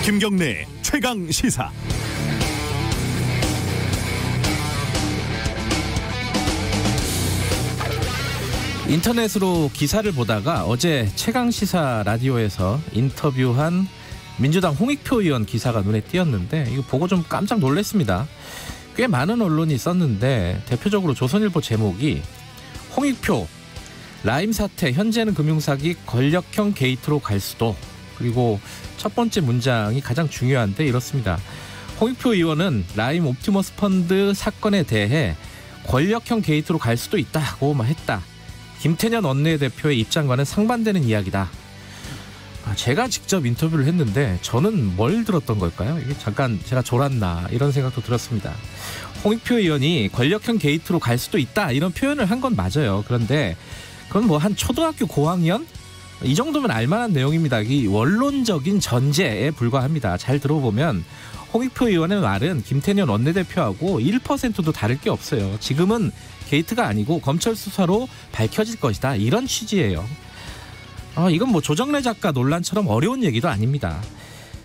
김경래 최강 시사. 인터넷으로 기사를 보다가 어제 최강시사 라디오에서 인터뷰한 민주당 홍익표 의원 기사가 눈에 띄었는데 이거 보고 좀 깜짝 놀랐습니다. 꽤 많은 언론이 썼는데 대표적으로 조선일보 제목이 홍익표 라임 사태 현재는 금융사기 권력형 게이트로 갈 수도, 그리고 첫 번째 문장이 가장 중요한데 이렇습니다. 홍익표 의원은 라임 옵티머스 펀드 사건에 대해 권력형 게이트로 갈 수도 있다고 했다. 김태년 원내대표의 입장과는 상반되는 이야기다. 제가 직접 인터뷰를 했는데 저는 뭘 들었던 걸까요? 이게 잠깐 제가 졸았나 이런 생각도 들었습니다. 홍익표 의원이 권력형 게이트로 갈 수도 있다 이런 표현을 한 건 맞아요. 그런데 그건 뭐 한 초등학교 고학년? 이 정도면 알만한 내용입니다. 이 원론적인 전제에 불과합니다. 잘 들어보면 홍익표 의원의 말은 김태년 원내대표하고 1%도 다를 게 없어요. 지금은 게이트가 아니고 검찰 수사로 밝혀질 것이다. 이런 취지예요. 이건 뭐 조정래 작가 논란처럼 어려운 얘기도 아닙니다.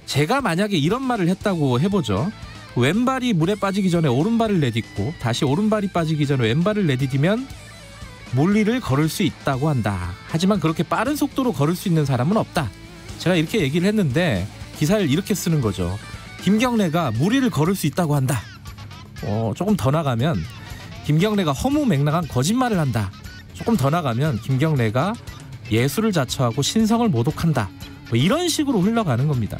제가 만약에 이런 말을 했다고 해보죠. 왼발이 물에 빠지기 전에 오른발을 내딛고 다시 오른발이 빠지기 전에 왼발을 내디디면 물리를 걸을 수 있다고 한다. 하지만 그렇게 빠른 속도로 걸을 수 있는 사람은 없다. 제가 이렇게 얘기를 했는데 기사를 이렇게 쓰는 거죠. 김경래가 무리를 걸을 수 있다고 한다. 조금 더 나가면 김경래가 허무맹랑한 거짓말을 한다. 조금 더 나가면 김경래가 예술을 자처하고 신성을 모독한다. 이런 식으로 흘러가는 겁니다.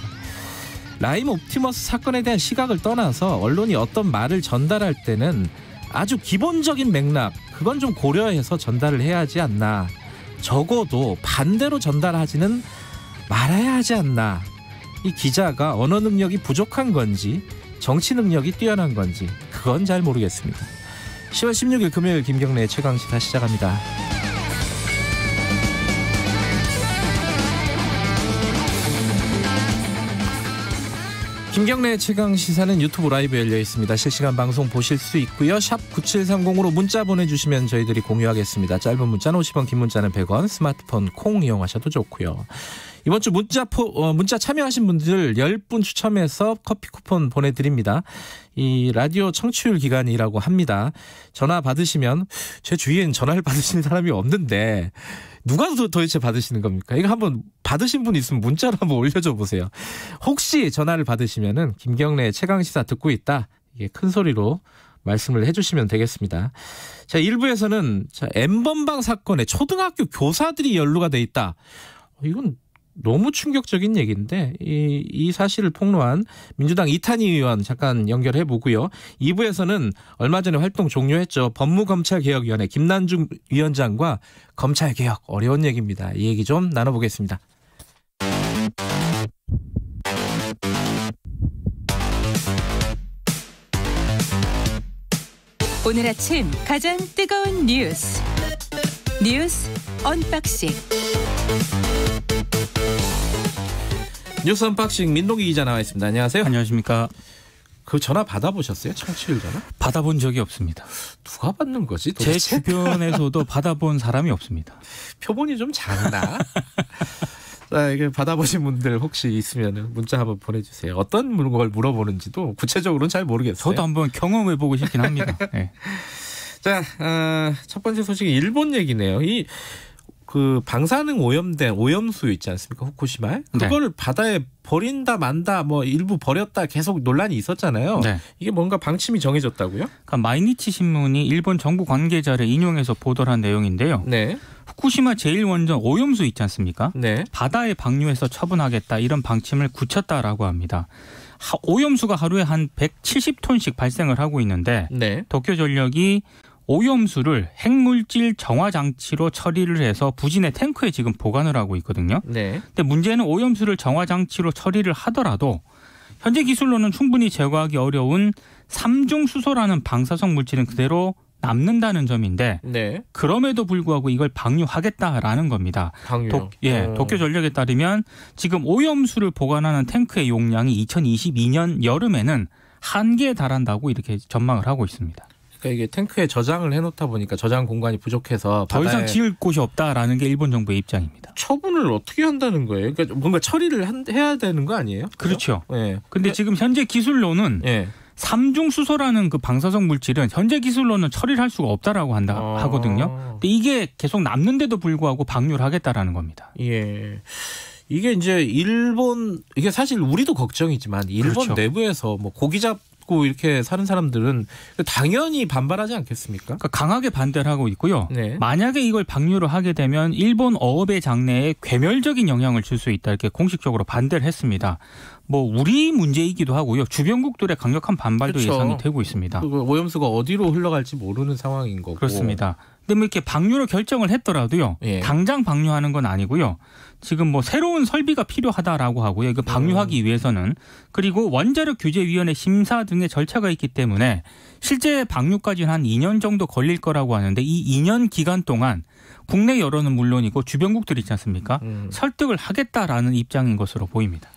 라임 옵티머스 사건에 대한 시각을 떠나서 언론이 어떤 말을 전달할 때는 아주 기본적인 맥락, 그건 좀 고려해서 전달을 해야 하지 않나. 적어도 반대로 전달하지는 말아야 하지 않나. 이 기자가 언어 능력이 부족한 건지 정치 능력이 뛰어난 건지 그건 잘 모르겠습니다. 10월 16일 금요일 김경래의 최강시사 시작합니다. 김경래의 최강시사는 유튜브 라이브 열려 있습니다. 실시간 방송 보실 수 있고요. 샵 9730으로 문자 보내주시면 저희들이 공유하겠습니다. 짧은 문자는 50원, 긴 문자는 100원, 스마트폰 콩 이용하셔도 좋고요. 이번 주 문자 참여하신 분들 10분 추첨해서 커피 쿠폰 보내드립니다. 이 라디오 청취율 기간이라고 합니다. 전화 받으시면, 제 주위엔 전화를 받으시는 사람이 없는데 누가 도대체 받으시는 겁니까? 이거 한번 받으신 분 있으면 문자로 한번 올려줘 보세요. 혹시 전화를 받으시면은 김경래의 최강시사 듣고 있다, 이게 큰 소리로 말씀을 해주시면 되겠습니다. 자, 1부에서는 N번방 사건에 초등학교 교사들이 연루가 돼 있다. 이건 너무 충격적인 얘기인데 이 사실을 폭로한 민주당 이탄희 의원 잠깐 연결해 보고요. 2부에서는 얼마 전에 활동 종료했죠. 법무검찰개혁위원회 김난중 위원장과 검찰개혁, 어려운 얘기입니다. 이 얘기 좀 나눠보겠습니다. 오늘 아침 가장 뜨거운 뉴스 언박싱. 뉴스 언박싱 민동기 기자 나와 있습니다. 안녕하세요. 안녕하십니까. 그 전화 받아보셨어요? 청취율 전화? 받아본 적이 없습니다. 누가 받는 거지 도대체? 제 주변에서도 받아본 사람이 없습니다. 표본이 좀 작나? 자, 이게 받아보신 분들 혹시 있으면 문자 한번 보내주세요. 어떤 걸 물어보는지도 구체적으로는 잘 모르겠어요. 저도 한번 경험해보고 싶긴 합니다. 네. 자, 첫 번째 소식이 일본 얘기네요. 그 방사능 오염된 오염수 있지 않습니까? 후쿠시마에. 그거를 바다에 버린다 만다 뭐 일부 버렸다 계속 논란이 있었잖아요. 네. 이게 뭔가 방침이 정해졌다고요? 그러니까 마이니치 신문이 일본 정부 관계자를 인용해서 보도를 한 내용인데요. 네. 후쿠시마 제1원전 오염수 있지 않습니까? 네. 바다에 방류해서 처분하겠다, 이런 방침을 굳혔다라고 합니다. 오염수가 하루에 한 170톤씩 발생을 하고 있는데 네. 도쿄전력이 오염수를 핵물질 정화 장치로 처리를 해서 부진의 탱크에 지금 보관을 하고 있거든요. 네. 근데 문제는 오염수를 정화 장치로 처리를 하더라도 현재 기술로는 충분히 제거하기 어려운 삼중수소라는 방사성 물질은 그대로 남는다는 점인데 네. 그럼에도 불구하고 이걸 방류하겠다라는 겁니다. 방류. 도쿄전력에 따르면 지금 오염수를 보관하는 탱크의 용량이 2022년 여름에는 한계에 달한다고 이렇게 전망을 하고 있습니다. 그러니까 이게 탱크에 저장을 해놓다 보니까 저장 공간이 부족해서 더 이상 지을 곳이 없다라는 게 일본 정부의 입장입니다. 처분을 어떻게 한다는 거예요? 그러니까 뭔가 처리를 해야 되는 거 아니에요? 그렇죠. 네. 근데 지금 현재 기술로는 네. 삼중수소라는 그 방사성 물질은 현재 기술로는 처리를 할 수가 없다라고 하거든요. 근데 이게 계속 남는데도 불구하고 방류를 하겠다라는 겁니다. 예. 이게 이제 일본, 이게 사실 우리도 걱정이지만 일본 그렇죠. 내부에서 뭐 고기 잡고 이렇게 사는 사람들은 당연히 반발하지 않겠습니까? 그러니까 강하게 반대를 하고 있고요. 네. 만약에 이걸 방류를 하게 되면 일본 어업의 장래에 괴멸적인 영향을 줄 수 있다 이렇게 공식적으로 반대를 했습니다. 뭐 우리 문제이기도 하고요. 주변국들의 강력한 반발도 그렇죠. 예상이 되고 있습니다. 그 오염수가 어디로 흘러갈지 모르는 상황인 거고. 그렇습니다. 근데 뭐 이렇게 방류를 결정을 했더라도요. 예. 당장 방류하는 건 아니고요. 지금 뭐 새로운 설비가 필요하다라고 하고요. 이거 방류하기 위해서는 그리고 원자력 규제위원회 심사 등의 절차가 있기 때문에 실제 방류까지는 한 2년 정도 걸릴 거라고 하는데 이 2년 기간 동안 국내 여론은 물론이고 주변국들 있지 않습니까? 설득을 하겠다라는 입장인 것으로 보입니다.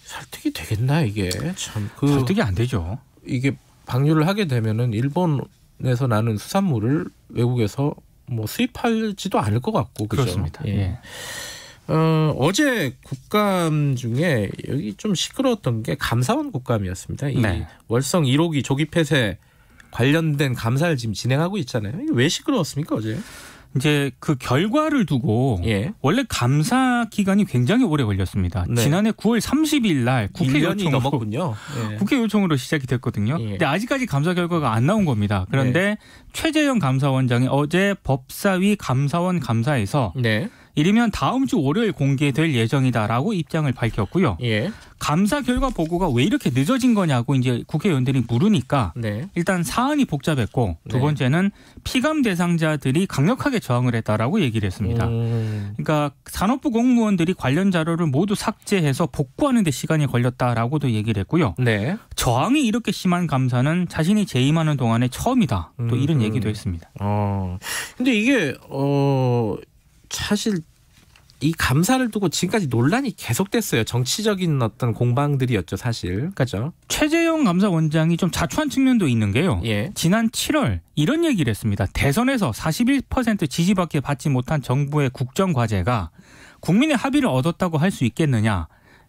설득이 되겠나 이게 참 설득이 안 되죠. 이게 방류를 하게 되면은 일본에서 나는 수산물을 외국에서 뭐 수입하지도 않을 것 같고 그죠? 그렇습니다. 예. 예. 어제 국감 중에 여기 좀 시끄러웠던 게 감사원 국감이었습니다. 이 네. 월성 1호기 조기 폐쇄 관련된 감사를 지금 진행하고 있잖아요. 이게 왜 시끄러웠습니까 어제? 이제 그 결과를 두고 예. 원래 감사 기간이 굉장히 오래 걸렸습니다. 네. 지난해 9월 30일 날 국회 1년이 요청으로 넘었군요. 예. 국회 요청으로 시작이 됐거든요. 예. 근데 아직까지 감사 결과가 안 나온 겁니다. 그런데 최재형 감사원장이 어제 법사위 감사원 감사에서 네. 이르면 다음 주 월요일 공개될 예정이다라고 입장을 밝혔고요. 예. 감사 결과 보고가 왜 이렇게 늦어진 거냐고 이제 국회의원들이 물으니까 네. 일단 사안이 복잡했고 두 네. 번째는 피감 대상자들이 강력하게 저항을 했다라고 얘기를 했습니다. 그러니까 산업부 공무원들이 관련 자료를 모두 삭제해서 복구하는 데 시간이 걸렸다라고도 얘기를 했고요. 네. 저항이 이렇게 심한 감사는 자신이 재임하는 동안에 처음이다. 또 이런 얘기도 했습니다. 근데 이게 사실 이 감사를 두고 지금까지 논란이 계속됐어요. 정치적인 어떤 공방들이었죠, 사실. 그죠? 최재형 감사원장이 좀 자초한 측면도 있는 게요. 예. 지난 7월 이런 얘기를 했습니다. 대선에서 41% 지지밖에 받지 못한 정부의 국정과제가 국민의 합의를 얻었다고 할 수 있겠느냐.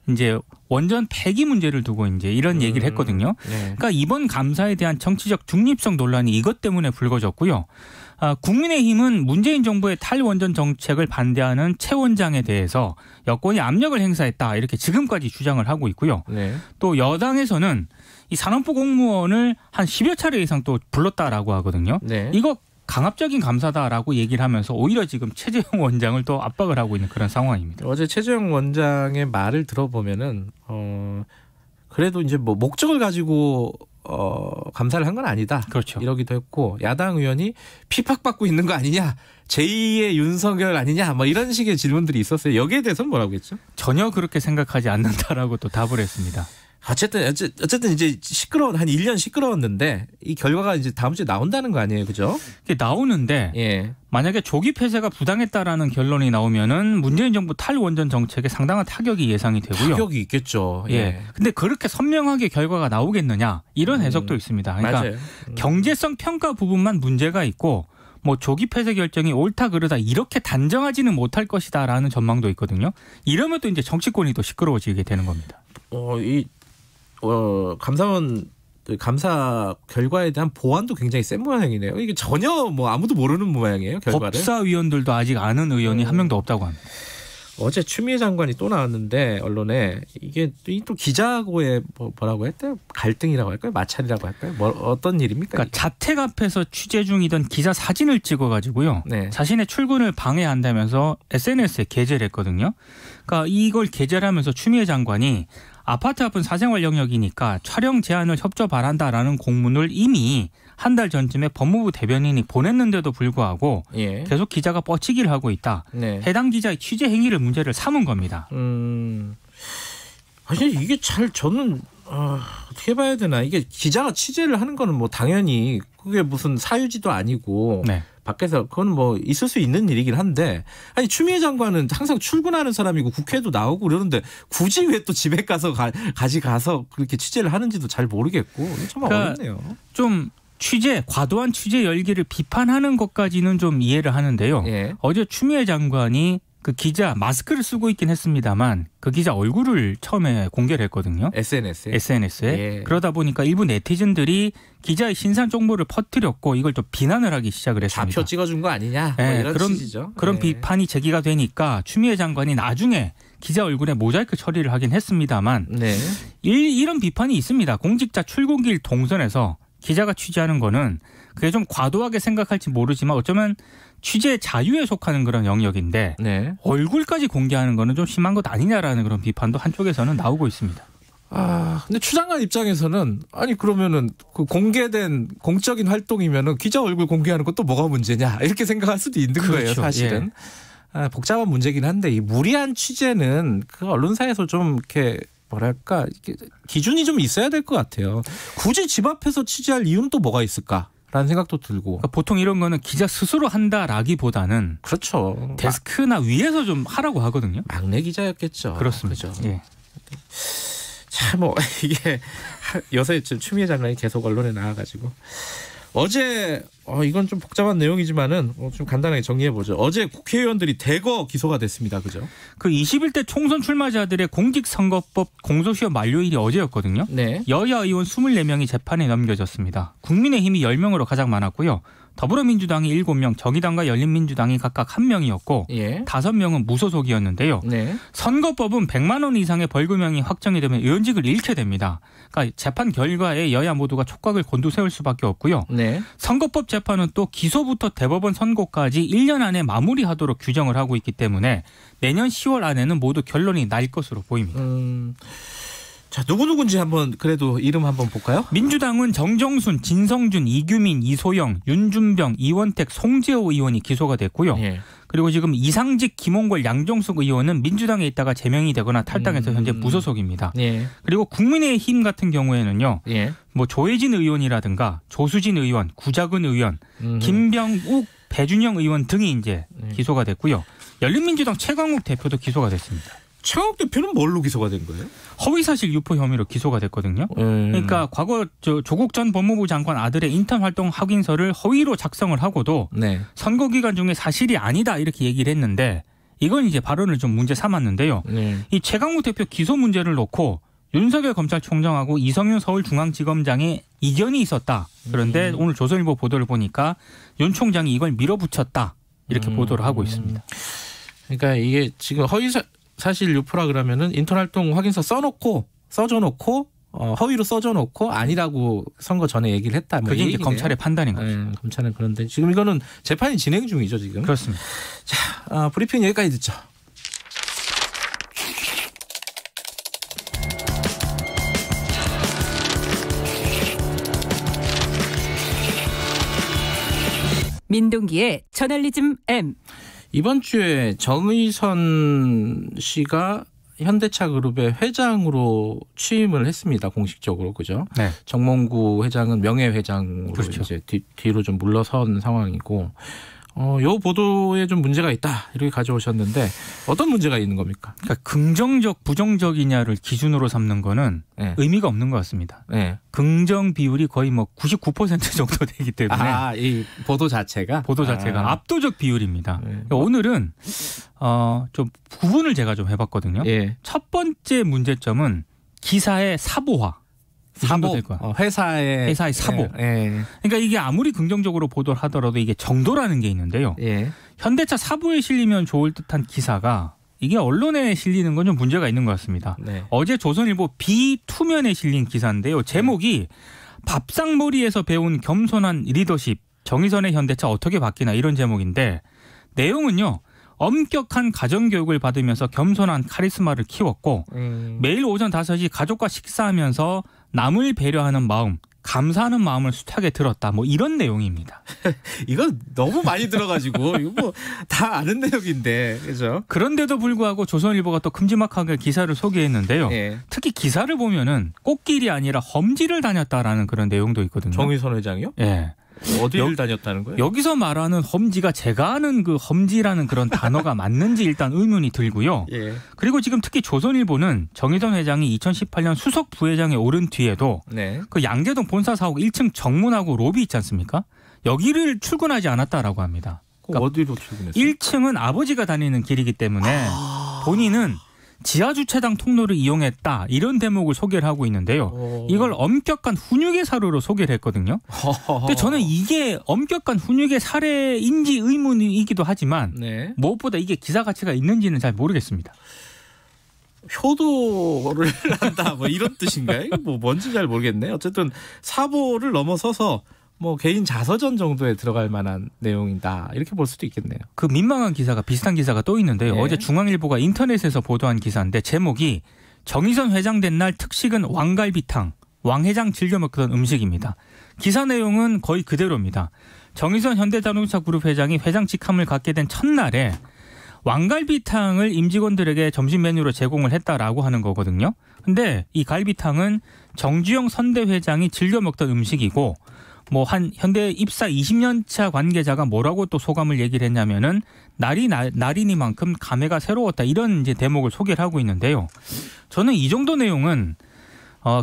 이제 원전 폐기 문제를 두고 이제 이런 얘기를 했거든요. 네. 그러니까 이번 감사에 대한 정치적 중립성 논란이 이것 때문에 불거졌고요. 국민의힘은 문재인 정부의 탈원전 정책을 반대하는 최 원장에 대해서 여권이 압력을 행사했다 이렇게 지금까지 주장을 하고 있고요. 네. 또 여당에서는 이 산업부 공무원을 한 10여 차례 이상 또 불렀다라고 하거든요. 네. 이거 강압적인 감사다라고 얘기를 하면서 오히려 지금 최재형 원장을 또 압박을 하고 있는 그런 상황입니다. 어제 최재형 원장의 말을 들어보면은 그래도 이제 뭐 목적을 가지고 감사를 한 건 아니다. 그렇죠. 이러기도 했고 야당 의원이 핍박받고 있는 거 아니냐. 제2의 윤석열 아니냐. 뭐 이런 식의 질문들이 있었어요. 여기에 대해서는 뭐라고 했죠? 전혀 그렇게 생각하지 않는다라고 또 답을 했습니다. 어쨌든 이제 한 1년 시끄러웠는데 이 결과가 이제 다음 주에 나온다는 거 아니에요. 그죠? 이게 나오는데 예. 만약에 조기 폐쇄가 부당했다라는 결론이 나오면은 문재인 정부 탈원전 정책에 상당한 타격이 예상이 되고요. 타격이 있겠죠. 예. 근데 그렇게 선명하게 결과가 나오겠느냐 이런 해석도 있습니다. 그러니까 맞아요. 경제성 평가 부분만 문제가 있고 뭐 조기 폐쇄 결정이 옳다 그르다 이렇게 단정하지는 못할 것이다라는 전망도 있거든요. 이러면 또 이제 정치권이 또 시끄러워지게 되는 겁니다. 감사원 감사 결과에 대한 보완도 굉장히 센 모양이네요. 이게 전혀 뭐 아무도 모르는 모양이에요. 결과를. 법사위원들도 아직 아는 의원이 한 명도 없다고 합니다. 어제 추미애 장관이 또 나왔는데 언론에 이게 또 기자하고의 뭐라고 했대요? 갈등이라고 할까요? 마찰이라고 할까요? 어떤 일입니까? 그러니까 자택 앞에서 취재 중이던 기자 사진을 찍어가지고요. 네. 자신의 출근을 방해한다면서 SNS에 게재를 했거든요. 그러니까 이걸 게재를 하면서 추미애 장관이 아파트 앞은 사생활 영역이니까 촬영 제한을 협조 바란다라는 공문을 이미 한 달 전쯤에 법무부 대변인이 보냈는데도 불구하고 예. 계속 기자가 뻗치기를 하고 있다. 네. 해당 기자의 취재 행위를 문제를 삼은 겁니다. 아니 이게 저는 어떻게 봐야 되나. 이게 기자가 취재를 하는 거는 뭐 당연히 그게 무슨 사유지도 아니고 네. 밖에서 그건 뭐 있을 수 있는 일이긴 한데 아니 추미애 장관은 항상 출근하는 사람이고 국회도 나오고 그러는데 굳이 왜 또 집에 가서 가서 그렇게 취재를 하는지도 잘 모르겠고 참 그러니까 어렵네요. 좀 과도한 취재 열기를 비판하는 것까지는 좀 이해를 하는데요. 예. 어제 추미애 장관이 그 기자 마스크를 쓰고 있긴 했습니다만 그 기자 얼굴을 처음에 공개를 했거든요. SNS에. 예. 그러다 보니까 일부 네티즌들이 기자의 신상 정보를 퍼뜨렸고 이걸 좀 비난을 하기 시작을 했습니다. 좌표 찍어준 거 아니냐? 뭐 네, 이런 취지죠. 그런 비판이 제기가 되니까 추미애 장관이 나중에 기자 얼굴에 모자이크 처리를 하긴 했습니다만 네. 이런 비판이 있습니다. 공직자 출근길 동선에서 기자가 취재하는 거는 그게 좀 과도하게 생각할지 모르지만 어쩌면 취재 자유에 속하는 그런 영역인데 네. 얼굴까지 공개하는 거는 좀 심한 것 아니냐라는 그런 비판도 한쪽에서는 나오고 있습니다. 근데 추 장관 입장에서는 아니 그러면은 그 공개된 공적인 활동이면은 기자 얼굴 공개하는 것도 뭐가 문제냐 이렇게 생각할 수도 있는 그렇죠. 거예요, 사실은. 예. 복잡한 문제긴 한데 이 무리한 취재는 그 언론사에서 좀 이렇게 뭐랄까 기준이 좀 있어야 될 것 같아요. 굳이 집 앞에서 취재할 이유는 또 뭐가 있을까라는 생각도 들고. 그러니까 보통 이런 거는 기자 스스로 한다라기보다는 그렇죠. 데스크나 위에서 좀 하라고 하거든요. 막내 기자였겠죠. 그렇습니다. 그렇죠. 예. 참 이게 요새 추미애 장관이 계속 언론에 나와가지고 어제 이건 좀 복잡한 내용이지만은 좀 간단하게 정리해 보죠. 어제 국회의원들이 대거 기소가 됐습니다. 그죠? 그 21대 총선 출마자들의 공직선거법 공소시효 만료일이 어제였거든요. 네. 여야 의원 24명이 재판에 넘겨졌습니다. 국민의힘이 10명으로 가장 많았고요. 더불어민주당이 7명, 정의당과 열린민주당이 각각 1명이었고 예. 5명은 무소속이었는데요. 네. 선거법은 100만 원 이상의 벌금형이 확정이 되면 의원직을 잃게 됩니다. 그러니까 재판 결과에 여야 모두가 촉각을 곤두세울 수밖에 없고요. 네. 선거법 재판은 또 기소부터 대법원 선고까지 1년 안에 마무리하도록 규정을 하고 있기 때문에 내년 10월 안에는 모두 결론이 날 것으로 보입니다. 자, 누구누군지 한번 그래도 이름 한번 볼까요? 민주당은 정정순, 진성준, 이규민, 이소영, 윤준병, 이원택, 송재호 의원이 기소가 됐고요. 예. 그리고 지금 이상직, 김홍걸, 양정숙 의원은 민주당에 있다가 제명이 되거나 탈당해서 현재 무소속입니다. 예. 그리고 국민의힘 같은 경우에는요. 예. 뭐 조혜진 의원이라든가 조수진 의원, 구자근 의원, 김병욱, 배준영 의원 등이 이제 기소가 됐고요. 열린민주당 최강욱 대표도 기소가 됐습니다. 최강욱 대표는 뭘로 기소가 된 거예요? 허위사실 유포 혐의로 기소가 됐거든요. 그러니까 과거 조국 전 법무부 장관 아들의 인턴 활동 확인서를 허위로 작성을 하고도 네. 선거 기간 중에 사실이 아니다 이렇게 얘기를 했는데 이건 이제 발언을 좀 문제 삼았는데요. 네. 이 최강욱 대표 기소 문제를 놓고 윤석열 검찰총장하고 이성윤 서울중앙지검장의 이견이 있었다. 그런데 오늘 조선일보 보도를 보니까 윤 총장이 이걸 밀어붙였다. 이렇게 보도를 하고 있습니다. 그러니까 이게 지금 사실 유포라 그러면은 인턴 활동 확인서 써줘놓고 허위로 써줘놓고 아니라고 선거 전에 얘기를 했다. 뭐 그게 이제 얘기네요. 검찰의 판단인 거죠. 네, 검찰은 그런데 지금 이거는 재판이 진행 중이죠 지금. 그렇습니다. 자, 브리핑 여기까지 듣죠. 민동기의 저널리즘 M. 이번 주에 정의선 씨가 현대차 그룹의 회장으로 취임을 했습니다. 공식적으로. 그죠? 네. 정몽구 회장은 명예회장으로 그렇죠. 이제 뒤로 좀 물러선 상황이고 요 보도에 좀 문제가 있다. 이렇게 가져오셨는데 어떤 문제가 있는 겁니까? 그러니까 긍정적, 부정적이냐를 기준으로 삼는 거는 네. 의미가 없는 것 같습니다. 네. 긍정 비율이 거의 뭐 99% 정도 되기 때문에 이 보도 자체가 압도적 비율입니다. 네. 그러니까 오늘은 좀 구분을 제가 좀 해봤거든요. 예. 첫 번째 문제점은 기사의 사보화. 사보, 회사의 사보. 예. 그러니까 이게 아무리 긍정적으로 보도를 하더라도 이게 정도라는 게 있는데요. 예. 현대차 사보에 실리면 좋을 듯한 기사가 이게 언론에 실리는 건 좀 문제가 있는 것 같습니다. 네. 어제 조선일보 B투면에 실린 기사인데요. 제목이 밥상머리에서 배운 겸손한 리더십, 정의선의 현대차 어떻게 바뀌나 이런 제목인데 내용은요. 엄격한 가정교육을 받으면서 겸손한 카리스마를 키웠고 매일 오전 5시 가족과 식사하면서 남을 배려하는 마음, 감사하는 마음을 숱하게 들었다. 뭐 이런 내용입니다. 이거 너무 많이 들어가지고 이거 뭐 다 아는 내용인데, 그죠? 그런데도 불구하고 조선일보가 또 큼지막하게 기사를 소개했는데요. 예. 특히 기사를 보면은 꽃길이 아니라 험지를 다녔다라는 그런 내용도 있거든요. 정의선 회장이요? 예. 어디를 다녔다는 거예요? 여기서 말하는 험지가 제가 아는 그 험지라는 그런 단어가 맞는지 일단 의문이 들고요. 예. 그리고 지금 특히 조선일보는 정의선 회장이 2018년 수석 부회장에 오른 뒤에도 네. 그 양재동 본사 사옥 1층 정문하고 로비 있지 않습니까? 여기를 출근하지 않았다라고 합니다. 그러니까 어디로 출근했어요? 1층은 아버지가 다니는 길이기 때문에 본인은 지하주차장 통로를 이용했다 이런 대목을 소개를 하고 있는데요. 이걸 엄격한 훈육의 사례로 소개를 했거든요. 근데 저는 이게 엄격한 훈육의 사례인지 의문이기도 하지만 네. 무엇보다 이게 기사 가치가 있는지는 잘 모르겠습니다. 효도를 한다 뭐 이런 뜻인가요? 뭐 뭔지 잘 모르겠네. 어쨌든 사보를 넘어서서 뭐 개인 자서전 정도에 들어갈 만한 내용이다 이렇게 볼 수도 있겠네요. 그 민망한 기사가 비슷한 기사가 또 있는데요. 네. 어제 중앙일보가 인터넷에서 보도한 기사인데 제목이 정의선 회장 된 날 특식은 왕갈비탕, 왕 회장 즐겨 먹던 음식입니다. 기사 내용은 거의 그대로입니다. 정의선 현대자동차 그룹 회장이 회장 직함을 갖게 된 첫날에 왕갈비탕을 임직원들에게 점심 메뉴로 제공을 했다라고 하는 거거든요. 근데 이 갈비탕은 정주영 선대 회장이 즐겨 먹던 음식이고 뭐 한 현대 입사 20년 차 관계자가 뭐라고 또 소감을 얘기를 했냐면은 날이니만큼 감회가 새로웠다 이런 이제 대목을 소개를 하고 있는데요. 저는 이 정도 내용은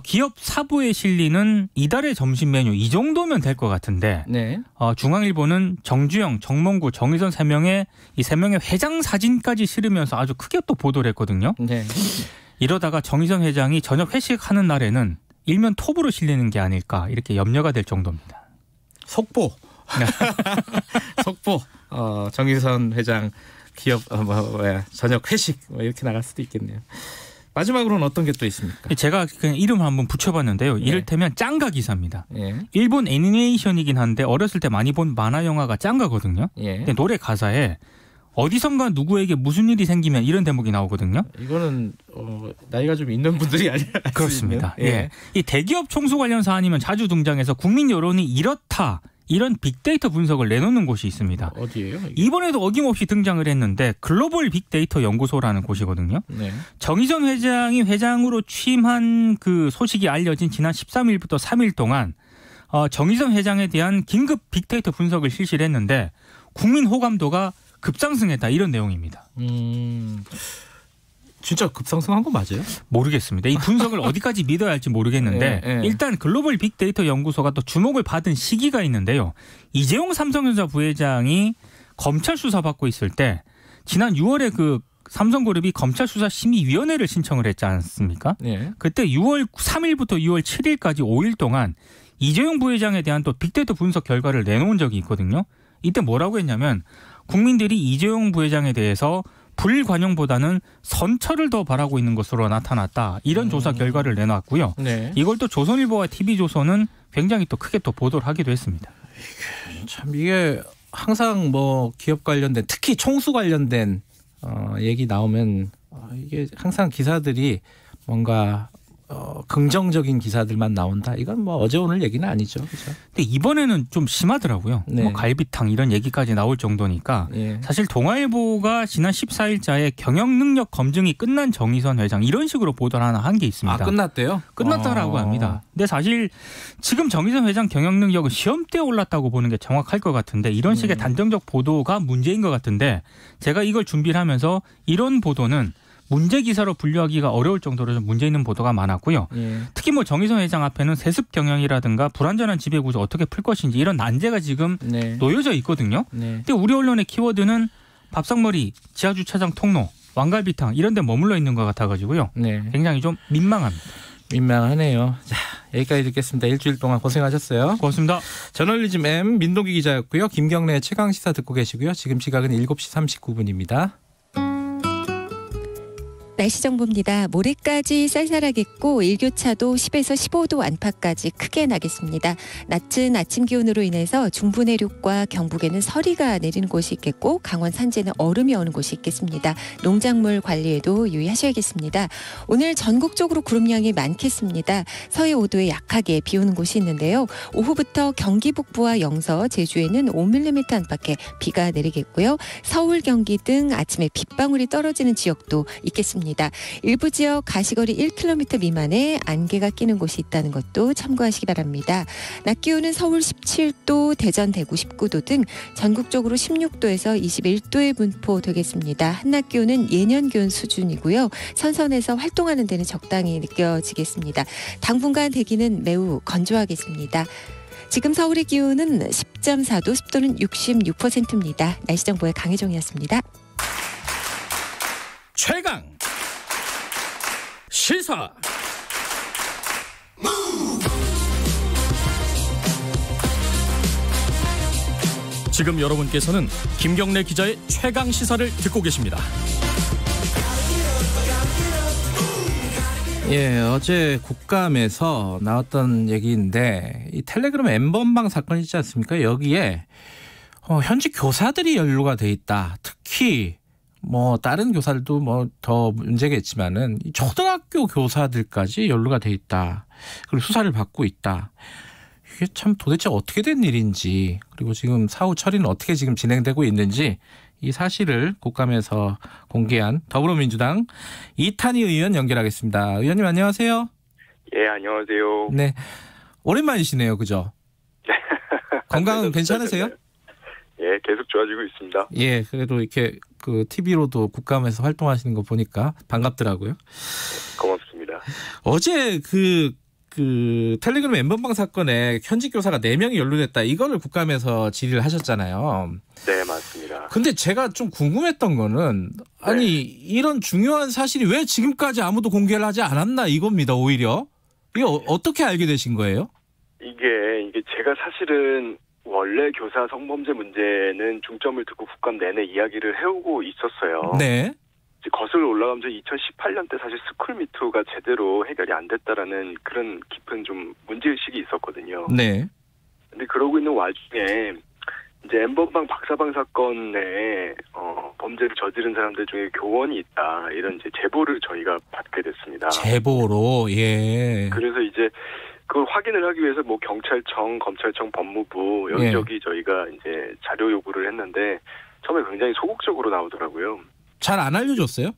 기업 사부에 실리는 이달의 점심 메뉴 이 정도면 될 것 같은데 네. 중앙일보는 정주영, 정몽구, 정의선 이 세 명의 회장 사진까지 실으면서 아주 크게 또 보도를 했거든요. 네. 이러다가 정의선 회장이 저녁 회식하는 날에는 일면 톱으로 실리는 게 아닐까 이렇게 염려가 될 정도입니다. 속보. 속보. 정의선 회장 기업 저녁 회식 이렇게 나갈 수도 있겠네요. 마지막으로는 어떤 게 또 있습니까? 제가 그냥 이름을 한번 붙여봤는데요. 네. 이를테면 짱가 기사입니다. 예. 일본 애니메이션이긴 한데 어렸을 때 많이 본 만화 영화가 짱가거든요. 예. 근데 노래 가사에 어디선가 누구에게 무슨 일이 생기면 이런 대목이 나오거든요. 이거는 나이가 좀 있는 분들이 아니라 그렇습니다. 예. 예. 이 대기업 총수 관련 사안이면 자주 등장해서 국민 여론이 이렇다. 이런 빅데이터 분석을 내놓는 곳이 있습니다. 어디예요? 이번에도 어김없이 등장을 했는데 글로벌 빅데이터 연구소라는 곳이거든요. 네. 정의선 회장이 회장으로 취임한 그 소식이 알려진 지난 13일부터 3일 동안 정의선 회장에 대한 긴급 빅데이터 분석을 실시를 했는데 국민 호감도가 급상승했다 이런 내용입니다. 진짜 급상승한 거 맞아요? 모르겠습니다. 이 분석을 어디까지 믿어야 할지 모르겠는데 일단 글로벌 빅데이터 연구소가 또 주목을 받은 시기가 있는데요. 이재용 삼성전자 부회장이 검찰 수사받고 있을 때 지난 6월에 그 삼성그룹이 검찰수사심의위원회를 신청을 했지 않습니까? 네. 그때 6월 3일부터 6월 7일까지 5일 동안 이재용 부회장에 대한 또 빅데이터 분석 결과를 내놓은 적이 있거든요. 이때 뭐라고 했냐면 국민들이 이재용 부회장에 대해서 불관용보다는 선처를 더 바라고 있는 것으로 나타났다. 이런 조사 결과를 내놨고요. 네. 이걸 또 조선일보와 TV조선은 굉장히 또 크게 또 보도를 하기도 했습니다. 참 이게 항상 뭐 기업 관련된 특히 총수 관련된 얘기 나오면 이게 항상 기사들이 뭔가 긍정적인 기사들만 나온다. 이건 뭐 어제 오늘 얘기는 아니죠. 그렇죠? 근데 이번에는 좀 심하더라고요. 네. 뭐 갈비탕 이런 얘기까지 나올 정도니까 예. 사실 동아일보가 지난 14일자에 경영 능력 검증이 끝난 정의선 회장 이런 식으로 보도를 하나 한 게 있습니다. 아 끝났대요? 끝났다라고 합니다. 근데 사실 지금 정의선 회장 경영 능력은 시험대에 올랐다고 보는 게 정확할 것 같은데 이런 식의 단정적 보도가 문제인 것 같은데 제가 이걸 준비를 하면서 이런 보도는 문제 기사로 분류하기가 어려울 정도로 좀 문제 있는 보도가 많았고요. 예. 특히 뭐 정의선 회장 앞에는 세습 경영이라든가 불완전한 지배구조 어떻게 풀 것인지 이런 난제가 지금 네. 놓여져 있거든요. 네. 근데 우리 언론의 키워드는 밥상머리, 지하주차장 통로, 왕갈비탕 이런 데 머물러 있는 것 같아가지고요. 네. 굉장히 좀 민망합니다. 민망하네요. 자, 여기까지 듣겠습니다. 일주일 동안 고생하셨어요. 고맙습니다. 저널리즘 M 민동기 기자였고요. 김경래의 최강시사 듣고 계시고요. 지금 시각은 7시 39분입니다. 날씨 정보입니다. 모레까지 쌀쌀하겠고 일교차도 10에서 15도 안팎까지 크게 나겠습니다. 낮은 아침 기온으로 인해서 중부 내륙과 경북에는 서리가 내리는 곳이 있겠고 강원 산지에는 얼음이 오는 곳이 있겠습니다. 농작물 관리에도 유의하셔야겠습니다. 오늘 전국적으로 구름량이 많겠습니다. 서해 5도에 약하게 비 오는 곳이 있는데요. 오후부터 경기 북부와 영서, 제주에는 5mm 안팎의 비가 내리겠고요. 서울, 경기 등 아침에 빗방울이 떨어지는 지역도 있겠습니다. 습니다. 일부 지역 가시거리 1km 미만에 안개가 끼는 곳이 있다는 것도 참고하시기 바랍니다. 낮 기온은 서울 17도, 대전, 대구 19도 등 전국적으로 16도에서 21도의 분포되겠습니다. 한낮 기온은 예년 기온 수준이고요. 선선해서 활동하는 데는 적당히 느껴지겠습니다. 당분간 대기는 매우 건조하겠습니다. 지금 서울의 기온은 10.4도, 습도는 66%입니다. 날씨 정보의 강혜정이었습니다. 최강 시사. 지금 여러분께서는 김경래 기자의 최강 시사를 듣고 계십니다. 예, 어제 국감에서 나왔던 얘기인데 이 텔레그램 N번방 사건 있지 않습니까? 여기에 현직 교사들이 연루가 돼 있다. 특히 뭐 다른 교사들도 뭐 더 문제겠지만은 초등학교 교사들까지 연루가 돼 있다. 그리고 수사를 받고 있다. 이게 참 도대체 어떻게 된 일인지, 그리고 지금 사후 처리는 어떻게 지금 진행되고 있는지 이 사실을 국감에서 공개한 더불어민주당 이탄희 의원 연결하겠습니다. 의원님 안녕하세요. 예, 안녕하세요. 네, 오랜만이시네요, 그죠? 건강은 괜찮으세요? 예, 계속 좋아지고 있습니다. 예, 그래도 이렇게 그 TV로도 국감에서 활동하시는 거 보니까 반갑더라고요. 고맙습니다. 어제 그 텔레그램 N번방 사건에 현직 교사가 4명이 연루됐다. 이거를 국감에서 질의를 하셨잖아요. 네, 맞습니다. 근데 제가 좀 궁금했던 거는 아니 이런 중요한 사실이 왜 지금까지 아무도 공개를 하지 않았나 이겁니다. 오히려. 이게 어떻게 알게 되신 거예요? 이게 제가 사실은 원래 교사 성범죄 문제는 중점을 두고 국감 내내 이야기를 해오고 있었어요. 네. 거슬러 올라가면서 2018년 때 사실 스쿨미투가 제대로 해결이 안 됐다라는 그런 깊은 좀 문제의식이 있었거든요. 네. 근데 그러고 있는 와중에 이제 N번방 박사방 사건에 범죄를 저지른 사람들 중에 교원이 있다, 이런 이제 제보를 저희가 받게 됐습니다. 제보로, 예. 그래서 이제 그걸 확인을 하기 위해서 뭐 경찰청, 검찰청, 법무부 여기저기 저희가 이제 자료 요구를 했는데 처음에 굉장히 소극적으로 나오더라고요. 잘 안 알려줬어요?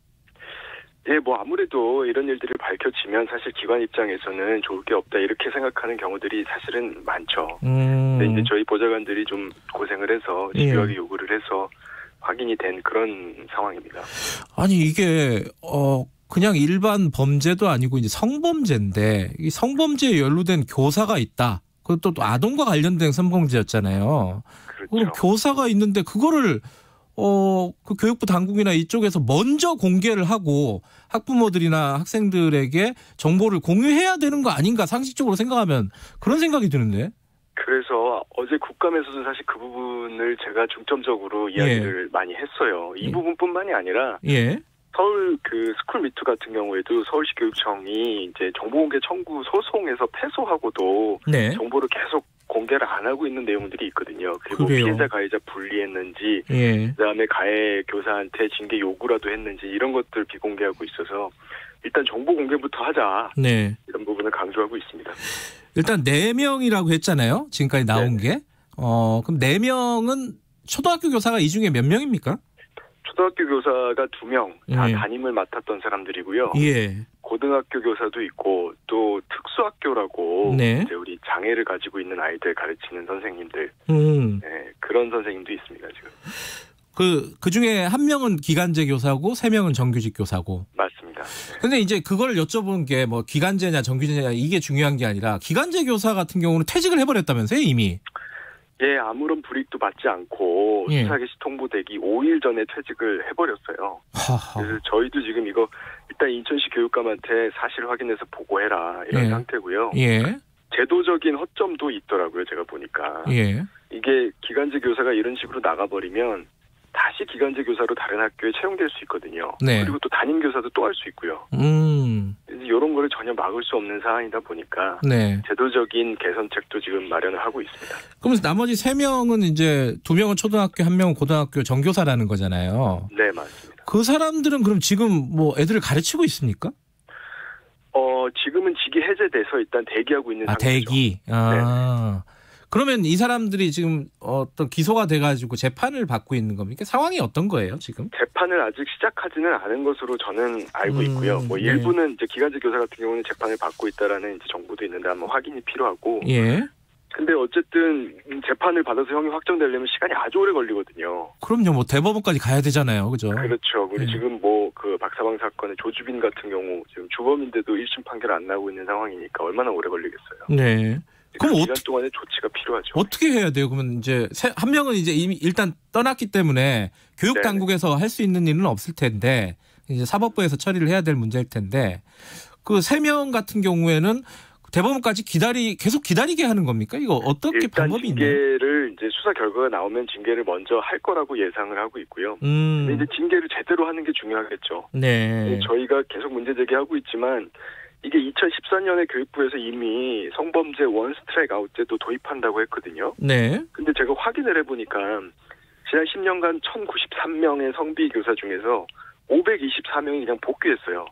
예, 뭐 아무래도 이런 일들이 밝혀지면 사실 기관 입장에서는 좋을 게 없다 이렇게 생각하는 경우들이 사실은 많죠. 근데 이제 저희 보좌관들이 좀 고생을 해서 집요하게 요구를 해서 확인이 된 그런 상황입니다. 아니 이게 그냥 일반 범죄도 아니고 이제 성범죄인데 이 성범죄에 연루된 교사가 있다. 그것도 또 아동과 관련된 성범죄였잖아요. 그렇죠. 그럼 교사가 있는데 그거를 그 교육부 당국이나 이쪽에서 먼저 공개를 하고 학부모들이나 학생들에게 정보를 공유해야 되는 거 아닌가, 상식적으로 생각하면 그런 생각이 드는데. 그래서 어제 국감에서도 사실 그 부분을 제가 중점적으로 이야기를 많이 했어요. 이 부분뿐만이 아니라 서울 그 스쿨미투 같은 경우에도 서울시 교육청이 이제 정보공개 청구 소송에서 패소하고도 정보를 계속 공개를 안 하고 있는 내용들이 있거든요. 그리고 그래요. 피해자 가해자 분리했는지, 그다음에 가해 교사한테 징계 요구라도 했는지 이런 것들 비공개하고 있어서 일단 정보 공개부터 하자. 이런 부분을 강조하고 있습니다. 일단 4명이라고 했잖아요. 지금까지 나온 게. 그럼 4명은 초등학교 교사가 이 중에 몇 명입니까? 초등학교 교사가 2명 다 담임을 맡았던 사람들이고요. 고등학교 교사도 있고 또 특수학교라고 이제 우리 장애를 가지고 있는 아이들 가르치는 선생님들, 그런 선생님도 있습니다 지금. 그 중에 1명은 기간제 교사고 3명은 정규직 교사고. 맞습니다. 근데 이제 그걸 여쭤본 게 뭐 기간제냐 정규제냐 이게 중요한 게 아니라 기간제 교사 같은 경우는 퇴직을 해버렸다면서요 이미? 예, 아무런 불이익도 받지 않고 수사 개시 통보되기 5일 전에 퇴직을 해버렸어요. 그래서 저희도 지금 이거 일단 인천시 교육감한테 사실 확인해서 보고해라 이런 상태고요. 제도적인 허점도 있더라고요. 제가 보니까. 이게 기간제 교사가 이런 식으로 나가버리면 다시 기간제 교사로 다른 학교에 채용될 수 있거든요. 그리고 또 담임 교사도 또 할 수 있고요. 이런 거를 전혀 막을 수 없는 상황이다 보니까 제도적인 개선책도 지금 마련을 하고 있습니다. 그러면서 나머지 3명은 이제 2명은 초등학교, 1명은 고등학교 정교사라는 거잖아요. 네, 맞습니다. 그 사람들은 그럼 지금 뭐 애들을 가르치고 있습니까? 지금은 직위 해제돼서 일단 대기하고 있는 상태죠. 대기. 그러면 이 사람들이 지금 어떤 기소가 돼가지고 재판을 받고 있는 겁니까? 상황이 어떤 거예요, 지금? 재판을 아직 시작하지는 않은 것으로 저는 알고 있고요. 뭐 일부는 이제 기간제 교사 같은 경우는 재판을 받고 있다라는 이제 정보도 있는데 한번 확인이 필요하고. 예. 근데 어쨌든 재판을 받아서 형이 확정되려면 시간이 아주 오래 걸리거든요. 그럼요, 뭐 대법원까지 가야 되잖아요, 그죠? 그렇죠. 그리고 지금 뭐 그 박사방 사건의 조주빈 같은 경우 지금 주범인데도 1심 판결 안 나오고 있는 상황이니까 얼마나 오래 걸리겠어요. 네. 그럼 기간 동안에 조치가 필요하죠. 어떻게 해야 돼요? 그러면 이제 한 명은 이제 이미 일단 떠났기 때문에 교육 당국에서 할 수 있는 일은 없을 텐데 이제 사법부에서 처리를 해야 될 문제일 텐데 그 3명 같은 경우에는 대법원까지 계속 기다리게 하는 겁니까? 이거 어떻게 방법이 있나요? 징계를 이제 수사 결과가 나오면 징계를 먼저 할 거라고 예상을 하고 있고요. 근데 이제 징계를 제대로 하는 게 중요하겠죠. 네. 저희가 계속 문제 제기하고 있지만 이게 2014년에 교육부에서 이미 성범죄 원 스트라이크 아웃제도 도입한다고 했거든요. 네. 근데 제가 확인을 해보니까 지난 10년간 1,093명의 성비 교사 중에서 524명이 그냥 복귀했어요.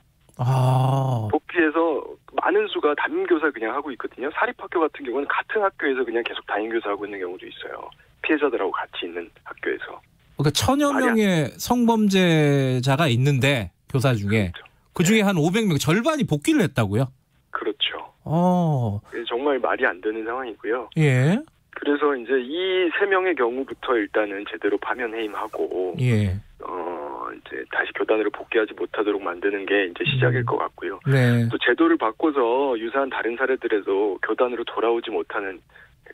복귀해서 많은 수가 담임교사 그냥 하고 있거든요. 사립학교 같은 경우는 같은 학교에서 그냥 계속 담임교사 하고 있는 경우도 있어요. 피해자들하고 같이 있는 학교에서. 그러니까 1,000여 명의 성범죄자가 있는데 교사 중에 그렇죠. 그중에 한 500명 절반이 복귀를 했다고요? 그렇죠. 정말 말이 안 되는 상황이고요. 예. 그래서 이제 이 3명의 경우부터 일단은 제대로 파면 해임하고 예. 이제 다시 교단으로 복귀하지 못하도록 만드는 게 이제 시작일 것 같고요. 네. 또 제도를 바꿔서 유사한 다른 사례들에도 교단으로 돌아오지 못하는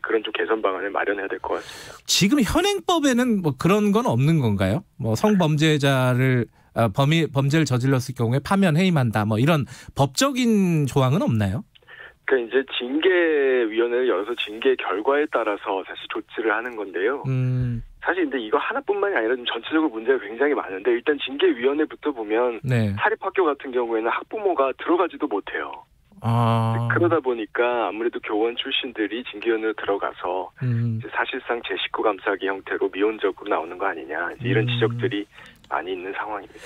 그런 좀 개선 방안을 마련해야 될 것 같습니다. 지금 현행법에는 뭐 그런 건 없는 건가요? 뭐 성범죄자를 범죄를 저질렀을 경우에 파면 해임한다. 뭐 이런 법적인 조항은 없나요? 그러니까 이제 징계위원회를 열어서 징계 결과에 따라서 사실 조치를 하는 건데요. 사실 근데 이거 하나뿐만이 아니라 좀 전체적으로 문제가 굉장히 많은데 일단 징계위원회부터 보면 사립학교 같은 경우에는 학부모가 들어가지도 못해요. 그러다 보니까 아무래도 교원 출신들이 징계위원회로 들어가서 이제 사실상 제19 감사기 형태로 미온적으로 나오는 거 아니냐 이런 지적들이 많이 있는 상황입니다.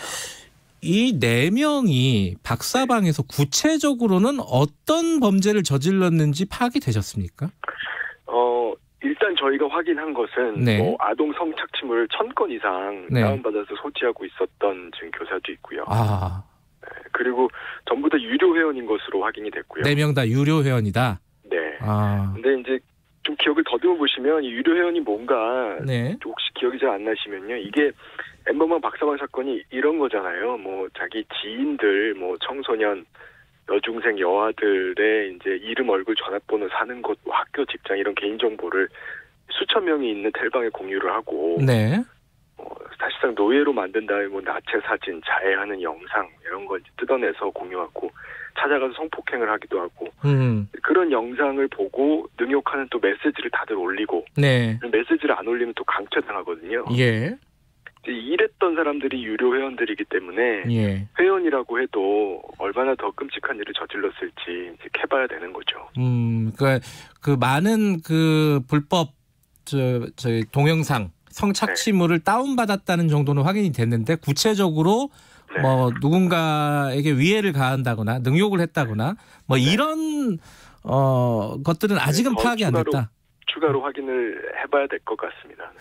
이 4명이 박사방에서 구체적으로는 어떤 범죄를 저질렀는지 파악이 되셨습니까? 일단 저희가 확인한 것은 뭐 아동 성착취물을 1,000건 이상 다운받아서 소지하고 있었던 지금 교사도 있고요. 그리고 전부 다 유료 회원인 것으로 확인이 됐고요. 4명 다 유료 회원이다? 네. 근데 이제 좀 기억을 더듬어 보시면 이 유료 회원이 뭔가 혹시 기억이 잘 안 나시면요. 이게 엠번방 박사방 사건이 이런 거잖아요. 뭐 자기 지인들, 뭐 청소년, 여중생, 여아들의 이제 이름, 얼굴, 전화번호, 사는 곳, 학교, 직장 이런 개인 정보를 수천 명이 있는 텔방에 공유를 하고, 사실상 노예로 만든 다음에 뭐 나체 사진, 자해하는 영상 이런 걸 뜯어내서 공유하고 찾아가서 성폭행을 하기도 하고 그런 영상을 보고 능욕하는 또 메시지를 다들 올리고 메시지를 안 올리면 또 강퇴당하거든요. 예. 이랬던 사람들이 유료 회원들이기 때문에 회원이라고 해도 얼마나 더 끔찍한 일을 저질렀을지 이제 캐봐야 되는 거죠. 그러니까 그 많은 그 불법 저희 동영상 성착취물을 다운받았다는 정도는 확인이 됐는데 구체적으로 뭐 누군가에게 위해를 가한다거나 능욕을 했다거나 뭐 이런 것들은 아직은 파악이 안 됐다. 추가로 확인을 해봐야 될 것 같습니다.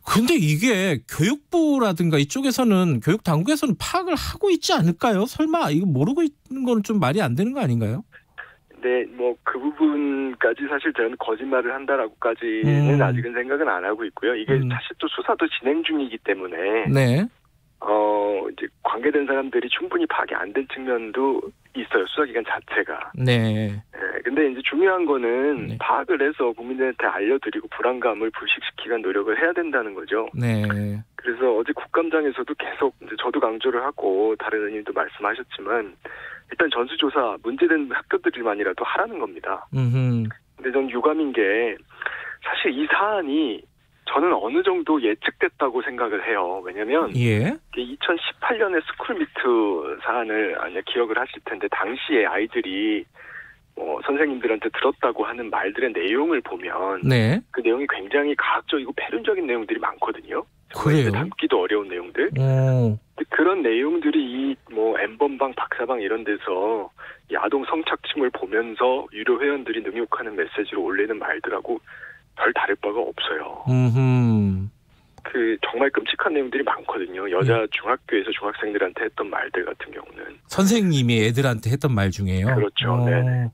근데 이게 교육부라든가 이쪽에서는 교육 당국에서는 파악을 하고 있지 않을까요? 설마 이거 모르고 있는 거는 좀 말이 안 되는 거 아닌가요? 네, 뭐 그 부분까지 사실 저는 거짓말을 한다라고까지는 아직은 생각은 안 하고 있고요. 이게 사실 또 수사도 진행 중이기 때문에 이제 관계된 사람들이 충분히 파악이 안 된 측면도 있어요. 수사기관 자체가. 근데 이제 중요한 거는 파악을 해서 국민들한테 알려드리고 불안감을 불식시키는 노력을 해야 된다는 거죠. 그래서 어제 국감장에서도 계속 이제 저도 강조를 하고 다른 의원님도 말씀하셨지만 일단 전수조사 문제된 학교들만이라도 하라는 겁니다. 근데 전 유감인 게 사실 이 사안이 저는 어느 정도 예측됐다고 생각을 해요. 왜냐하면 2018년에 스쿨미트 사안을 기억을 하실 텐데 당시에 아이들이 선생님들한테 들었다고 하는 말들의 내용을 보면 그 내용이 굉장히 가학적이고 패륜적인 내용들이 많거든요. 그래요? 담기도 어려운 내용들. 그런 내용들이 엠번방, 박사방 이런 데서 이 아동 성착취물 보면서 유료 회원들이 능욕하는 메시지로 올리는 말들하고 별 다를 바가 없어요. 정말 끔찍한 내용들이 많거든요. 여자 중학교에서 중학생들한테 했던 말들 같은 경우는. 선생님이 애들한테 했던 말 중에요? 그렇죠. 네.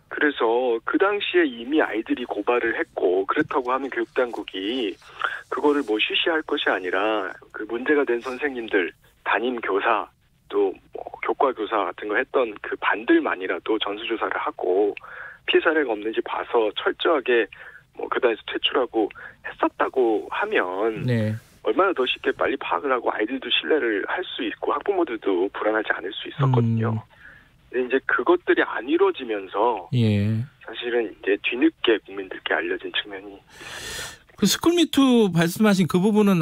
그래서 그 당시에 이미 아이들이 고발을 했고 그렇다고 하면 교육당국이 그거를 뭐 쉬쉬할 것이 아니라 그 문제가 된 선생님들, 담임 교사, 또 뭐 교과 교사 같은 거 했던 그 반들만이라도 전수조사를 하고 피해 사례가 없는지 봐서 철저하게 뭐 교단에서 퇴출하고 했었다고 하면 네. 얼마나 더 쉽게 빨리 파악을 하고 아이들도 신뢰를 할 수 있고 학부모들도 불안하지 않을 수 있었거든요. 근데 이제 그것들이 안 이루어지면서 예. 사실은 이제 뒤늦게 국민들께 알려진 측면이 있습니다. 그 스쿨미투 말씀하신 그 부분은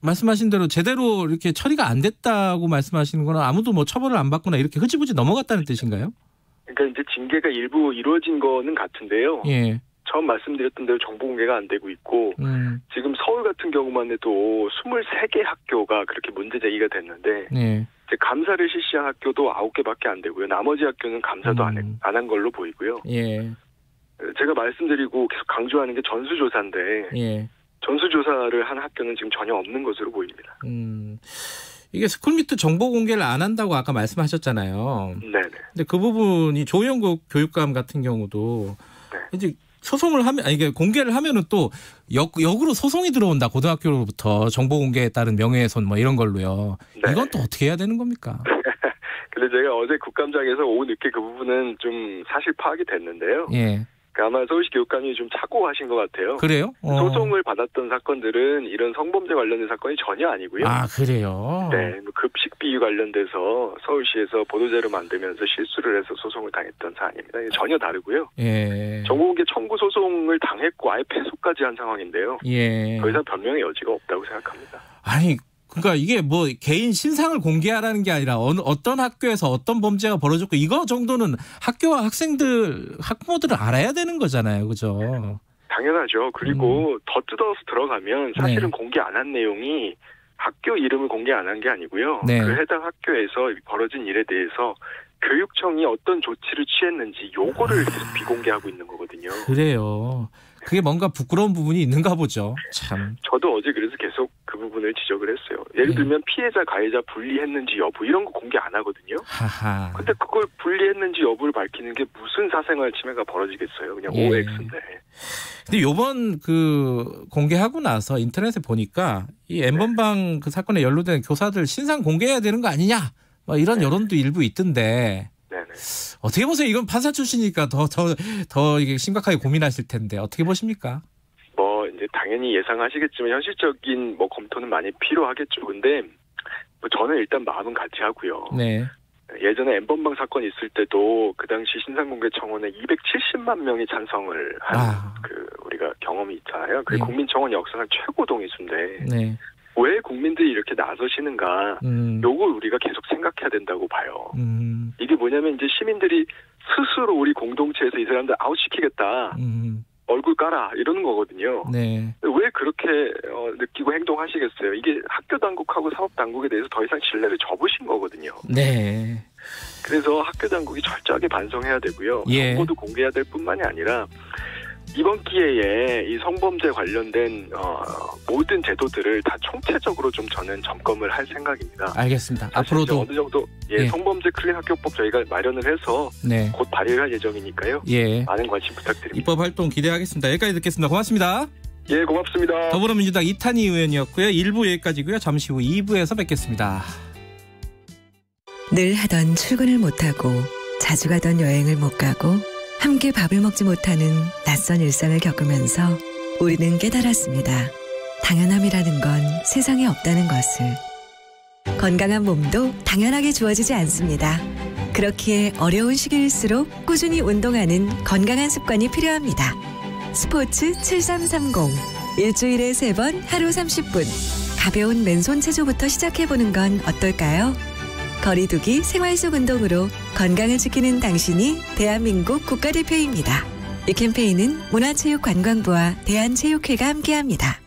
말씀하신 대로 제대로 이렇게 처리가 안 됐다고 말씀하시는 거는 아무도 뭐 처벌을 안 받거나 이렇게 흐지부지 넘어갔다는 뜻인가요? 그러니까 이제 징계가 일부 이루어진 거는 같은데요. 예. 처음 말씀드렸던 대로 정보 공개가 안 되고 있고 지금 서울 같은 경우만 해도 23개 학교가 그렇게 문제 제기가 됐는데 네. 이제 감사를 실시한 학교도 9개밖에 안 되고요. 나머지 학교는 감사도 안 한 걸로 보이고요. 예. 제가 말씀드리고 계속 강조하는 게 전수조사인데 예. 전수조사를 한 학교는 지금 전혀 없는 것으로 보입니다. 이게 스쿨미투 정보 공개를 안 한다고 아까 말씀하셨잖아요. 네네. 근데 그 부분이 조영국 교육감 같은 경우도 네. 이제 소송을 하면 이게 공개를 하면은 또 역으로 소송이 들어온다. 고등학교로부터 정보 공개에 따른 명예훼손 뭐 이런 걸로요. 네. 이건 또 어떻게 해야 되는 겁니까? 근데 제가 어제 국감장에서 오후 늦게 그 부분은 좀 사실 파악이 됐는데요. 예. 아마 서울시 교육감이 좀 착오하신 것 같아요. 그래요? 소송을 받았던 사건들은 이런 성범죄 관련된 사건이 전혀 아니고요. 아, 그래요? 네. 급식 비위 관련돼서 서울시에서 보도자료 만들면서 실수를 해서 소송을 당했던 사안입니다. 전혀 다르고요. 예. 정보공개 청구 소송을 당했고 아예 패소까지 한 상황인데요. 예. 더 이상 변명의 여지가 없다고 생각합니다. 아니, 그러니까 이게 뭐 개인 신상을 공개하라는 게 아니라 어떤 학교에서 어떤 범죄가 벌어졌고 이거 정도는 학교와 학생들, 학부모들은 알아야 되는 거잖아요. 그죠? 당연하죠. 그리고 더 뜯어서 들어가면 사실은 네. 공개 안 한 내용이 학교 이름을 공개 안 한 게 아니고요. 네. 그 해당 학교에서 벌어진 일에 대해서 교육청이 어떤 조치를 취했는지 요거를 계속 비공개하고 있는 거거든요. 그래요. 그게 뭔가 부끄러운 부분이 있는가 보죠. 참. 저도 어제 그래서 계속 그 부분을 지적을 했어요. 예를 들면 피해자, 가해자 분리했는지 여부 이런 거 공개 안 하거든요. 하하. 근데 그걸 분리했는지 여부를 밝히는 게 무슨 사생활 침해가 벌어지겠어요. 그냥 예. OX인데. 근데 요번 그 공개하고 나서 인터넷에 보니까 이 N번방 그 사건에 연루된 교사들 신상 공개해야 되는 거 아니냐? 뭐 이런 여론도 일부 있던데. 네네. 어떻게 보세요? 이건 판사 출신이니까 더 이게 심각하게 고민하실 텐데 어떻게 보십니까? 뭐 이제 당연히 예상하시겠지만 현실적인 뭐 검토는 많이 필요하겠죠. 근데 뭐 저는 일단 마음은 같이 하고요. 네. 예전에 N번방 사건 있을 때도 그 당시 신상공개 청원에 270만 명이 찬성을 한 그 우리가 경험이 있잖아요. 그게 네. 국민청원 역사상 최고 동의수인데 네. 왜 국민들이 이렇게 나서시는가? 요걸 우리가 계속 생각해야 된다고 봐요. 이게 뭐냐면 이제 시민들이 스스로 우리 공동체에서 이 사람들 아웃시키겠다. 얼굴 깔아 이러는 거거든요. 네. 왜 그렇게 느끼고 행동하시겠어요? 이게 학교 당국하고 사법 당국에 대해서 더 이상 신뢰를 접으신 거거든요. 네. 그래서 학교 당국이 철저하게 반성해야 되고요. 예. 정보도 공개해야 될 뿐만이 아니라 이번 기회에 이 성범죄 관련된 모든 제도들을 다 총체적으로 좀 저는 점검을 할 생각입니다. 알겠습니다. 앞으로도 어느 정도 성범죄 클린 학교법 저희가 마련을 해서 네. 곧 발의를 할 예정이니까요. 예. 많은 관심 부탁드립니다. 입법 활동 기대하겠습니다. 여기까지 듣겠습니다. 고맙습니다. 예, 고맙습니다. 더불어민주당 이탄희 의원이었고요. 1부 여기까지고요. 잠시 후 2부에서 뵙겠습니다. 늘 하던 출근을 못하고 자주 가던 여행을 못 가고 함께 밥을 먹지 못하는 낯선 일상을 겪으면서 우리는 깨달았습니다. 당연함이라는 건 세상에 없다는 것을. 건강한 몸도 당연하게 주어지지 않습니다. 그렇기에 어려운 시기일수록 꾸준히 운동하는 건강한 습관이 필요합니다. 스포츠 7330. 일주일에 3번 하루 30분. 가벼운 맨손 체조부터 시작해보는 건 어떨까요? 거리두기 생활 속 운동으로 건강을 지키는 당신이 대한민국 국가대표입니다. 이 캠페인은 문화체육관광부와 대한체육회가 함께합니다.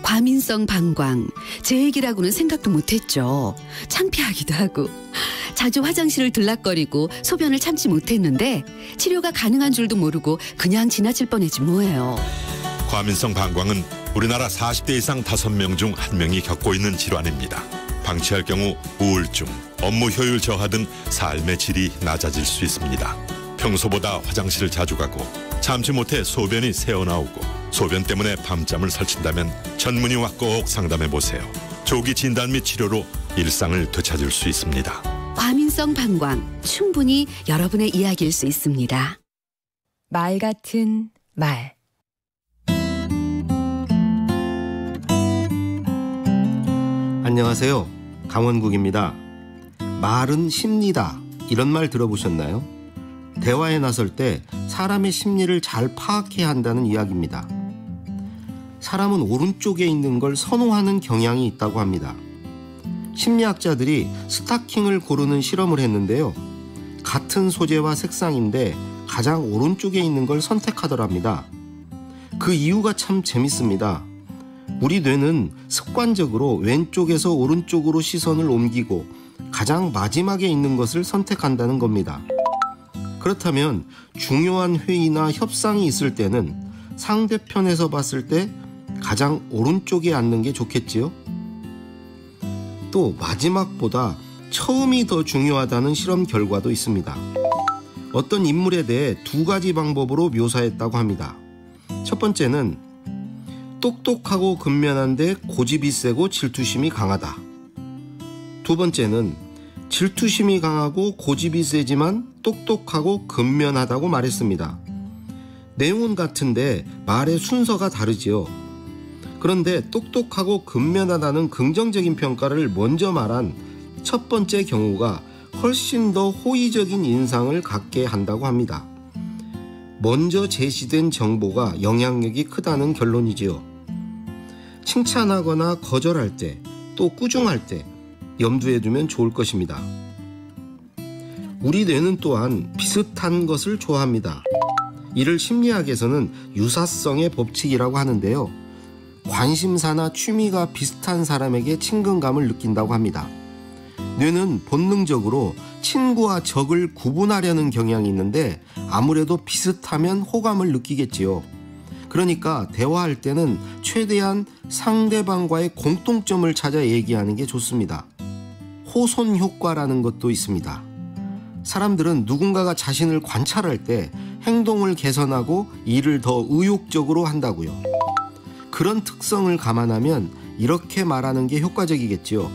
과민성 과민성 방광, 제 얘기라고는 생각도 못했죠. 창피하기도 하고. 자주 화장실을 들락거리고 소변을 참지 못했는데 치료가 가능한 줄도 모르고 그냥 지나칠 뻔했지 뭐예요. 과민성 방광은 우리나라 40대 이상 5명 중 1명이 겪고 있는 질환입니다. 방치할 경우 우울증, 업무 효율 저하 등 삶의 질이 낮아질 수 있습니다. 평소보다 화장실을 자주 가고 참지 못해 소변이 새어나오고 소변 때문에 밤잠을 설친다면 전문의와 꼭 상담해보세요. 조기 진단 및 치료로 일상을 되찾을 수 있습니다. 과민성 방광, 충분히 여러분의 이야기일 수 있습니다. 말 같은 말. 안녕하세요. 강원국입니다. 말은 심리다. 이런 말 들어보셨나요? 대화에 나설 때 사람의 심리를 잘 파악해야 한다는 이야기입니다. 사람은 오른쪽에 있는 걸 선호하는 경향이 있다고 합니다. 심리학자들이 스타킹을 고르는 실험을 했는데요. 같은 소재와 색상인데 가장 오른쪽에 있는 걸 선택하더랍니다. 그 이유가 참 재밌습니다. 우리 뇌는 습관적으로 왼쪽에서 오른쪽으로 시선을 옮기고 가장 마지막에 있는 것을 선택한다는 겁니다. 그렇다면 중요한 회의나 협상이 있을 때는 상대편에서 봤을 때 가장 오른쪽에 앉는 게 좋겠지요? 또 마지막보다 처음이 더 중요하다는 실험 결과도 있습니다. 어떤 인물에 대해 2가지 방법으로 묘사했다고 합니다. 첫 번째는 똑똑하고 근면한데 고집이 세고 질투심이 강하다. 두 번째는 질투심이 강하고 고집이 세지만 똑똑하고 근면하다고 말했습니다. 내용은 같은데 말의 순서가 다르지요. 그런데 똑똑하고 근면하다는 긍정적인 평가를 먼저 말한 첫 번째 경우가 훨씬 더 호의적인 인상을 갖게 한다고 합니다. 먼저 제시된 정보가 영향력이 크다는 결론이지요. 칭찬하거나 거절할 때, 또 꾸중할 때 염두에 두면 좋을 것입니다. 우리 뇌는 또한 비슷한 것을 좋아합니다. 이를 심리학에서는 유사성의 법칙이라고 하는데요. 관심사나 취미가 비슷한 사람에게 친근감을 느낀다고 합니다. 뇌는 본능적으로 친구와 적을 구분하려는 경향이 있는데 아무래도 비슷하면 호감을 느끼겠지요. 그러니까 대화할 때는 최대한 상대방과의 공통점을 찾아 얘기하는 게 좋습니다. 호손 효과라는 것도 있습니다. 사람들은 누군가가 자신을 관찰할 때 행동을 개선하고 일을 더 의욕적으로 한다고요. 그런 특성을 감안하면 이렇게 말하는 게 효과적이겠지요.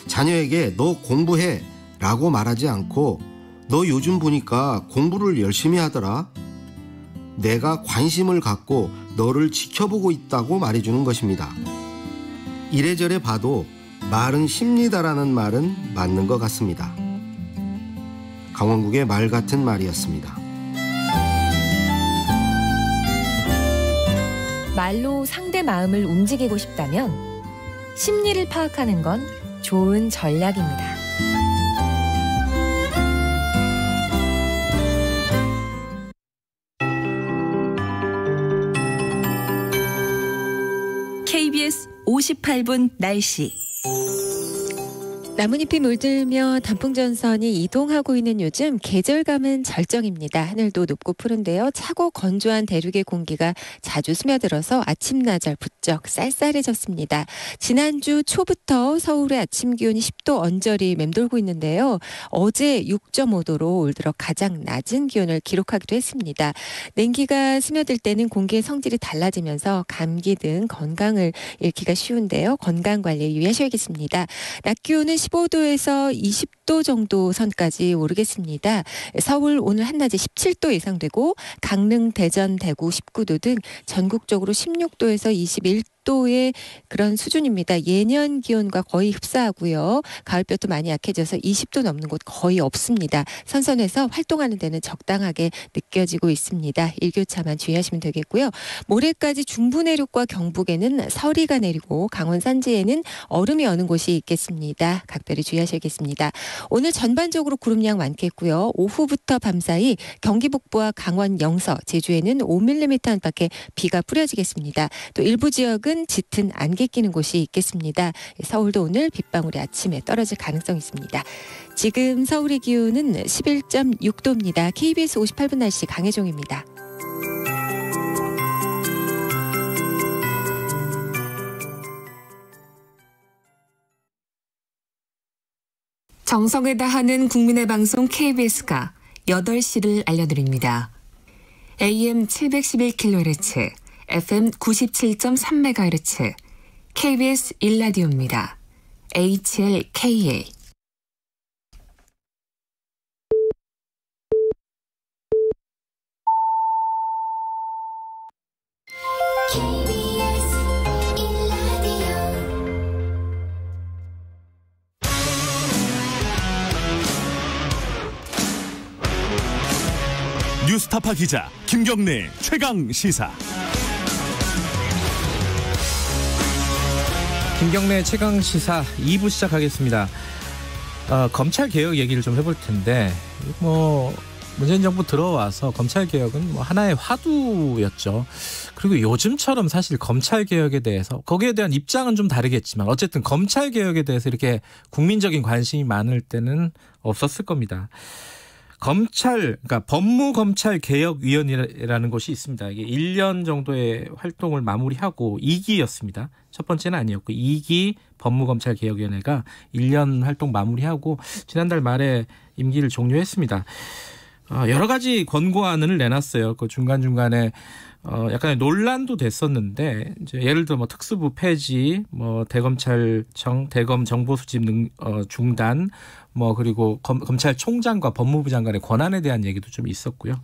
자녀에게 너 공부해 라고 말하지 않고 너 요즘 보니까 공부를 열심히 하더라. 내가 관심을 갖고 너를 지켜보고 있다고 말해주는 것입니다. 이래저래 봐도 말은 심리다라는 말은 맞는 것 같습니다. 강원국의 말 같은 말이었습니다. 말로 상대 마음을 움직이고 싶다면 심리를 파악하는 건 좋은 전략입니다. KBS 58분 날씨. 나뭇잎이 물들며 단풍전선이 이동하고 있는 요즘 계절감은 절정입니다. 하늘도 높고 푸른데요. 차고 건조한 대륙의 공기가 자주 스며들어서 아침나절 부쩍 쌀쌀해졌습니다. 지난주 초부터 서울의 아침 기온이 10도 언저리 맴돌고 있는데요. 어제 6.5도로 올 들어 가장 낮은 기온을 기록하기도 했습니다. 냉기가 스며들 때는 공기의 성질이 달라지면서 감기 등 건강을 잃기가 쉬운데요. 건강관리에 유의하셔야겠습니다. 낮 기온은 15도에서 20도 정도 선까지 오르겠습니다. 서울 오늘 한낮에 17도 예상되고 강릉, 대전, 대구 19도 등 전국적으로 16도에서 21도의 그런 수준입니다. 예년 기온과 거의 흡사하고요. 가을볕도 많이 약해져서 20도 넘는 곳 거의 없습니다. 선선해서 활동하는 데는 적당하게 느껴지고 있습니다. 일교차만 주의하시면 되겠고요. 모레까지 중부 내륙과 경북에는 서리가 내리고 강원 산지에는 얼음이 어는 곳이 있겠습니다. 각별히 주의하셔야겠습니다. 오늘 전반적으로 구름량 많겠고요. 오후부터 밤사이 경기 북부와 강원 영서, 제주에는 5mm 안팎의 비가 뿌려지겠습니다. 또 일부 지역은 서울은 짙은 안개 끼는 곳이 있겠습니다. 서울도 오늘 빗방울이 아침에 떨어질 가능성이 있습니다. 지금 서울의 기온은 11.6도입니다. KBS 58분 날씨 강혜종입니다. 정성을 다하는 국민의 방송 KBS가 8시를 알려드립니다. AM 711kHz, FM 97.3MHz, KBS 1라디오입니다. HLKA. 뉴스타파 기자 김경래 최강 시사. 김경래 최강 시사 2부 시작하겠습니다. 검찰 개혁 얘기를 좀 해볼 텐데 문재인 정부 들어와서 검찰 개혁은 하나의 화두였죠. 그리고 요즘처럼 사실 검찰 개혁에 대해서 거기에 대한 입장은 좀 다르겠지만 어쨌든 검찰 개혁에 대해서 이렇게 국민적인 관심이 많을 때는 없었을 겁니다. 그러니까 법무검찰개혁위원회라는 곳이 있습니다. 이게 1년 정도의 활동을 마무리하고 2기였습니다. 첫 번째는 아니었고 2기 법무검찰개혁위원회가 1년 활동 마무리하고 지난달 말에 임기를 종료했습니다. 여러 가지 권고안을 내놨어요. 그 중간중간에 약간의 논란도 됐었는데 이제 예를 들어 특수부 폐지, 대검찰청 대검 정보 수집 중단, 그리고 검찰총장과 법무부 장관의 권한에 대한 얘기도 좀 있었고요.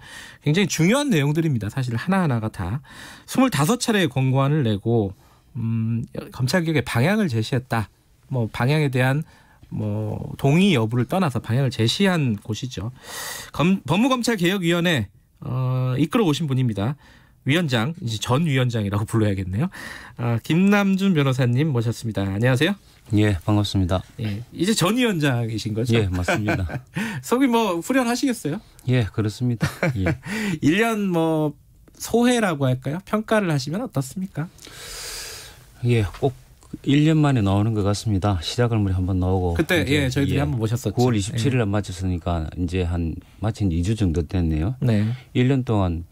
굉장히 중요한 내용들입니다. 사실 하나하나가 다 25차례의 권고안을 내고 검찰개혁의 방향을 제시했다. 방향에 대한 동의 여부를 떠나서 방향을 제시한 곳이죠. 법무검찰개혁위원회 이끌어 오신 분입니다. 위원장, 이제 전 위원장이라고 불러야겠네요. 김남준 변호사님 모셨습니다. 안녕하세요. 예, 반갑습니다. 예, 이제 전 위원장이신 거죠? 예, 맞습니다. 속이 후련하시겠어요? 예, 그렇습니다. 예. 1년 소회라고 할까요? 평가를 하시면 어떻습니까? 예, 꼭 1년 만에 나오는 것 같습니다. 시작을 한번 나오고. 그때 저희들이 한번 모셨었죠. 9월 27일에 마쳤으니까 이제 마친 2주 정도 됐네요. 네. 1년 동안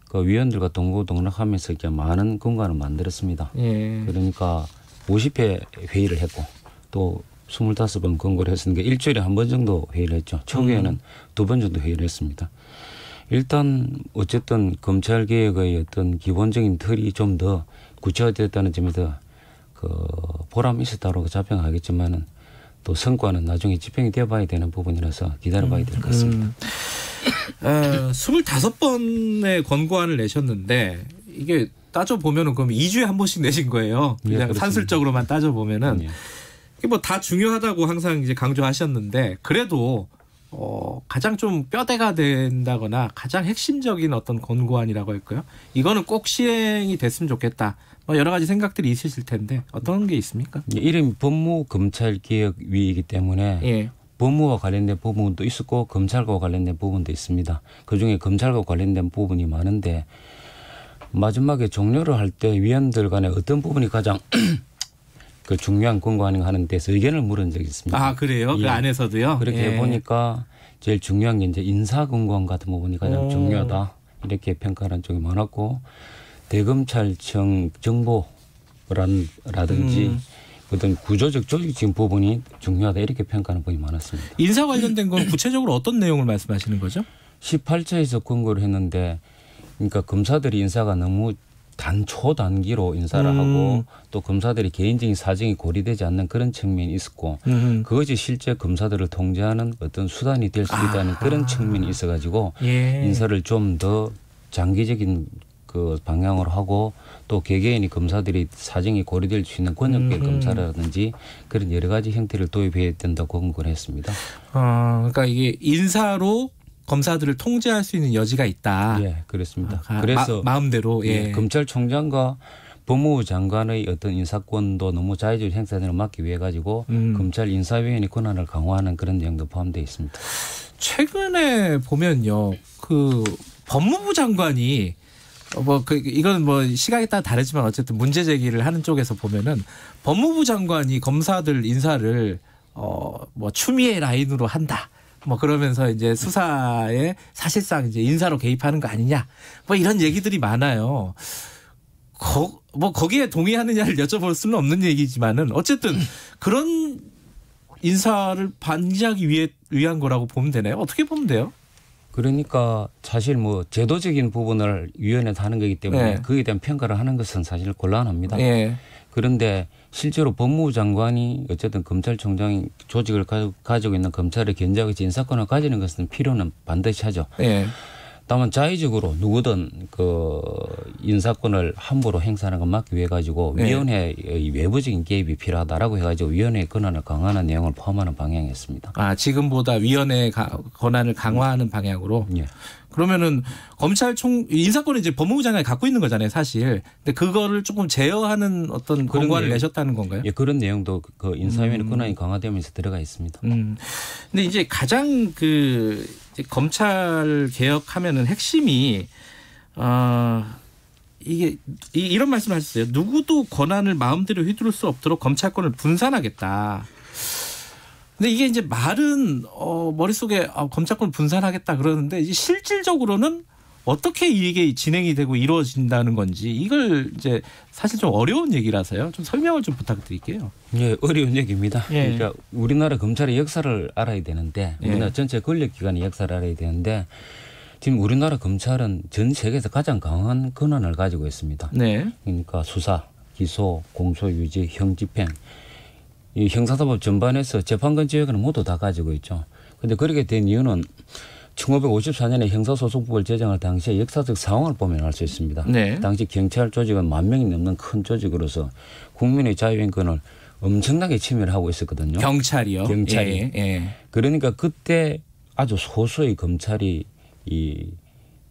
그 위원들과 동고동락하면서 이렇게 많은 공간을 만들었습니다. 예. 그러니까 50회 회의를 했고 또 25번 권고를 했으니까 일주일에 한 번 정도 회의를 했죠. 초기에는 2번 정도 회의를 했습니다. 일단 어쨌든 검찰개혁의 어떤 기본적인 틀이 좀 더 구체화되었다는 점에서 보람이 있었다고 자평하겠지만은 또 성과는 나중에 집행이 되어봐야 되는 부분이라서 기다려봐야 될 것 같습니다. 25번의 권고안을 내셨는데 이게 따져보면은 그럼 2주에 한 번씩 내신 거예요. 그냥 예, 산술적으로만 따져보면은. 예. 이게 다 중요하다고 항상 이제 강조하셨는데 그래도 가장 좀 뼈대가 된다거나 가장 핵심적인 어떤 권고안이라고 할까요? 이거는 꼭 시행이 됐으면 좋겠다. 여러 가지 생각들이 있으실 텐데 어떤 게 있습니까? 이름이 법무검찰개혁위이기 때문에 예. 법무와 관련된 부분도 있었고 검찰과 관련된 부분도 있습니다. 그중에 검찰과 관련된 부분이 많은데 마지막에 종료를 할 때 위원들 간에 어떤 부분이 가장 그 중요한 권고안인가 하는 데서 의견을 물은 적이 있습니다. 아, 그래요? 예. 그 안에서도요? 그렇게 보니까 제일 중요한 게 이제 인사권고안 같은 부분이 가장 중요하다. 이렇게 평가하는 쪽이 많았고 대검찰청 정보라든지 어떤 구조적 조직적인 부분이 중요하다. 이렇게 평가하는 부분이 많았습니다. 인사 관련된 건 구체적으로 어떤 내용을 말씀하시는 거죠? 18차에서 권고를 했는데 그러니까 검사들이 인사가 너무 초단기로 인사를 하고 또 검사들이 개인적인 사정이 고려되지 않는 그런 측면이 있었고 그것이 실제 검사들을 통제하는 어떤 수단이 될 수 있다는 그런 측면이 있어가지고 예. 인사를 좀 더 장기적인 그 방향으로 하고 또 개개인이 검사들이 사정이 고려될 수 있는 권역별 검사라든지 그런 여러 가지 형태를 도입해야 된다고 권고를 했습니다. 그러니까 이게 인사로 검사들을 통제할 수 있는 여지가 있다. 예, 그렇습니다. 그래서 마음대로 예. 검찰총장과 법무부 장관의 어떤 인사권도 너무 자유적으로 행사되는 막기 위해 가지고 검찰 인사위원회 권한을 강화하는 그런 내용도 포함되어 있습니다. 최근에 보면요, 그 법무부 장관이 이건 뭐 시각에 따라 다르지만 어쨌든 문제 제기를 하는 쪽에서 보면은 법무부 장관이 검사들 인사를 뭐 추미애 라인으로 한다. 뭐 그러면서 이제 수사에 사실상 이제 인사로 개입하는 거 아니냐. 뭐 이런 얘기들이 많아요. 뭐 거기에 동의하느냐를 여쭤볼 수는 없는 얘기지만은 어쨌든 그런 인사를 반기하기 위한 거라고 보면 되나요? 어떻게 보면 돼요? 그러니까 사실 뭐 제도적인 부분을 위원회에서 하는 거기 때문에 네. 그에 대한 평가를 하는 것은 사실 곤란합니다. 네. 그런데 실제로 법무부 장관이 어쨌든 검찰총장이 조직을 가지고 있는 검찰의 견제하고 인사권을 가지는 것은 필요는 반드시 하죠. 네. 다만 자의적으로 누구든 그 인사권을 함부로 행사하는 걸 막기 위해 가지고 네. 위원회의 외부적인 개입이 필요하다라고 해가지고 위원회의 권한을 강화하는 내용을 포함하는 방향이었습니다. 아, 지금보다 위원회의 권한을 강화하는 방향으로. 예. 그러면은 인사권은 이제 법무부 장관이 갖고 있는 거잖아요, 사실. 근데 그거를 조금 제어하는 어떤 권한을 내셨다는 건가요? 예, 그런 내용도 그 인사위원회 권한이 강화되면서 들어가 있습니다. 근데 이제 가장 이제 검찰 개혁하면은 핵심이 이게 이런 말씀을 하셨어요. 누구도 권한을 마음대로 휘두를 수 없도록 검찰권을 분산하겠다. 근데 이게 이제 말은 머릿속에 검찰권을 분산하겠다 그러는데 이제 실질적으로는 어떻게 이게 진행이 되고 이루어진다는 건지 이걸 이제 사실 좀 어려운 얘기라서요. 좀 설명을 좀 부탁드릴게요. 예, 어려운 얘기입니다. 예. 그러니까 우리나라 검찰의 역사를 알아야 되는데 우리나라 전체 권력기관의 역사를 알아야 되는데 지금 우리나라 검찰은 전 세계에서 가장 강한 권한을 가지고 있습니다. 네. 그러니까 수사, 기소, 공소유지, 형집행 이 형사사법 전반에서 재판관 지역은 모두 다 가지고 있죠. 그런데 그렇게 된 이유는 1954년에 형사소송법을 제정할 당시에 역사적 상황을 보면 알 수 있습니다. 네. 당시 경찰 조직은 10,000명이 넘는 큰 조직으로서 국민의 자유인권을 엄청나게 침해를 하고 있었거든요. 경찰이요? 경찰이. 예. 그러니까 그때 아주 소수의 검찰이 이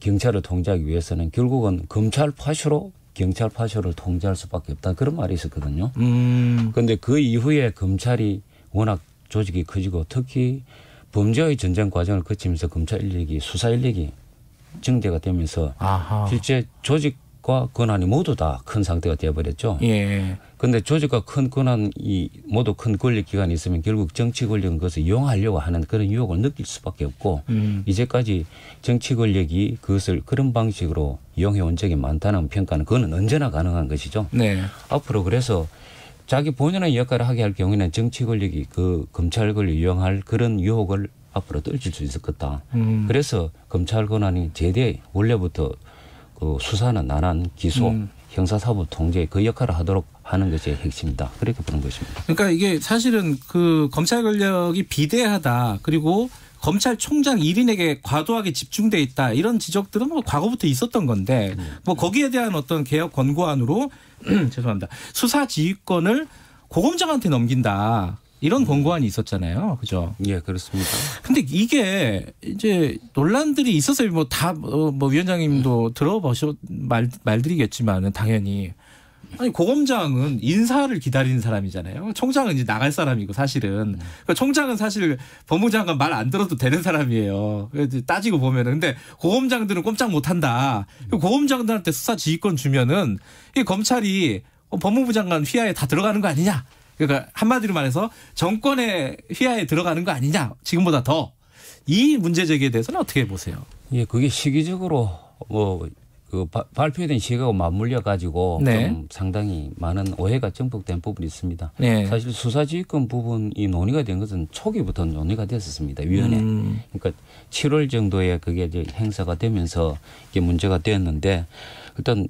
경찰을 통제하기 위해서는 결국은 검찰 파쇼로 경찰 파쇼를 통제할 수밖에 없다. 그런 말이 있었거든요. 그런데 그 이후에 검찰이 워낙 조직이 커지고 특히 범죄의 전쟁 과정을 거치면서 검찰 인력이 수사 인력이 증대가 되면서 실제 조직과 권한이 모두 다 큰 상태가 되어버렸죠. 그런데 조직과 큰 권한이 모두 큰 권력기관이 있으면 결국 정치 권력은 그것을 이용하려고 하는 그런 유혹을 느낄 수밖에 없고 이제까지 정치 권력이 그것을 그런 방식으로 이용해 온 적이 많다는 평가는 그거는 언제나 가능한 것이죠. 네. 앞으로 그래서 자기 본연의 역할을 하게 할 경우에는 정치 권력이 그 검찰 권력을 이용할 그런 유혹을 앞으로 떨칠 수 있을 거다. 그래서 검찰 권한이 제대 원래부터 그 수사는 나란 기소, 형사사법 통제 그 역할을 하도록 하는 것이 핵심이다. 그렇게 보는 것입니다. 그러니까 이게 사실은 그 검찰 권력이 비대하다. 그리고 검찰총장 1인에게 과도하게 집중돼 있다. 이런 지적들은 뭐 과거부터 있었던 건데 뭐 거기에 대한 어떤 개혁 권고안으로 죄송합니다. 수사 지휘권을 고검장한테 넘긴다. 이런 권고안이 있었잖아요. 그죠? 예, 그렇습니다. 근데 이게 이제 논란들이 있었어요. 뭐 다 뭐 위원장님도 들어보셔 말드리겠지만은 당연히 아니 고검장은 인사를 기다리는 사람이잖아요. 총장은 이제 나갈 사람이고 사실은 그러니까 총장은 사실 법무장관 말 안 들어도 되는 사람이에요. 따지고 보면은 근데 고검장들은 꼼짝 못한다. 고검장들한테 수사 지휘권 주면은 이 검찰이 법무부 장관 휘하에 다 들어가는 거 아니냐? 그러니까 한마디로 말해서 정권의 휘하에 들어가는 거 아니냐? 지금보다 더. 이 문제 제기에 대해서는 어떻게 보세요? 예, 그게 시기적으로 그 발표된 시기하고 맞물려 가지고 좀 상당히 많은 오해가 증폭된 부분이 있습니다. 사실 수사지휘권 부분이 논의가 된 것은 초기부터 논의가 됐었습니다. 위원회. 그러니까 7월 정도에 그게 이제 행사가 되면서 이게 문제가 되었는데 일단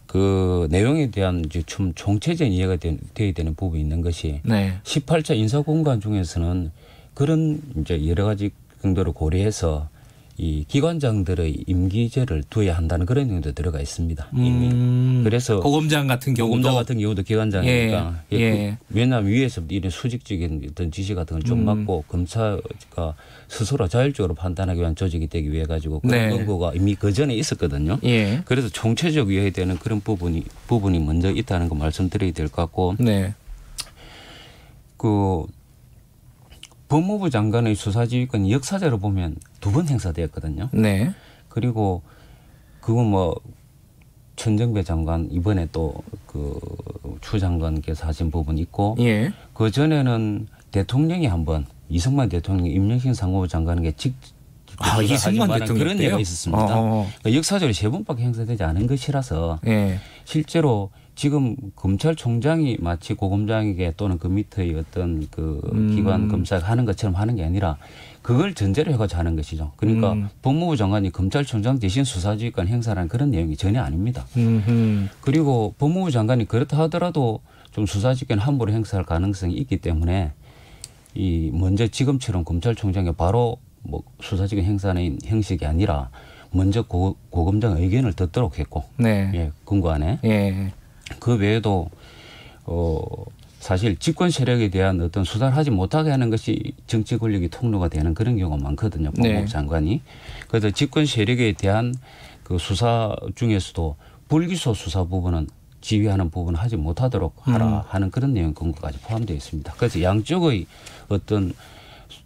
그 내용에 대한 이제 좀 총체적인 이해가 되어야 되는 부분이 있는 것이 18차 인사공고안 중에서는 그런 이제 여러 가지 정도를 고려해서 이 기관장들의 임기제를 두어야 한다는 그런 내용도 들어가 있습니다. 이미. 그래서 고검장 같은 경우도 기관장이니까 왜냐하면 위에서 이런 수직적인 어떤 지시 같은 걸 좀 맞고 검사가 스스로 자율적으로 판단하기 위한 조직이 되기 위해 가지고 그런 권고가 이미 그 전에 있었거든요. 그래서 총체적 위해야 되는 그런 부분이 먼저 있다는 거 말씀드려야 될 것 같고 그 법무부 장관의 수사지휘권이 역사적으로 보면 2번 행사되었거든요. 그리고 그건 뭐 천정배 장관 이번에 또 그 추 장관께서 하신 부분이 있고 예. 그 전에는 대통령이 한번 이승만 대통령이 임명식 상무부 장관에게 이승만 대통령 그런 예가 있었습니다. 그러니까 역사적으로 3번밖에 행사되지 않은 것이라서 예. 실제로 지금 검찰총장이 마치 고검장에게 또는 그 밑의 어떤 그 기관 검사가 하는 것처럼 하는 게 아니라 그걸 전제로 해가지고 하는 것이죠. 그러니까 법무부 장관이 검찰총장 대신 수사지휘권 행사라는 그런 내용이 전혀 아닙니다. 그리고 법무부 장관이 그렇다 하더라도 좀 수사지휘권 함부로 행사할 가능성이 있기 때문에 이 먼저 지금처럼 검찰총장이 바로 뭐 수사지휘권 행사하는 형식이 아니라 먼저 고검장 의견을 듣도록 했고 네. 예, 금관에 예. 그 외에도 사실 집권 세력에 대한 어떤 수사를 하지 못하게 하는 것이 정치 권력이 통로가 되는 그런 경우가 많거든요. 법무부 네. 장관이. 그래서 집권 세력에 대한 그 수사 중에서도 불기소 수사 부분은 지휘하는 부분을 하지 못하도록 하라 하는 그런 내용 근거까지 포함되어 있습니다. 그래서 양쪽의 어떤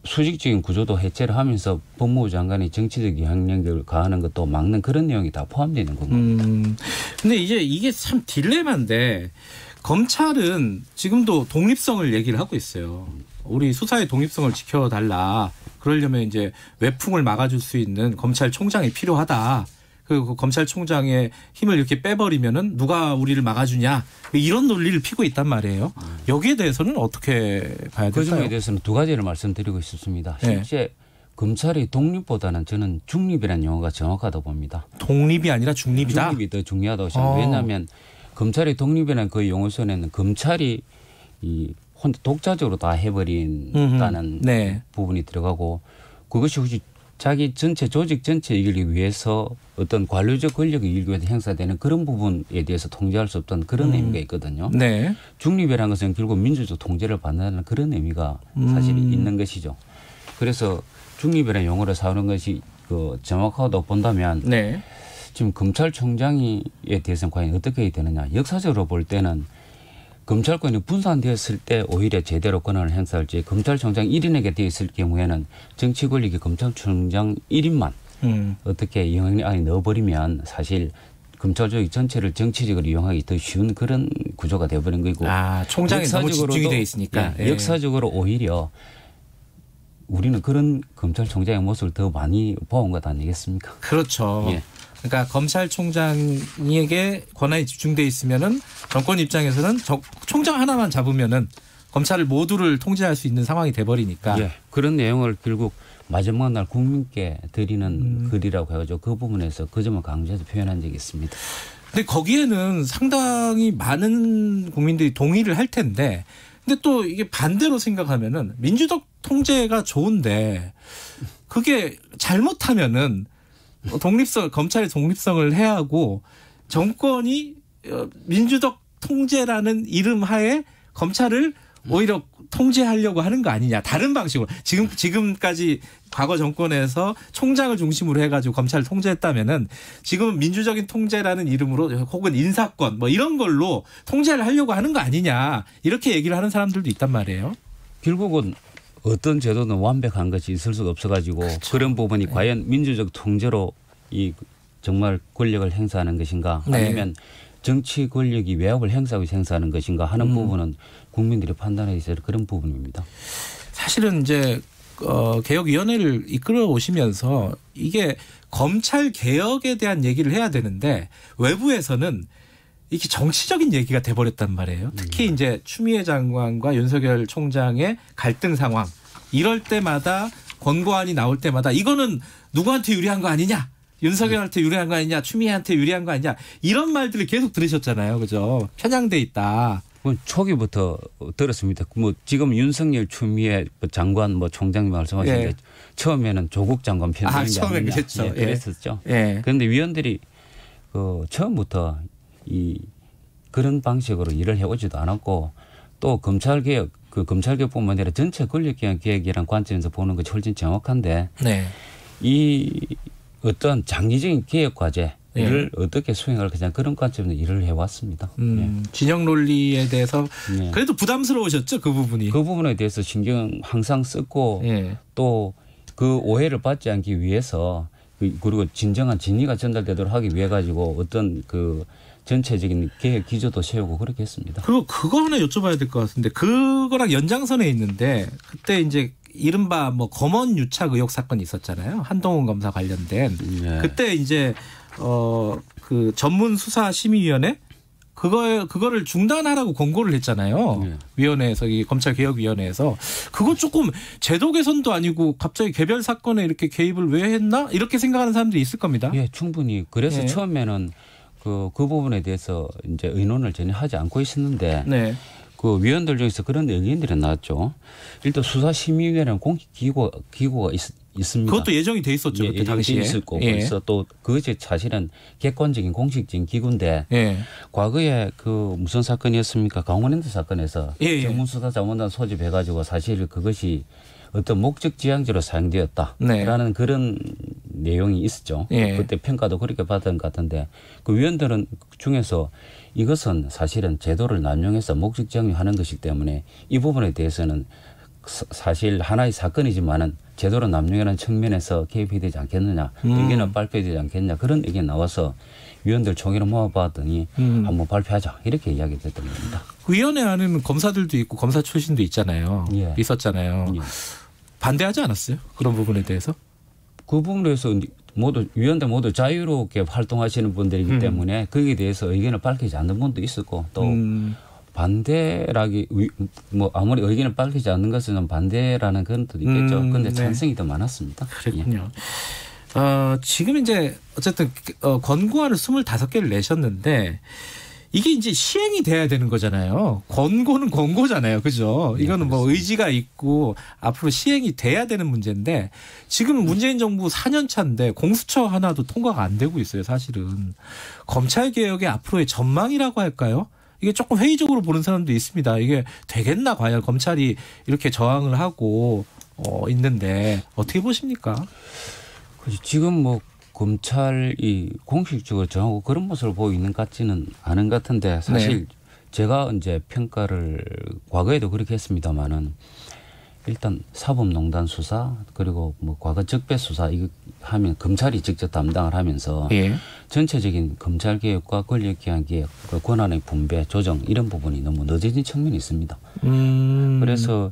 수직적인 구조도 해체를 하면서 법무부 장관이 정치적 영향력을 가하는 것도 막는 그런 내용이 다 포함되는 겁니다. 근데 이게 참 딜레마인데 검찰은 지금도 독립성을 얘기를 하고 있어요. 우리 수사의 독립성을 지켜달라. 그러려면 이제 외풍을 막아줄 수 있는 검찰총장이 필요하다. 그 검찰총장의 힘을 이렇게 빼버리면은 누가 우리를 막아주냐 이런 논리를 피고 있단 말이에요. 여기에 대해서는 어떻게 봐야 될까요? 그 점에 대해서는 두 가지를 말씀드리고 싶습니다. 실제 네. 검찰의 독립보다는 저는 중립이라는 용어가 정확하다고 봅니다. 독립이 아니라 중립이다? 중립이 더 중요하다고 생각합니다. 왜냐하면 검찰의 독립이라는 그 용어 속에는 검찰이 이 혼자 독자적으로 다 해버린다는 네. 부분이 들어가고 그것이 혹시 자기 전체 조직 전체 이기기 위해서 어떤 관료적 권력을 이기기 위해서 행사되는 그런 부분에 대해서 통제할 수 없다는 그런 의미가 있거든요. 네. 중립이라는 것은 결국 민주적 통제를 받는다는 그런 의미가 사실 있는 것이죠. 그래서 중립이라는 용어를 사용하는 것이 그 정확하다고 본다면 네. 지금 검찰총장에 대해서는 과연 어떻게 해야 되느냐. 역사적으로 볼 때는 검찰권이 분산되었을 때 오히려 제대로 권한을 행사할지 검찰총장 1인에게 되어 있을 경우에는 정치 권력이 검찰총장 1인만 어떻게 영향력 안에 넣어버리면 사실 검찰 조직 전체를 정치적으로 이용하기 더 쉬운 그런 구조가 되어버린 거고. 총장이 너무 집중이 되어 있으니까. 예, 역사적으로 오히려 우리는 그런 검찰총장의 모습을 더 많이 보아온 것 아니겠습니까? 그렇죠. 예. 그러니까 검찰총장에게 권한이 집중돼 있으면은 정권 입장에서는 총장 하나만 잡으면은 검찰을 모두를 통제할 수 있는 상황이 돼버리니까. 예. 그런 내용을 결국 마지막 날 국민께 드리는 글이라고 해가지고 그 부분에서 그 점을 강조해서 표현한 적이 있습니다. 근데 거기에는 상당히 많은 국민들이 동의를 할 텐데, 근데 또 이게 반대로 생각하면은 민주적 통제가 좋은데 그게 잘못하면은 검찰의 독립성을 해하고 정권이 민주적 통제라는 이름 하에 검찰을 오히려 통제하려고 하는 거 아니냐. 다른 방식으로. 지금까지 과거 정권에서 총장을 중심으로 해가지고 검찰을 통제했다면은 지금 민주적인 통제라는 이름으로 혹은 인사권 뭐 이런 걸로 통제를 하려고 하는 거 아니냐. 이렇게 얘기를 하는 사람들도 있단 말이에요. 결국은 어떤 제도는 완벽한 것이 있을 수가 없어가지고 그렇죠. 그런 부분이 네. 과연 민주적 통제로 이 정말 권력을 행사하는 것인가 아니면 네. 정치 권력이 외압을 행사하는 것인가 하는 부분은 국민들이 판단에 있어서 그런 부분입니다. 사실은 이제 개혁위원회를 이끌어 오시면서 이게 검찰 개혁에 대한 얘기를 해야 되는데 외부에서는 이게 정치적인 얘기가 돼버렸단 말이에요. 특히 이제 추미애 장관과 윤석열 총장의 갈등 상황 이럴 때마다 권고안이 나올 때마다 이거는 누구한테 유리한 거 아니냐. 윤석열한테 유리한 거 아니냐. 추미애한테 유리한 거 아니냐. 이런 말들을 계속 들으셨잖아요. 그죠. 편향돼 있다. 초기부터 들었습니다. 뭐 지금 윤석열 추미애 장관 뭐 총장님 말씀하시는데 예. 처음에는 조국 장관 편향이 처음에 그랬죠. 예, 그랬었죠. 예. 그런데 위원들이 처음부터 그런 방식으로 일을 해오지도 않았고 또 검찰개혁 검찰개혁뿐만 아니라 전체 권력개혁이라는 관점에서 보는 것이 훨씬 정확한데 네. 이 어떤 장기적인 개혁 과제를 어떻게 수행할 것이냐 그런 관점에서 일을 해왔습니다. 진영 논리에 대해서 그래도 부담스러우셨죠 그 부분이. 그 부분에 대해서 신경 항상 썼고 또 그 오해를 받지 않기 위해서 그리고 진정한 진위가 전달되도록 하기 위해 가지고 어떤 그 전체적인 계획 기조도 세우고 그렇게 했습니다. 그리고 그거 하나 여쭤봐야 될 것 같은데 그거랑 연장선에 있는데 그때 이제 이른바 뭐 검언 유착 의혹 사건이 있었잖아요. 한동훈 검사 관련된. 네. 그때 이제 그 전문 수사 심의위원회 그거를 중단하라고 권고를 했잖아요. 네. 위원회에서 이 검찰개혁위원회에서 그거 조금 제도 개선도 아니고 갑자기 개별 사건에 이렇게 개입을 왜 했나 이렇게 생각하는 사람들이 있을 겁니다. 예, 충분히. 그래서 처음에는 그 부분에 대해서 이제 의논을 전혀 하지 않고 있었는데 네. 그 위원들 중에서 그런 의견들이 나왔죠. 일단 수사심의위원회는 공식 기구가 있습니다. 그것도 예정이 돼 있었죠. 그때 당시에. 있었고 그래서 또 그것이 사실은 객관적인 공식적인 기구인데 과거에 그 무슨 사건이었습니까? 강원랜드 사건에서 전문수사자문단 소집해가지고 사실 그것이 어떤 목적지향제로 사용되었다라는 그런 내용이 있었죠. 그때 평가도 그렇게 받은 것 같은데 그 위원들은 중에서 이것은 사실은 제도를 남용해서 목적지향하는 것이기 때문에 이 부분에 대해서는 사실 하나의 사건이지만은 제도를 남용하는 측면에서 개입이 되지 않겠느냐 의견을 발표되지 않겠느냐 그런 의견이 나와서 위원들 총회를 모아봤더니 한번 발표하자 이렇게 이야기됐던 겁니다. 위원회 안에는 검사들도 있고 검사 출신도 있잖아요. 있었잖아요. 반대하지 않았어요? 그런 부분에 대해서? 그 부분에 대해서 모두 위원들 모두 자유롭게 활동하시는 분들이기 때문에 거기에 대해서 의견을 밝히지 않는 분도 있었고 또 반대라기 뭐 아무리 의견을 밝히지 않는 것은 반대라는 그런 뜻도 있겠죠. 그런데 찬성이 더 많았습니다. 그렇군요. 지금 이제 어쨌든 권고안을 25개를 내셨는데 이게 이제 시행이 돼야 되는 거잖아요. 권고는 권고잖아요. 그죠? 이거는 뭐 의지가 있고 앞으로 시행이 돼야 되는 문제인데 지금 문재인 정부 4년 차인데 공수처 하나도 통과가 안 되고 있어요. 사실은. 검찰개혁의 앞으로의 전망이라고 할까요? 이게 조금 회의적으로 보는 사람도 있습니다. 이게 되겠나 과연 검찰이 이렇게 저항을 하고 있는데 어떻게 보십니까? 지금 뭐 검찰이 공식적으로 정하고 그런 모습을 보이고 있는 것 같지는 않은 것 같은데 사실 제가 이제 평가를 과거에도 그렇게 했습니다만은 일단 사법농단 수사 그리고 뭐 과거 적폐 수사 이거 하면 검찰이 직접 담당을 하면서 전체적인 검찰 개혁과 권력기관 개혁, 그 권한의 분배, 조정 이런 부분이 너무 늦어진 측면이 있습니다. 그래서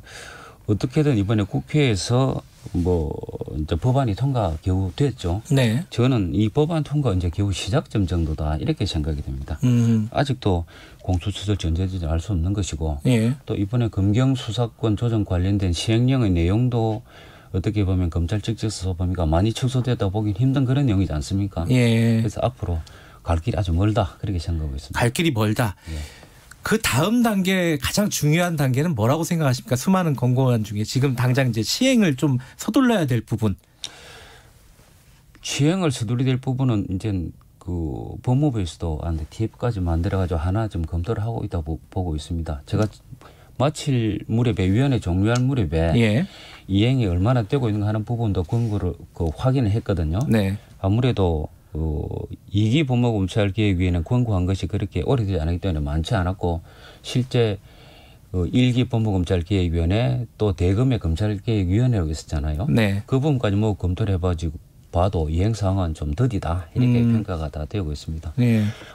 어떻게든 이번에 국회에서 뭐 이제 법안이 통과 겨우 됐죠. 저는 이 법안 통과 이제 겨우 시작점 정도다 이렇게 생각이 됩니다. 아직도 공수처 전제되지 알 수 없는 것이고 또 이번에 검경 수사권 조정 관련된 시행령의 내용도 어떻게 보면 검찰 직접수사 범위가 많이 축소되다 보긴 힘든 그런 내용이지 않습니까? 그래서 앞으로 갈 길이 아주 멀다 그렇게 생각하고 있습니다. 갈 길이 멀다. 그 다음 단계 가장 중요한 단계는 뭐라고 생각하십니까? 수많은 권고안 중에 지금 당장 이제 시행을 좀 서둘러야 될 부분. 시행을 서둘러야 될 부분은 이제 그 법무부에서도 TF까지 만들어가지고 하나 좀 검토를 하고 있다고 보고 있습니다. 제가 마칠 무렵에 위원회 종료할 무렵에 이행이 얼마나 되고 있는가 하는 부분도 권고를 확인을 했거든요. 아무래도 2기 법무검찰개혁위원회는 권고한 것이 그렇게 오래되지 않았기 때문에 많지 않았고 실제 1기 법무검찰개혁위원회 또 대검의 검찰개혁위원회라고 있었잖아요. 그 부분까지 뭐 검토를 해가지고 봐도 이행사항은 좀 더디다 이렇게 평가가 다 되고 있습니다.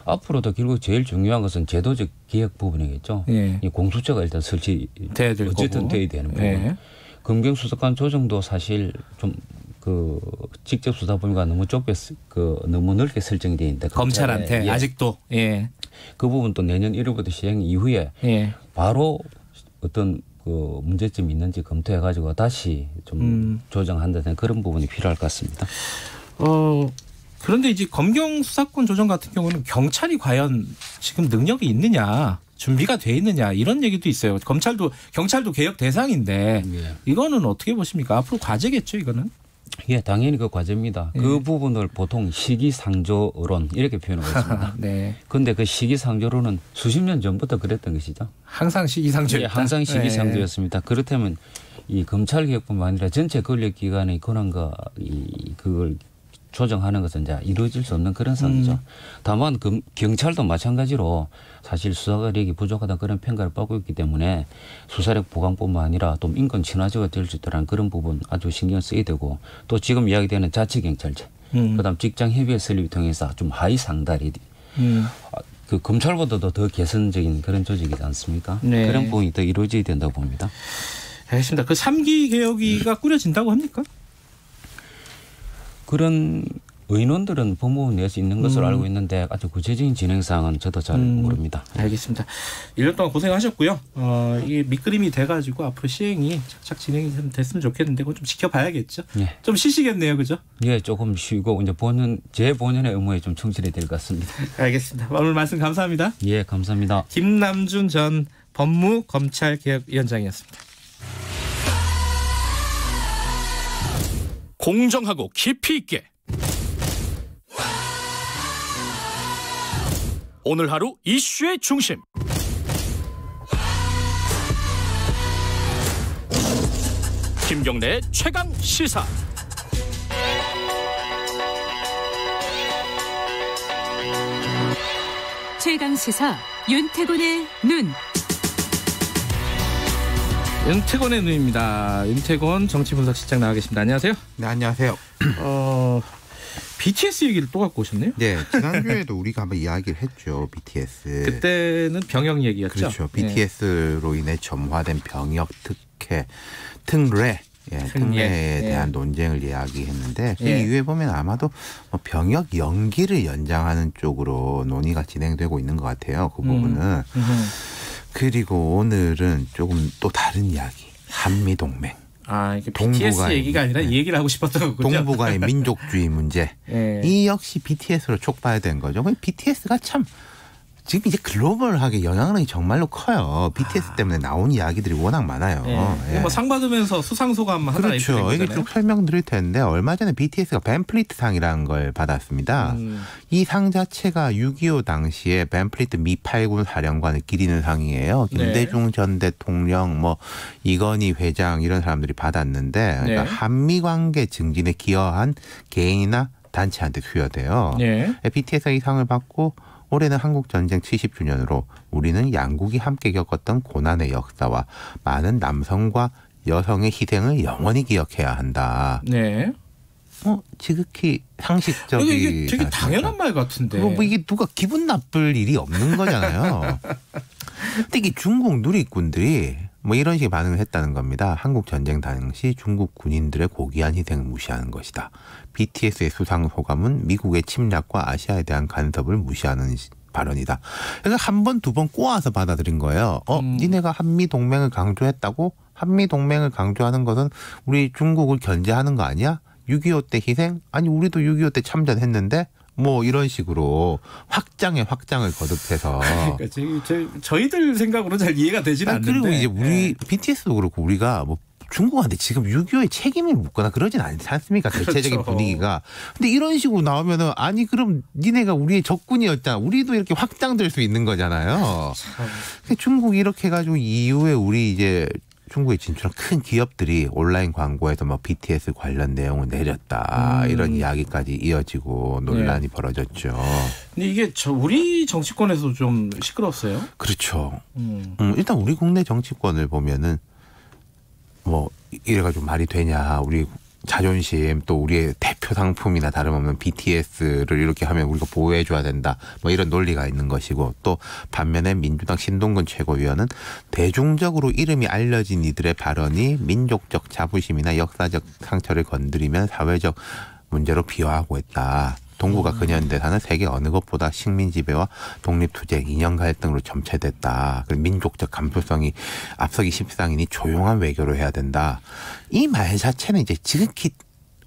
앞으로도 결국 제일 중요한 것은 제도적 개혁 부분이겠죠. 이 공수처가 일단 설치돼야 될 어쨌든 돼야 되는 부분. 검경수사권 조정도 사실 좀 그 직접 수사 범위가 너무 너무 넓게 설정이 돼 있는데 검찰한테 아직도 그 부분도 내년 1월부터 시행 이후에 바로 어떤 그 문제점이 있는지 검토해가지고 다시 좀 조정한다는 그런 부분이 필요할 것 같습니다. 그런데 이제 검경 수사권 조정 같은 경우는 경찰이 과연 지금 능력이 있느냐, 준비가 돼 있느냐 이런 얘기도 있어요. 경찰도 개혁 대상인데 이거는 어떻게 보십니까? 앞으로 과제겠죠, 이거는? 당연히 그 과제입니다. 그 부분을 보통 시기상조론 이렇게 표현하고 있습니다. 그런데 그 시기상조론은 수십 년 전부터 그랬던 것이죠. 항상 시기상조였다. 항상 시기상조였습니다. 그렇다면 이 검찰개혁뿐만 아니라 전체 권력기관의 권한과 그걸 조정하는 것은 이제 이루어질 수 없는 그런 상황이죠. 다만 경찰도 마찬가지로 사실 수사력이 부족하다는 그런 평가를 받고 있기 때문에 수사력 보강뿐만 아니라 또 인권 친화제가 될 수 있다는 그런 부분 아주 신경 써야 되고 또 지금 이야기되는 자치경찰제 그다음 직장 협의회 설립을 통해서 좀 하위 상달이 그 검찰보다도 더 개선적인 그런 조직이지 않습니까? 네. 그런 부분이 더 이루어져야 된다고 봅니다. 알겠습니다. 그 3기 개혁위가 꾸려진다고 합니까? 그런 의논들은 법무부 내에서 있는 것으로 알고 있는데 아주 구체적인 진행사항은 저도 잘 모릅니다. 알겠습니다. 1년 동안 고생하셨고요. 이게 밑그림이 돼가지고 앞으로 시행이 착착 진행이 좀 됐으면 좋겠는데 그건 좀 지켜봐야겠죠. 예. 좀 쉬시겠네요, 그죠? 예, 조금 쉬고 이제 제 본연의 의무에 좀 충실해야 될 것 같습니다. 알겠습니다. 오늘 말씀 감사합니다. 예, 감사합니다. 김남준 전 법무검찰개혁위원장이었습니다. 공정하고 깊이 있게 오늘 하루 이슈의 중심 김경래의 최강 시사. 최강 시사 윤태곤의 눈. 윤태곤의 눈입니다. 윤태곤 정치분석실장 나와 계십니다. 안녕하세요. 네, 안녕하세요. BTS 얘기를 또 갖고 오셨네요. 네, 지난주에도 우리가 한번 이야기를 했죠. BTS. 그때는 병역 얘기였죠. 그렇죠. BTS로 인해 점화된 병역 특혜, 특례. 특례에 대한 논쟁을 이야기했는데 그 이후에 보면 아마도 병역 연기를 연장하는 쪽으로 논의가 진행되고 있는 것 같아요. 그 부분은. 그리고 오늘은 조금 또 다른 이야기. 한미동맹. 이게 BTS 얘기가 아니라 이 얘기를 하고 싶었던 거군요. 동북아의 민족주의 문제. 이 역시 BTS로 촉발된 거죠. BTS가 참 지금 이제 글로벌하게 영향력이 정말로 커요. BTS 때문에 나온 이야기들이 워낙 많아요. 뭐 상 받으면서 수상소감 하나 그렇죠. 이게 쭉 설명드릴 텐데 얼마 전에 BTS가 벤플리트 상이라는 걸 받았습니다. 이 상 자체가 6.25 당시에 벤플리트 미 8군 사령관을 기리는 상이에요. 김대중 전 대통령, 이건희 회장 이런 사람들이 받았는데 그러니까 한미 관계 증진에 기여한 개인이나 단체한테 수여돼요. BTS가 이 상을 받고 올해는 한국전쟁 70주년으로 우리는 양국이 함께 겪었던 고난의 역사와 많은 남성과 여성의 희생을 영원히 기억해야 한다. 네. 지극히 상식적인. 이게 되게 당연한 말 같은데. 이게 누가 기분 나쁠 일이 없는 거잖아요. 근데 이게 중국 누리꾼들이 이런 식의 반응을 했다는 겁니다. 한국 전쟁 당시 중국 군인들의 고귀한 희생을 무시하는 것이다. BTS의 수상 소감은 미국의 침략과 아시아에 대한 간섭을 무시하는 발언이다. 그래서 한 번, 두 번 꼬아서 받아들인 거예요. 니네가 한미 동맹을 강조했다고? 한미 동맹을 강조하는 것은 우리 중국을 견제하는 거 아니야? 6.25 때 희생? 아니 우리도 6.25 때 참전했는데? 이런 식으로 확장을 거듭해서. 그러니까 저희들 생각으로 잘 이해가 되지는 않는데. 그리고 이제 우리 BTS도 그렇고 우리가 중국한테 지금 6.25의 책임을 묻거나 그러진 않지 않습니까? 대체적인 그렇죠. 분위기가. 근데 이런 식으로 나오면은 아니 그럼 니네가 우리의 적군이었잖아. 우리도 이렇게 확장될 수 있는 거잖아요. 중국이 이렇게 해가지고 이후에 우리 이제 중국에 진출한 큰 기업들이 온라인 광고에서 BTS 관련 내용을 내렸다. 이런 이야기까지 이어지고 논란이 벌어졌죠. 근데 이게 우리 정치권에서 좀 시끄러웠어요. 그렇죠. 일단 우리 국내 정치권을 보면은 이래가지고 말이 되냐. 우리 자존심 또 우리의 대표 상품이나 다름없는 BTS를 이렇게 하면 우리가 보호해줘야 된다. 이런 논리가 있는 것이고 또 반면에 민주당 신동근 최고위원은 대중적으로 이름이 알려진 이들의 발언이 민족적 자부심이나 역사적 상처를 건드리면 사회적 문제로 비화하고 있다. 동북아 근현대사는 세계 어느 것보다 식민 지배와 독립투쟁, 이념 갈등으로 점체됐다. 민족적 감수성이 앞서기 십상이니 조용한 외교로 해야 된다. 이 말 자체는 이제 지극히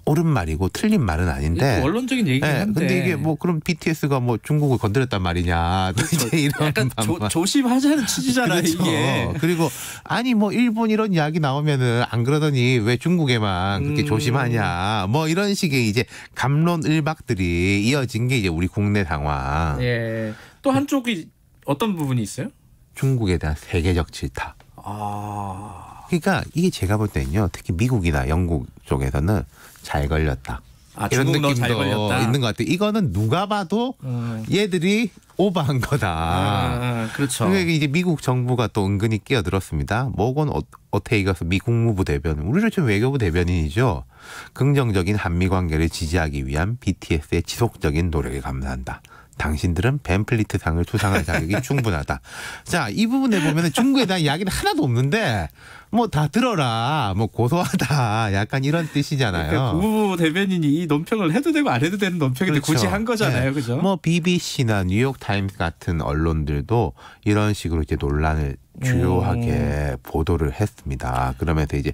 옳은 말이고 틀린 말은 아닌데. 원론적인 얘기긴 한데. 근데 이게 그럼 BTS가 중국을 건드렸단 말이냐. 그렇죠. 이제 이런 약간 조심하자는 취지잖아요. 그렇죠. 이게. 그리고 아니 일본 이런 이야기 나오면은 안 그러더니 왜 중국에만 그렇게 조심하냐. 이런 식의 이제 갑론을박들이 이어진 게 이제 우리 국내 상황. 예. 또 한쪽이 어떤 부분이 있어요? 중국에 대한 세계적 질타. 그러니까 이게 제가 볼 때는요. 특히 미국이나 영국 쪽에서는 잘 걸렸다. 이런 중국 느낌도 잘 걸렸다. 있는 것 같아요. 이거는 누가 봐도 얘들이 오버한 거다. 그렇죠. 그러니까 이제 미국 정부가 또 은근히 끼어들었습니다. 모건 오테이거스 미 국무부 대변인, 우리로 치면 외교부 대변인이죠. 긍정적인 한미 관계를 지지하기 위한 BTS의 지속적인 노력에 감사한다. 당신들은 벤플리트 상을 수상할 자격이 충분하다. 자, 이 부분에 보면 중국에 대한 이야기는 하나도 없는데 뭐 다 들어라, 뭐 고소하다, 약간 이런 뜻이잖아요. 그러니까 국무부 대변인이 이 논평을 해도 되고 안 해도 되는 논평인데 그렇죠. 굳이 한 거잖아요, 그죠? 뭐 BBC나 뉴욕 타임스 같은 언론들도 이런 식으로 이제 논란을 주요하게 보도를 했습니다. 그러면서 이제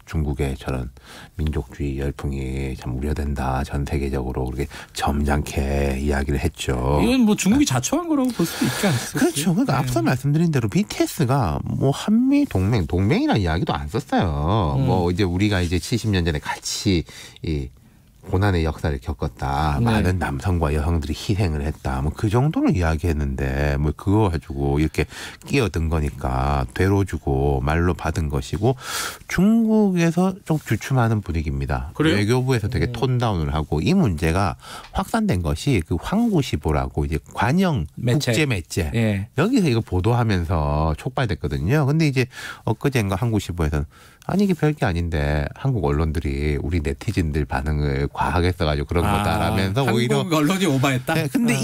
중국의 저런 민족주의 열풍이 참 우려된다. 전 세계적으로 그렇게 점잖게 이야기를 했죠. 이건 뭐 중국이 자초한 거라고 볼 수도 있지 않습니까? 그렇죠. 그러니까 앞서 말씀드린 대로 BTS가 뭐 한미 동맹이라는 이야기도 안 썼어요. 뭐 이제 우리가 이제 70년 전에 같이 이 고난의 역사를 겪었다. 네. 많은 남성과 여성들이 희생을 했다. 뭐 그 정도는 이야기했는데 뭐 그거 가지고 이렇게 끼어든 거니까 되로주고 말로 받은 것이고 중국에서 좀 주춤하는 분위기입니다. 그래요? 외교부에서 되게 톤다운을 하고 이 문제가 확산된 것이 그 황구시보라고 이제 관영 국제 매체 예. 여기서 이거 보도하면서 촉발됐거든요. 근데 이제 엊그제인가 한국시보에서는 아니 이게 별게 아닌데 한국 언론들이 우리 네티즌들 반응을 과하게 써가지고 그런 거다라면서 오히려 한국 언론이 오바했다. 네, 근데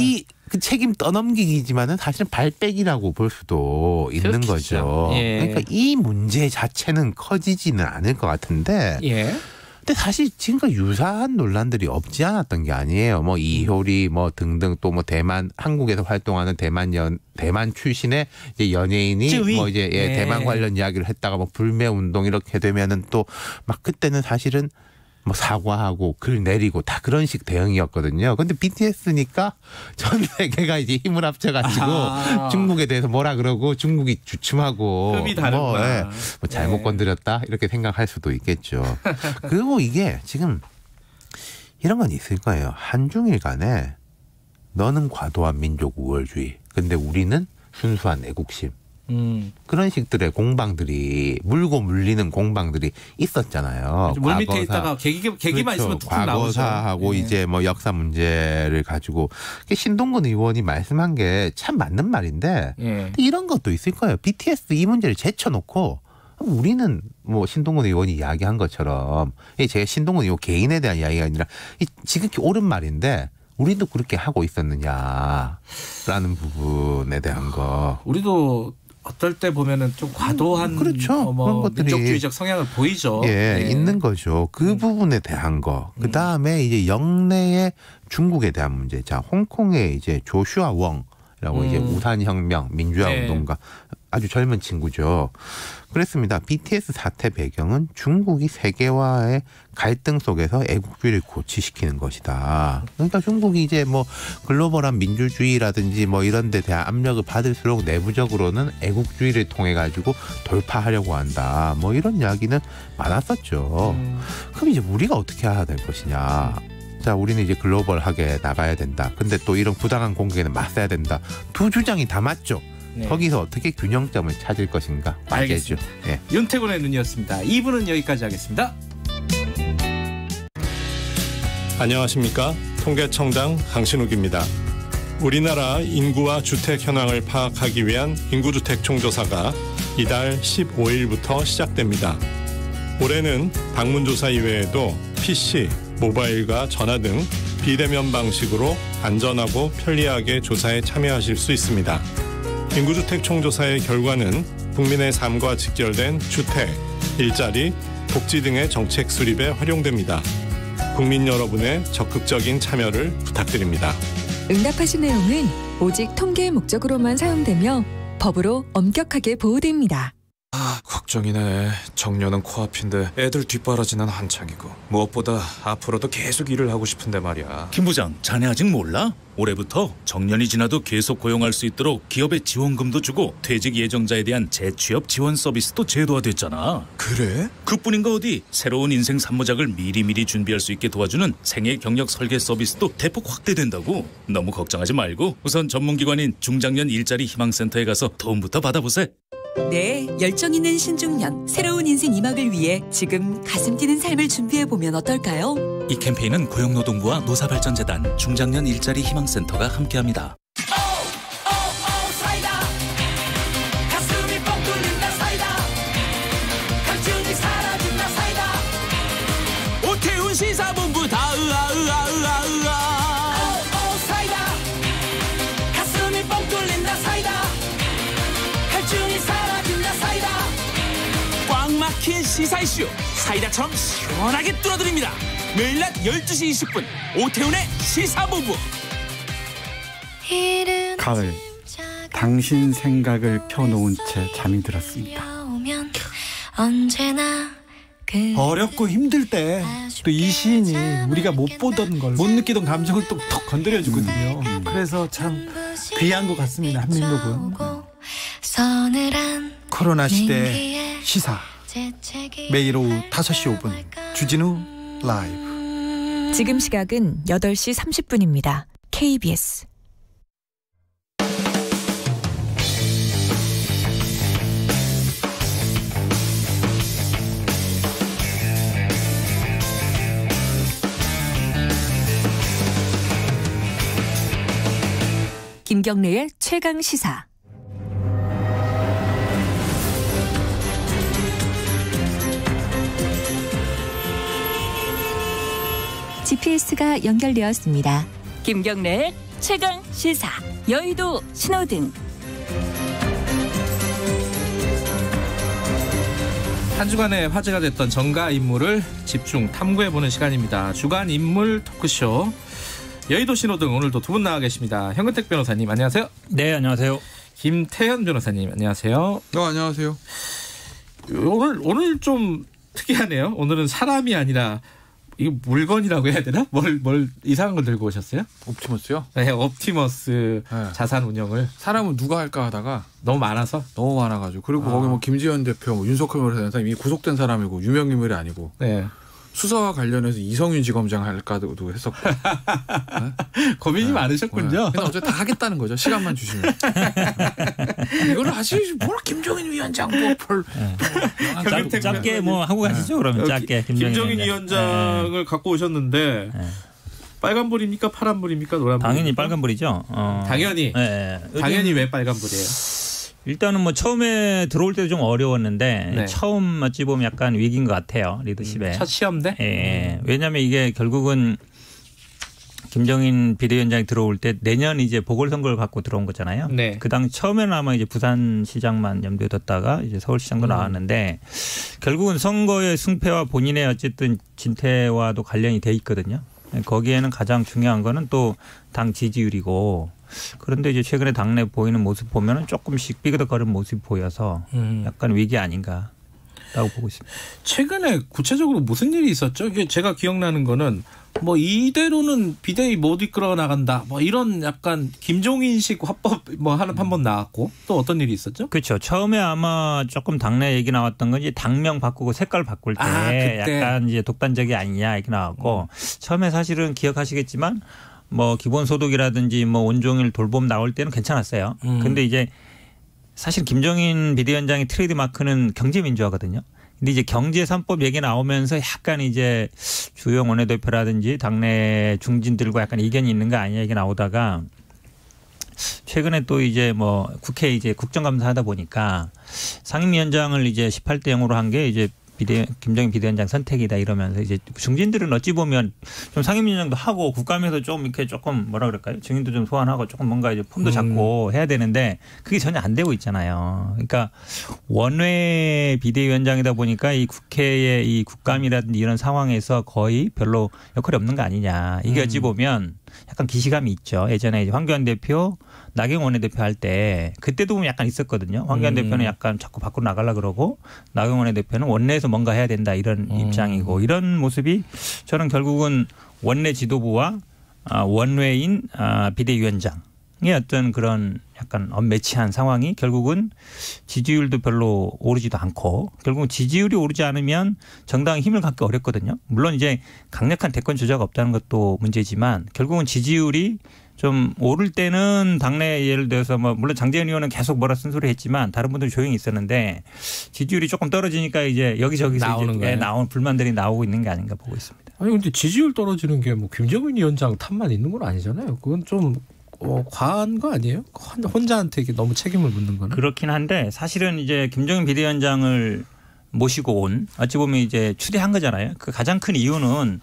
그 책임 떠넘기기지만은 사실은 발백이라고 볼 수도 있는 그렇겠죠. 거죠. 예. 그러니까 이 문제 자체는 커지지는 않을 것 같은데. 예. 근데 사실 지금까지 유사한 논란들이 없지 않았던 게 아니에요. 뭐 이효리 뭐 등등 또 뭐 대만 한국에서 활동하는 대만 출신의 이제 연예인이 쯔위. 뭐 이제 네. 대만 관련 이야기를 했다가 뭐 불매 운동 이렇게 되면은 또 막 그때는 사실은 뭐 사과하고 글 내리고 다 그런 식 대응이었거든요. 근데 BTS니까 전 세계가 이제 힘을 합쳐가지고 중국에 대해서 뭐라 그러고 중국이 주춤하고 급이 다르구나. 뭐 잘못 건드렸다 이렇게 생각할 수도 있겠죠. 그리고 이게 지금 이런 건 있을 거예요. 한중일 간에 너는 과도한 민족 우월주의, 근데 우리는 순수한 애국심. 그런 식들의 공방들이 물고 물리는 공방들이 있었잖아요. 물 밑에 있다가 계기만 그렇죠. 있으면 툭툭 나오죠. 과거사하고 이제 뭐 역사 문제를 가지고 신동근 의원이 말씀한 게 참 맞는 말인데 이런 것도 있을 거예요. BTS 이 문제를 제쳐놓고 우리는 뭐 신동근 의원이 이야기한 것처럼 제가 신동근 의원 개인에 대한 이야기가 아니라 지극히 옳은 말인데 우리도 그렇게 하고 있었느냐라는 부분에 대한 거. 우리도 어떨 때 보면은 좀 과도한 그렇죠. 뭐 그런 것들이 민족주의적 성향을 보이죠. 예, 네. 있는 거죠. 그 부분에 대한 거. 그 다음에 이제 영내의 중국에 대한 문제. 자, 홍콩의 이제 조슈아 웡이라고 이제 우산혁명 민주화 운동가 아주 젊은 친구죠. 그랬습니다. BTS 사태 배경은 중국이 세계화의 갈등 속에서 애국주의를 고취시키는 것이다. 그러니까 중국이 이제 뭐 글로벌한 민주주의라든지 뭐 이런 데 대한 압력을 받을수록 내부적으로는 애국주의를 통해 가지고 돌파하려고 한다. 뭐 이런 이야기는 많았었죠. 그럼 이제 우리가 어떻게 해야 될 것이냐. 자, 우리는 이제 글로벌하게 나가야 된다. 근데 또 이런 부당한 공격에는 맞서야 된다. 두 주장이 다 맞죠. 네. 거기서 어떻게 균형점을 찾을 것인가? 알겠죠. 예. 윤태곤의 눈이었습니다. 2부는 여기까지 하겠습니다. 안녕하십니까. 통계청장 강신욱입니다. 우리나라 인구와 주택 현황을 파악하기 위한 인구주택 총조사가 이달 15일부터 시작됩니다. 올해는 방문조사 이외에도 PC, 모바일과 전화 등 비대면 방식으로 안전하고 편리하게 조사에 참여하실 수 있습니다. 인구주택 총조사의 결과는 국민의 삶과 직결된 주택, 일자리, 복지 등의 정책 수립에 활용됩니다. 국민 여러분의 적극적인 참여를 부탁드립니다. 응답하신 내용은 오직 통계의 목적으로만 사용되며 법으로 엄격하게 보호됩니다. 걱정이네. 정년은 코앞인데 애들 뒷바라지는 한창이고 무엇보다 앞으로도 계속 일을 하고 싶은데 말이야. 김 부장, 자네 아직 몰라? 올해부터 정년이 지나도 계속 고용할 수 있도록 기업에 지원금도 주고 퇴직 예정자에 대한 재취업 지원 서비스도 제도화됐잖아. 그래? 그뿐인가 어디. 새로운 인생 산모작을 미리미리 준비할 수 있게 도와주는 생애 경력 설계 서비스도 대폭 확대된다고. 너무 걱정하지 말고 우선 전문기관인 중장년 일자리 희망센터에 가서 도움부터 받아보세. 네, 열정 있는 신중년, 새로운 인생 2막을 위해 지금 가슴 뛰는 삶을 준비해보면 어떨까요? 이 캠페인은 고용노동부와 노사발전재단, 중장년 일자리 희망센터가 함께합니다. 오태훈 시사본부 다 사이다. 가슴이 뻥 뚫린다 사이다. 갈증이 사라진다 사이다. 꽉 막힌 시사 이슈 사이다처럼 시원하게 뚫어드립니다. 매일 낮 12시 20분 오태훈의 시사본부. 가을, 당신 생각을 펴놓은 채 잠이 들었습니다. 어렵고 힘들 때 또 이 시인이 우리가 못 보던 걸, 못 느끼던 감정을 또 톡 건드려주거든요. 그래서 참 귀한 것 같습니다. 한민록은. 코로나 시대 시사 매일 오후 5시 5분 주진우 라이브. 지금 시각은 8시 30분입니다. KBS. 김경래의 최강 시사. GPS가 연결되었습니다. 김경래의 최강 시사. 여의도 신호등. 한 주간에 화제가 됐던 정가 인물을 집중 탐구해보는 시간입니다. 주간 인물 토크쇼. 여의도 신호등, 오늘도 두 분 나와 계십니다. 현근택 변호사님 안녕하세요. 네, 안녕하세요. 김태현 변호사님 안녕하세요. 안녕하세요. 오늘 좀 특이하네요. 오늘은 사람이 아니라 이거 물건이라고 해야 되나? 뭘 이상한 걸 들고 오셨어요? 옵티머스요? 네, 옵티머스 자산 운영을. 사람은 누가 할까 하다가 너무 많아서? 너무 많아가지고. 그리고 거기 뭐 김지현 대표, 뭐 윤석열 변호사 이미 구속된 사람이고 유명 인물이 아니고. 네. 수사와 관련해서 이성윤 지검장 할까도 했었고. 네? 고민이 많으셨군요. 근데 어차피 다 하겠다는 거죠. 시간만 주시면. 이걸 하시지 뭘 김종인 위원장 짧게 뭐 하고 가시죠. 그러면 짧게. 김종인 위원장을 갖고 오셨는데 빨간불입니까? 파란불입니까? 노란불? 당연히 빨간불이죠. 당연히. 네. 당연히 왜 빨간불이에요? 일단은 뭐 처음에 들어올 때도 좀 어려웠는데 네. 처음 어찌 보면 약간 위기인 것 같아요. 리더십에. 첫 시험대? 예. 왜냐하면 이게 결국은 김정인 비대위원장이 들어올 때 내년 이제 보궐선거를 갖고 들어온 거잖아요. 네. 그 당 처음에는 아마 이제 부산시장만 염두에 뒀다가 이제 서울시장도 나왔는데 결국은 선거의 승패와 본인의 어쨌든 진퇴와도 관련이 돼 있거든요. 거기에는 가장 중요한 거는 또 당 지지율이고. 그런데 이제 최근에 당내 보이는 모습 보면은 조금씩 삐그덕거리는 모습이 보여서 약간 위기 아닌가라고 보고 있습니다. 최근에 구체적으로 무슨 일이 있었죠? 이게 제가 기억나는 거는 뭐 이대로는 비대위 못 이끌어 나간다. 뭐 이런 약간 김종인식 화법 뭐 한 번 나왔고 또 어떤 일이 있었죠? 그렇죠. 처음에 아마 조금 당내 얘기 나왔던 건 이제 당명 바꾸고 색깔 바꿀 때 약간 이제 독단적이 아니냐 이렇게 나왔고 처음에 사실은 기억하시겠지만 뭐 기본소득이라든지 뭐 온종일 돌봄 나올 때는 괜찮았어요. 근데 이제 사실 김종인 비대위원장의 트레이드 마크는 경제민주화거든요. 근데 이제 경제 3법 얘기 나오면서 약간 이제 주영 원내대표라든지 당내 중진들과 약간 이견이 있는 거 아니냐 이게 나오다가 최근에 또 이제 뭐 국회 이제 국정감사 하다 보니까 상임위원장을 이제 18대 0으로 한 게 이제 김정인 비대위원장 선택이다 이러면서 이제 중진들은 어찌 보면 좀 상임위원장도 하고 국감에서 좀 이렇게 조금 뭐라 그럴까요? 증인도 좀 소환하고 조금 뭔가 이제 폼도 잡고 해야 되는데 그게 전혀 안 되고 있잖아요. 그러니까 원외 비대위원장이다 보니까 이 국회의 이 국감이라든지 이런 상황에서 거의 별로 역할이 없는 거 아니냐. 이게 어찌 보면 약간 기시감이 있죠. 예전에 이제 황교안 대표, 나경원 원내대표 할 때 그때도 보면 약간 있었거든요. 황교안 대표는 약간 자꾸 밖으로 나가려고 그러고 나경원 원내대표는 원내에서 뭔가 해야 된다 이런 입장이고 이런 모습이 저는 결국은 원내 지도부와 원외인 비대위원장 어떤 그런 약간 언매치한 상황이 결국은 지지율도 별로 오르지도 않고 결국은 지지율이 오르지 않으면 정당이 힘을 갖기 어렵거든요. 물론 이제 강력한 대권 주자가 없다는 것도 문제지만 결국은 지지율이 좀 오를 때는 당내 예를 들어서 뭐 물론 장재현 의원은 계속 뭐라 쓴소리 했지만 다른 분들은 조용히 있었는데 지지율이 조금 떨어지니까 이제 여기저기서 나오는 이제 나온 불만들이 나오고 있는 게 아닌가 보고 있습니다. 아니 근데 지지율 떨어지는 게 뭐 김정은 위원장 탓만 있는 건 아니잖아요. 그건 좀 과한 거 아니에요? 혼자한테 이게 너무 책임을 묻는 거는. 그렇긴 한데 사실은 이제 김종인 비대위원장을 모시고 온 어찌 보면 이제 추대한 거잖아요. 그 가장 큰 이유는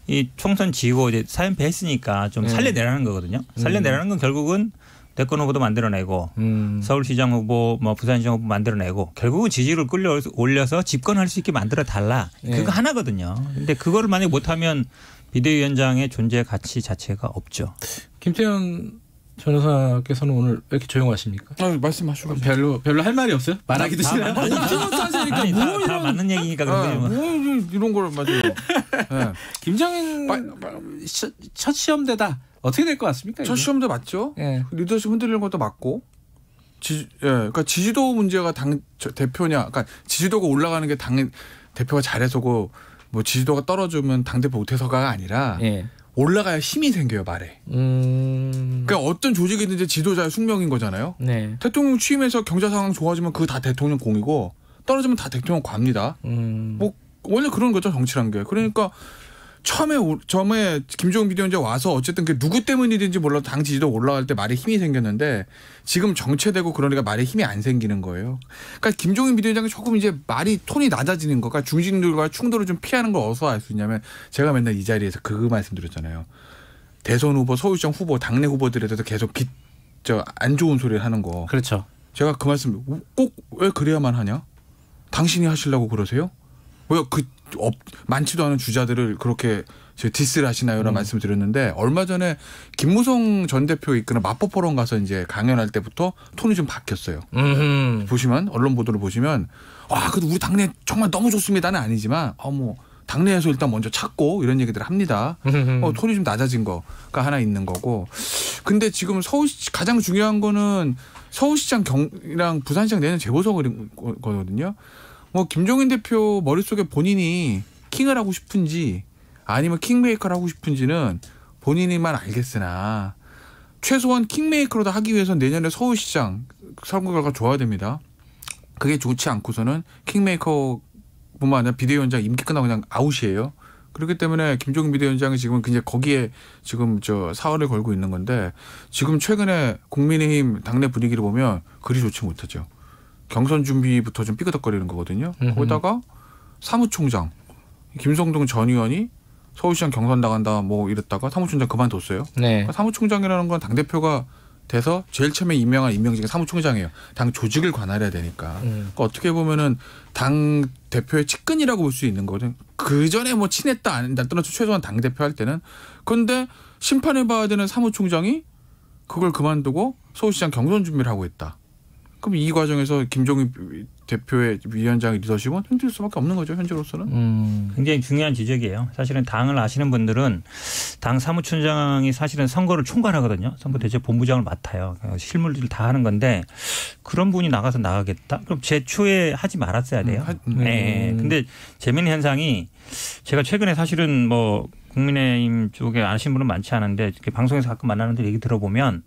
이 총선 지고 이제 사연패 했으니까 좀 살려내라는 거거든요. 살려내라는 건 결국은 대권 후보도 만들어내고 서울시장 후보, 뭐 부산시장 후보 만들어내고 결국은 지지율을 끌려 올려서 집권할 수 있게 만들어 달라. 그거 하나거든요. 근데 그거를 만약 못하면 비대위원장의 존재 가치 자체가 없죠. 김태현 변호사께서는 오늘 왜 이렇게 조용하십니까? 말씀하시고 별로 할 말이 없어요? 말하기도 싫어요. 아니, 다 맞는 얘기니까 그런 거죠. 뭐 이런 걸 맞아요. 네. 김정인 첫 시험대다. 어떻게 될 것 같습니까? 첫 시험대 맞죠? 네. 리더십 흔들리는 것도 맞고, 그러니까 지지도 문제가 당 대표냐, 그러니까 지지도가 올라가는 게 당 대표가 잘해서고, 뭐 지지도가 떨어지면 당 대표 못해서가 아니라 올라가야 힘이 생겨요 말에. 그러니까 어떤 조직이든지 지도자의 숙명인 거잖아요. 네. 대통령 취임해서 경제 상황 좋아지면 그거 다 대통령 공이고 떨어지면 다 대통령 과입니다. 뭐 원래 그런 거죠 정치란 게. 그러니까. 처음에 김종인 비대위원장 와서 어쨌든 그 누구 때문이든지 몰라도 당 지지도 올라갈 때 말에 힘이 생겼는데 지금 정체되고 그러니까 말에 힘이 안 생기는 거예요. 그러니까 김종인 비대위원장이 조금 이제 말이 톤이 낮아지는 거, 그러니까 중진들과 충돌을 좀 피하는 걸 어디서 알 수 있냐면 제가 맨날 이 자리에서 그 말씀드렸잖아요. 대선 후보, 서울시장 후보, 당내 후보들에 대해서 계속 안 좋은 소리를 하는 거. 그렇죠. 제가 그 말씀 꼭 왜 그래야만 하냐? 당신이 하시려고 그러세요? 왜 많지도 않은 주자들을 그렇게 디스를 하시나요라는 말씀을 드렸는데 얼마 전에 김무성 전 대표 이끄는 마포포럼 가서 이제 강연할 때부터 톤이 좀 바뀌었어요. 보시면 언론 보도를 보시면 그래도 우리 당내 정말 너무 좋습니다는 아니지만 뭐 당내에서 일단 먼저 찾고 이런 얘기들을 합니다. 톤이 좀 낮아진 거가 하나 있는 거고. 근데 지금 가장 중요한 거는 서울시장이랑 부산시장 내년 재보선거거든요. 뭐 김종인 대표 머릿속에 본인이 킹을 하고 싶은지 아니면 킹메이커를 하고 싶은지는 본인이만 알겠으나 최소한 킹메이커로도 하기 위해서 내년에 서울시장 선거 결과 좋아야 됩니다. 그게 좋지 않고서는 킹메이커뿐만 아니라 비대위원장 임기 끝나고 그냥 아웃이에요. 그렇기 때문에 김종인 비대위원장이 지금 굉장히 거기에 지금 사활을 걸고 있는 건데 지금 최근에 국민의힘 당내 분위기를 보면 그리 좋지 못하죠. 경선 준비부터 좀 삐그덕거리는 거거든요. 거기다가 사무총장 김성동 전 의원이 서울시장 경선 나간다 뭐 이랬다가 사무총장 그만뒀어요. 네. 그러니까 사무총장이라는 건 당대표가 돼서 제일 처음에 임명한 임명직이 사무총장이에요. 당 조직을 관할해야 되니까. 그러니까 어떻게 보면은 당 대표의 측근이라고 볼 수 있는 거거든요. 그 전에 뭐 친했다 안 했다 떠나서 최소한 당 대표 할 때는. 그런데 심판해봐야 되는 사무총장이 그걸 그만두고 서울시장 경선 준비를 하고 있다. 그럼 이 과정에서 김종인 대표의 위원장의 리더십은 흔들 수밖에 없는 거죠. 현재로서는. 굉장히 중요한 지적이에요. 사실은 당을 아시는 분들은 당 사무총장이 사실은 선거를 총괄하거든요. 선거대책본부장을 맡아요. 실무를 다 하는 건데 그런 분이 나가겠다? 그럼 제초에 하지 말았어야 돼요. 네. 근데 재미있는 현상이 제가 최근에 사실은 뭐 국민의힘 쪽에 아시는 분은 많지 않은데 이렇게 방송에서 가끔 만나는데 얘기 들어보면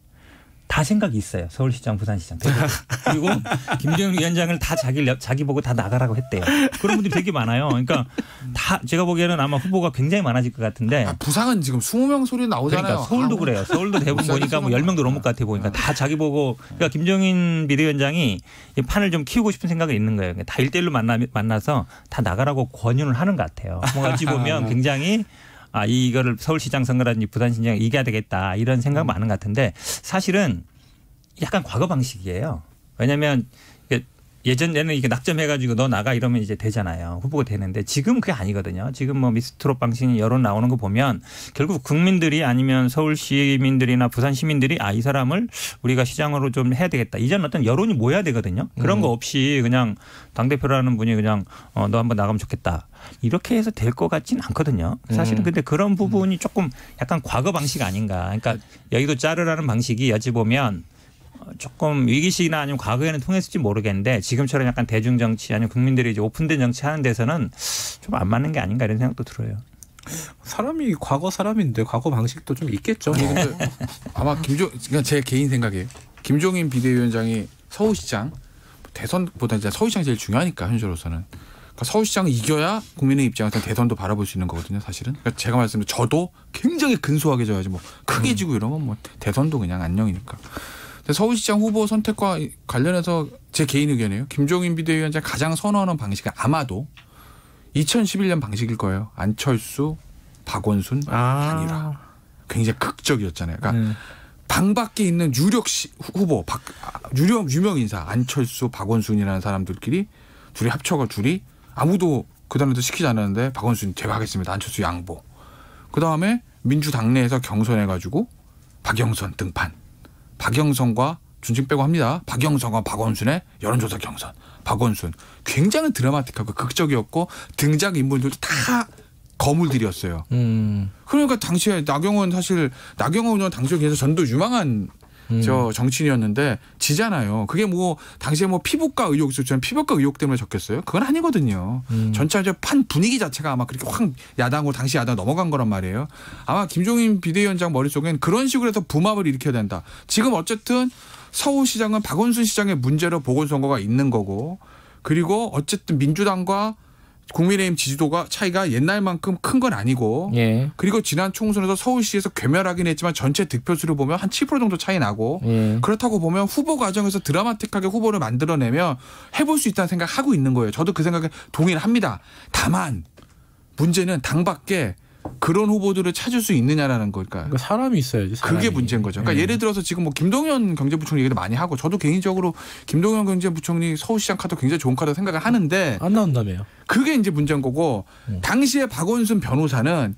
다 생각이 있어요. 서울시장, 부산시장. 그리고 김정인 위원장을 다 자기 보고 다 나가라고 했대요. 그런 분들이 되게 많아요. 그러니까 다 제가 보기에는 아마 후보가 굉장히 많아질 것 같은데. 부산은 지금 20명 소리 나오잖아요. 그러니까 서울도 그래요. 서울도 대부분 보니까 뭐 10명도 넘을 것 같아 보니까 다 자기 보고. 그러니까 김정인 비대위원장이 이 판을 좀 키우고 싶은 생각이 있는 거예요. 다 1대1로 만나서 다 나가라고 권유를 하는 것 같아요. 어찌 보면 굉장히 이거를 서울시장 선거라든지 부산시장 이겨야 되겠다 이런 생각 많은 것 같은데 사실은 약간 과거 방식이에요. 왜냐하면 예전에는 이렇게 낙점해가지고 너 나가 이러면 이제 되잖아요. 후보가 되는데 지금 그게 아니거든요. 지금 뭐 미스트롯 방식이 여론 나오는 거 보면 결국 국민들이 아니면 서울 시민들이나 부산 시민들이 이 사람을 우리가 시장으로 좀 해야 되겠다. 이전 어떤 여론이 모여야 되거든요. 그런 거 없이 그냥 당대표라는 분이 그냥 너 한번 나가면 좋겠다. 이렇게 해서 될 것 같지는 않거든요. 사실은 근데 그런 부분이 조금 약간 과거 방식 아닌가. 그러니까 여의도 자르라는 방식이 어찌 보면 조금 위기시기나 아니면 과거에는 통했을지 모르겠는데 지금처럼 약간 대중정치 아니면 국민들이 이제 오픈된 정치 하는 데서는 좀 안 맞는 게 아닌가 이런 생각도 들어요. 사람이 과거 사람인데 과거 방식도 좀 있겠죠. 아마 그러니까 제 개인 생각이에요. 김종인 비대위원장이 서울시장 대선보다 이제 서울시장이 제일 중요하니까 현재로서는. 그러니까 서울시장을 이겨야 국민의 입장에서 대선도 바라볼 수 있는 거거든요, 사실은. 그러니까 제가 말씀드린 저도 굉장히 근소하게 져야지 뭐 크게 지고 이러면 뭐 대선도 그냥 안녕이니까. 서울시장 후보 선택과 관련해서 제 개인 의견이에요. 김종인 비대위원장이 가장 선호하는 방식은 아마도 2011년 방식일 거예요. 안철수, 박원순, 단일화. 굉장히 극적이었잖아요. 그러니까 당 밖에 있는 유력 후보, 유명 인사 안철수, 박원순이라는 사람들끼리 둘이 합쳐가 둘이 아무도 그다음에도 시키지 않았는데 박원순 제가 하겠습니다. 안철수 양보. 그다음에 민주당 내에서 경선해가지고 박영선 등판. 박영선과 준칙 빼고 합니다. 박영선과 박원순의 여론조사 경선. 박원순. 굉장히 드라마틱하고 극적이었고 등장 인물들도 다 거물들이었어요. 그러니까 당시에 나경원 의원 당시에 계속 전도 유망한 저 정치인이었는데 지잖아요. 그게 뭐 당시에 뭐 피부과 의혹 있었잖아요. 피부과 의혹 때문에 적겠어요? 그건 아니거든요. 전체적으로 판 분위기 자체가 아마 그렇게 확 야당으로 당시 야당 넘어간 거란 말이에요. 아마 김종인 비대위원장 머릿속엔 그런 식으로 해서 붐압을 일으켜야 된다. 지금 어쨌든 서울시장은 박원순 시장의 문제로 보궐선거가 있는 거고 그리고 어쨌든 민주당과 국민의힘 지지도가 차이가 옛날만큼 큰 건 아니고 그리고 지난 총선에서 서울시에서 괴멸하긴 했지만 전체 득표수를 보면 한 7% 정도 차이 나고 그렇다고 보면 후보 과정에서 드라마틱하게 후보를 만들어내면 해볼 수 있다는 생각하고 있는 거예요. 저도 그 생각에 동의를 합니다. 다만 문제는 당 밖에 그런 후보들을 찾을 수 있느냐라는 걸까요? 그러니까 사람이 있어야지. 사람이. 그게 문제인 거죠. 그러니까 예를 들어서 지금 뭐 김동연 경제부총리 얘기를 많이 하고 저도 개인적으로 김동연 경제부총리 서울시장 카드 굉장히 좋은 카드 생각을 하는데 안 나온다며요. 그게 이제 문제인 거고 당시에 박원순 변호사는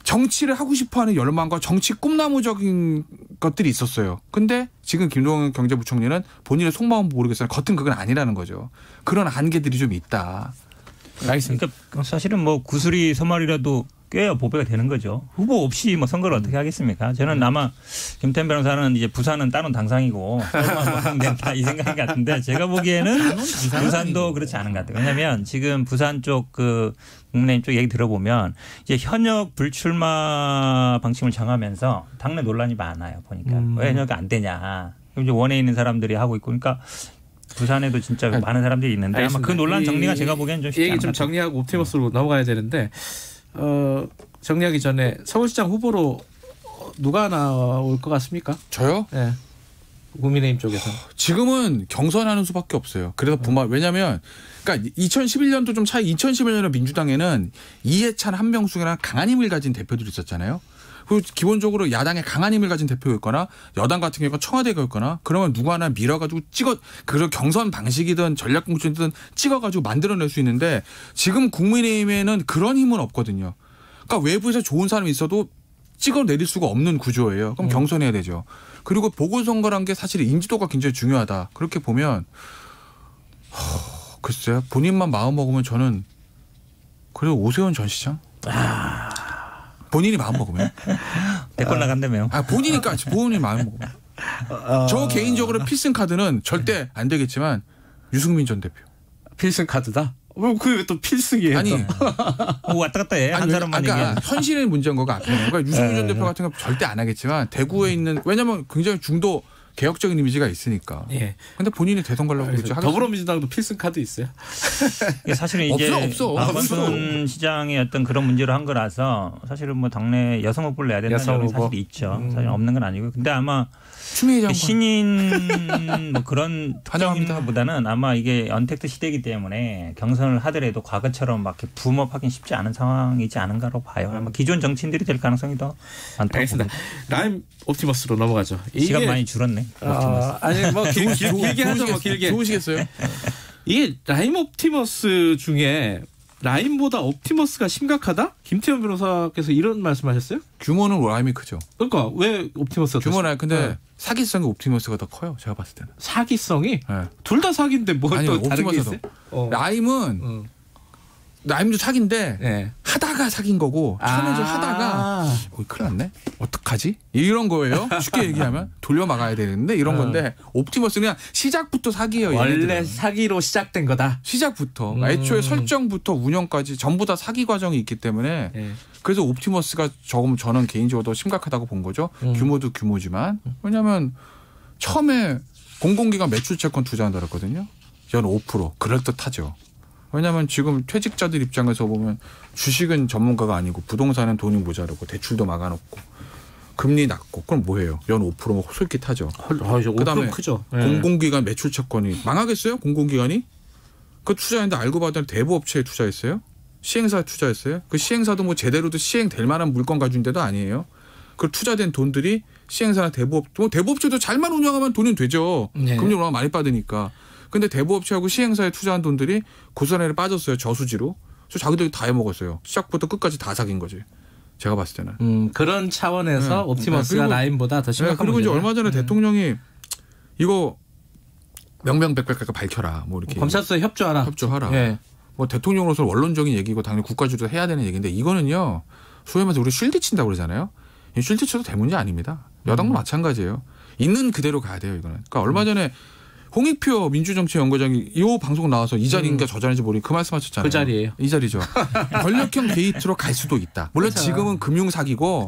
정치를 하고 싶어하는 열망과 정치 꿈나무적인 것들이 있었어요. 근데 지금 김동연 경제부총리는 본인의 속마음 모르겠어요. 겉은 그건 아니라는 거죠. 그런 한계들이 좀 있다. 알겠습니다. 그러니까 사실은 뭐 구슬이 서말이라도 꽤 보배가 되는 거죠. 후보 없이 뭐 선거를 어떻게 하겠습니까? 저는 아마 김태현 변호사는 이제 부산은 따로 당상이고 서울만 된다 이 생각 같은데 제가 보기에는 부산도 그렇지 않은 것 같아요. 왜냐하면 지금 부산 쪽 그 국민의힘 쪽 얘기 들어보면 이제 현역 불출마 방침을 정하면서 당내 논란이 많아요. 보니까 왜 현역이 안 되냐. 이제 원에 있는 사람들이 하고 있고 그러니까. 부산에도 진짜 많은 사람들이 있는데 알겠습니다. 아마 그 논란 정리가 제가 보기에는 좀 쉽지 않은 얘기 좀 정리하고 옵티머스로 넘어가야 되는데 정리하기 전에 서울시장 후보로 누가 나올 것 같습니까? 저요? 네. 국민의힘 쪽에서. 지금은 경선하는 수밖에 없어요. 그래서 왜냐하면 그러니까 2011년도 좀 차이 2011년에 민주당에는 이해찬 한명숙이랑 강한 힘을 가진 대표들이 있었잖아요. 그리고 기본적으로 야당에 강한 힘을 가진 대표였거나 여당 같은 경우가 청와대가였거나 그러면 누구 하나 밀어가지고 그런 경선 방식이든 전략공천이든 찍어가지고 만들어낼 수 있는데 지금 국민의힘에는 그런 힘은 없거든요. 그러니까 외부에서 좋은 사람이 있어도 찍어내릴 수가 없는 구조예요. 그럼 경선해야 되죠. 그리고 보궐선거란 게 사실 인지도가 굉장히 중요하다. 그렇게 보면 글쎄요. 본인만 마음 먹으면 저는 그래도 오세훈 전 시장? 본인이 마음 먹으면 대권 나간다며요. 본인이 마음 먹으면. 저 개인적으로 필승 카드는 절대 안 되겠지만 유승민 전 대표. 필승 카드다? 그게 또 필승이에요. 아니 왔다 갔다 해. 한 사람만 얘기해. 현실의 문제인 거가 앞에는. 그러니까 유승민 전 대표 같은 거 절대 안 하겠지만 대구에 있는 왜냐하면 굉장히 중도 개혁적인 이미지가 있으니까. 예. 근데 본인이 대선 가려고 그러지. 더불어민주당도 필승 카드 있어요. 사실은 이제 박원순 시장의 어떤 그런 문제로 한 거라서 사실은 뭐 당내 여성 후보를 내야 된다는 여론이 사실 있죠. 사실 없는 건 아니고. 근데 아마 신인 뭐 그런 특정인 것보다는 아마 이게 언택트 시대이기 때문에 경선을 하더라도 과거처럼 막 이렇게 붐업하기는 쉽지 않은 상황이지 않은가로 봐요. 아마 기존 정치인들이 될 가능성이 더 많다고 알겠습니다. 라임 옵티머스로 넘어가죠. 시간 많이 줄었네. 아니 뭐 길게 하죠. 뭐 길게. 좋으시겠어요? 이게 라임 옵티머스 중에 라임보다 옵티머스가 심각하다? 김태현 변호사께서 이런 말씀하셨어요? 규모는 라임이 크죠. 그러니까 왜 옵티머스가 규모는 근데 사기성이 옵티머스가 더 커요. 제가 봤을 때는. 사기성이? 네. 둘 다 사기인데 뭐 또 다른 게 옵티머스도. 있어요? 라임은 라임도 사기인데 하다가 사기인 거고 처음에 하다가 큰일 났네. 어떡하지? 이런 거예요. 쉽게 얘기하면 돌려 막아야 되는데 이런 건데 옵티머스는 그냥 시작부터 사기예요. 원래 얘네들은. 사기로 시작된 거다. 시작부터 애초에 설정부터 운영까지 전부 다 사기 과정이 있기 때문에 그래서 옵티머스가 저는 개인적으로 더 심각하다고 본 거죠. 규모도 규모지만 왜냐하면 처음에 공공기관 매출 채권 투자한다 그랬거든요. 연 5% 그럴듯하죠. 왜냐하면 지금 퇴직자들 입장에서 보면 주식은 전문가가 아니고 부동산은 돈이 모자르고 대출도 막아놓고 금리 낮고 그럼 뭐해요? 연 5%면 솔깃하죠. 그다음에 크죠. 공공기관 매출 채권이 망하겠어요? 공공기관이? 그 투자했는데 알고 봤더니 대부업체에 투자했어요? 시행사에 투자했어요? 그 시행사도 뭐 제대로도 시행될 만한 물건 가진 데도 아니에요. 그 투자된 돈들이 시행사나 대부업체도 잘만 운영하면 돈은 되죠. 금리 얼마 많이 받으니까. 근데 대부업체하고 시행사에 투자한 돈들이 고스란히 빠졌어요. 저수지로. 그래서 자기들이 다 해먹었어요. 시작부터 끝까지 다 사귄 거지. 제가 봤을 때는. 그런 차원에서 옵티머스가 라임보다 더 심각한 그리고 문제네. 이제 얼마 전에 대통령이 이거 명명백백 밝혀라. 뭐 이렇게. 검찰서에 협조하라. 뭐 대통령으로서 원론적인 얘기고 당연히 국가주도 해야 되는 얘기인데 이거는요. 소위 말해서 우리 쉴드 친다고 그러잖아요. 이 쉴드 쳐도 될 문제 아닙니다. 여당도 마찬가지예요. 있는 그대로 가야 돼요. 이거는. 그러니까 얼마 전에 홍익표 민주정치연구원장이 이 방송 나와서 이 자리인가 저 자리인지 모르겠는데 그 말씀하셨잖아요. 그 자리예요. 이 자리죠. 권력형 게이트로 갈 수도 있다. 물론 그렇죠. 지금은 금융사기고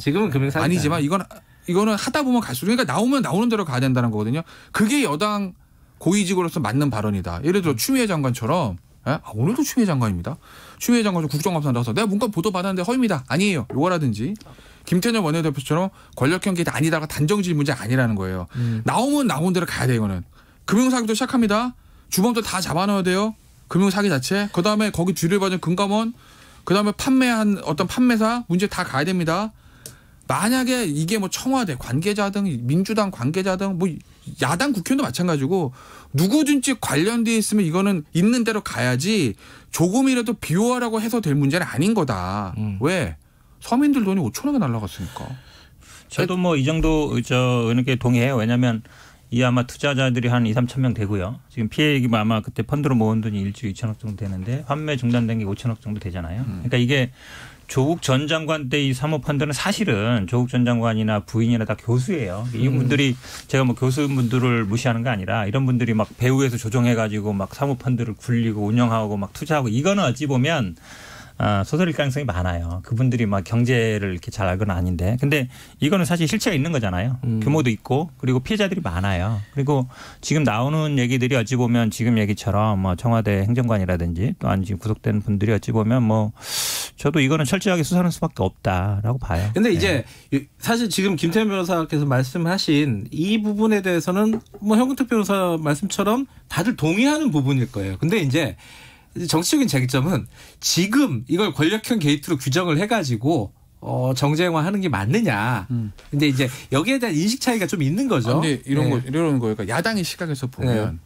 아니지만 이거는 하다 보면 갈수록 그러니까 나오면 나오는 대로 가야 된다는 거거든요. 그게 여당 고위직으로서 맞는 발언이다. 예를 들어 추미애 장관처럼 오늘도 추미애 장관입니다. 추미애 장관 국정감사 나와서 내가 문건 보도 받았는데 허위입니다. 아니에요. 요거라든지 김태년 원내대표처럼 권력형 게이트 아니다가 단정질 문제 아니라는 거예요. 나오면 나오는 대로 가야 돼 이거는. 금융사기도 시작합니다. 주범도 다 잡아넣어야 돼요. 금융사기 자체. 그다음에 거기 뒤를 봐준 금감원. 그다음에 판매한 어떤 판매사 문제 다 가야 됩니다. 만약에 이게 뭐 청와대 관계자 등 민주당 관계자 등 뭐 야당 국회의원도 마찬가지고 누구든지 관련돼 있으면 이거는 있는 대로 가야지 조금이라도 비호하라고 해서 될 문제는 아닌 거다. 왜? 서민들 돈이 5천억이 날라갔으니까. 저도 뭐 이 정도 이렇게 동의해요. 왜냐하면 이 아마 투자자들이 한 2, 3천 명 되고요. 지금 피해 얘기만 아마 그때 펀드로 모은 돈이 1조 2천억 정도 되는데 환매 중단된 게 5천억 정도 되잖아요. 그러니까 이게 조국 전 장관 때 이 사모펀드는 사실은 조국 전 장관이나 부인이나 다 교수예요. 이분들이 제가 뭐 교수분들을 무시하는 게 아니라 이런 분들이 막 배후에서 조정해가지고 막 사모펀드를 굴리고 운영하고 막 투자하고 이거는 어찌 보면 소설일 가능성이 많아요. 그분들이 막 경제를 이렇게 잘 알거나 아닌데. 근데 이거는 사실 실체가 있는 거잖아요. 규모도 있고 그리고 피해자들이 많아요. 그리고 지금 나오는 얘기들이 어찌 보면 지금 얘기처럼 뭐 청와대 행정관이라든지 또 아니 지금 구속된 분들이 어찌 보면 뭐 저도 이거는 철저하게 수사하는 수밖에 없다라고 봐요. 근데 이제 사실 지금 김태현 변호사께서 말씀하신 이 부분에 대해서는 뭐 현근택 변호사 말씀처럼 다들 동의하는 부분일 거예요. 근데 이제 정치적인 쟁점은 지금 이걸 권력형 게이트로 규정을 해가지고 정쟁화하는 게 맞느냐. 근데 이제 여기에 대한 인식 차이가 좀 있는 거죠. 근데 이런 거예요. 그러니까 야당의 시각에서 보면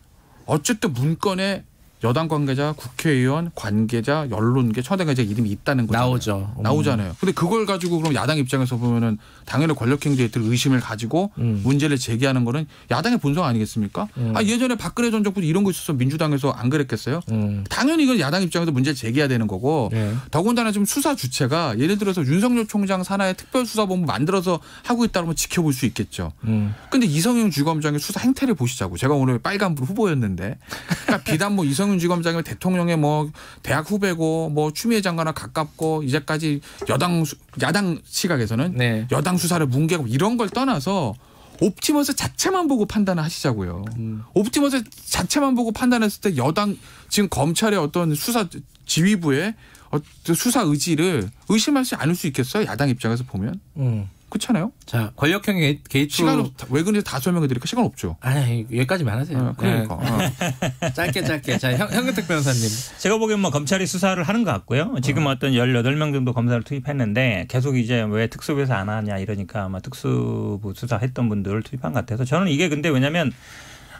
어쨌든 문건에 여당 관계자, 국회의원, 관계자, 언론계, 청와대 관계자 이름이 있다는 거잖아요. 나오잖아요. 근데 그걸 가지고 그럼 야당 입장에서 보면은 당연히 권력형 게이트를 의심을 가지고 문제를 제기하는 거는 야당의 본성 아니겠습니까? 예전에 박근혜 전 정부 이런 거 있어서 민주당에서 안 그랬겠어요? 당연히 이건 야당 입장에서 문제를 제기해야 되는 거고 더군다나 지금 수사 주체가 예를 들어서 윤석열 총장 산하의 특별수사본부 만들어서 하고 있다면 지켜볼 수 있겠죠. 근데 이성윤 주검장의 수사 행태를 보시자고. 제가 오늘 빨간불 후보였는데 그러니까 비단 뭐 이성윤 주검장이 대통령의 뭐 대학 후배고 뭐 추미애 장관과 가깝고 이제까지 야당 시각에서는 여당 수사를 뭉개고 이런 걸 떠나서 옵티머스 자체만 보고 판단을 하시자고요. 옵티머스 자체만 보고 판단했을 때 여당 지금 검찰의 어떤 수사 지휘부의 수사 의지를 의심하지 않을 수 있겠어요? 야당 입장에서 보면. 그렇잖아요. 자, 권력형 게이트 시간 왜 그런지 다 설명해 드릴까? 시간 없죠. 아니, 여기까지만 하세요. 그러니까. 짧게. 자, 현근택 변호사님. 제가 보기엔 뭐 검찰이 수사를 하는 것 같고요. 지금 어떤 18명 정도 검사를 투입했는데 계속 이제 왜 특수부에서 안 하냐 이러니까 아마 특수부 수사했던 분들을 투입한 것 같아서 저는 이게 근데 왜냐면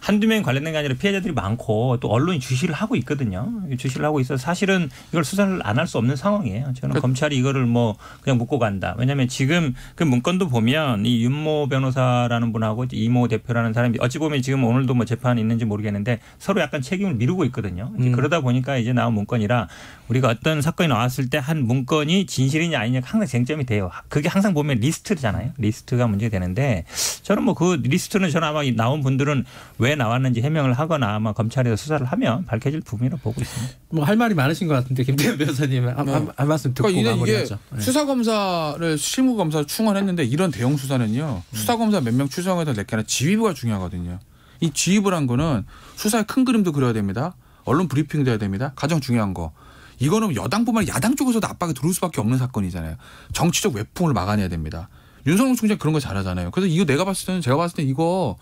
한두 명 관련된 게 아니라 피해자들이 많고 또 언론이 주시를 하고 있거든요. 주시를 하고 있어서 사실은 이걸 수사를 안 할 수 없는 상황이에요. 저는 검찰이 이거를 뭐 그냥 묻고 간다. 왜냐하면 지금 그 문건도 보면 이 윤모 변호사라는 분하고 이모 대표라는 사람이 어찌 보면 지금 오늘도 뭐 재판이 있는지 모르겠는데 서로 약간 책임을 미루고 있거든요. 그러다 보니까 이제 나온 문건이라 우리가 어떤 사건이 나왔을 때 한 문건이 진실이냐 아니냐 항상 쟁점이 돼요. 그게 항상 보면 리스트잖아요. 리스트가 문제가 되는데 저는 뭐 그 리스트는 저는 아마 나온 분들은 왜 나왔는지 해명을 하거나 아마 검찰에서 수사를 하면 밝혀질 부분이라고 보고 있습니다. 뭐 할 말이 많으신 것 같은데 김태현 변호사님 한 말씀 듣고 마무리하죠. 이게 수사검사를 실무검사로 충원했는데 이런 대형 수사는요. 수사검사 몇 명 추정해서 낼 게 아니라 지휘부가 중요하거든요. 이 지휘부란 거는 수사의 큰 그림도 그려야 됩니다. 언론 브리핑도 해야 됩니다. 가장 중요한 거. 이거는 여당뿐만 아니라 야당 쪽에서도 압박이 들어올 수밖에 없는 사건이잖아요. 정치적 외풍을 막아내야 됩니다. 윤석열 총장 그런 거 잘하잖아요. 그래서 이거 제가 봤을 때는 이거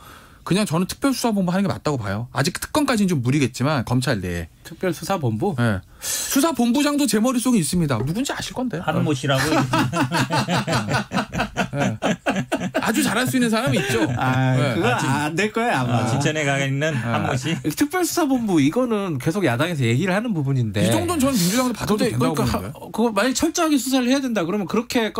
그냥 저는 특별수사본부 하는 게 맞다고 봐요. 아직 특검까지는 좀 무리겠지만 검찰 내에. 특별수사본부? 네. 수사본부장도 제 머릿속에 있습니다. 누군지 아실 건데. 한모 씨라고. 네. 아주 잘할 수 있는 사람이 있죠. 네. 그거 안 될 거예요 아마. 진천에 가 있는 한모 씨. 특별수사본부 이거는 계속 야당에서 얘기를 하는 부분인데. 이 정도는 저는 민주당도 받아도 된다고 보는데. 그거 만약 철저하게 수사를 해야 된다 그러면 그렇게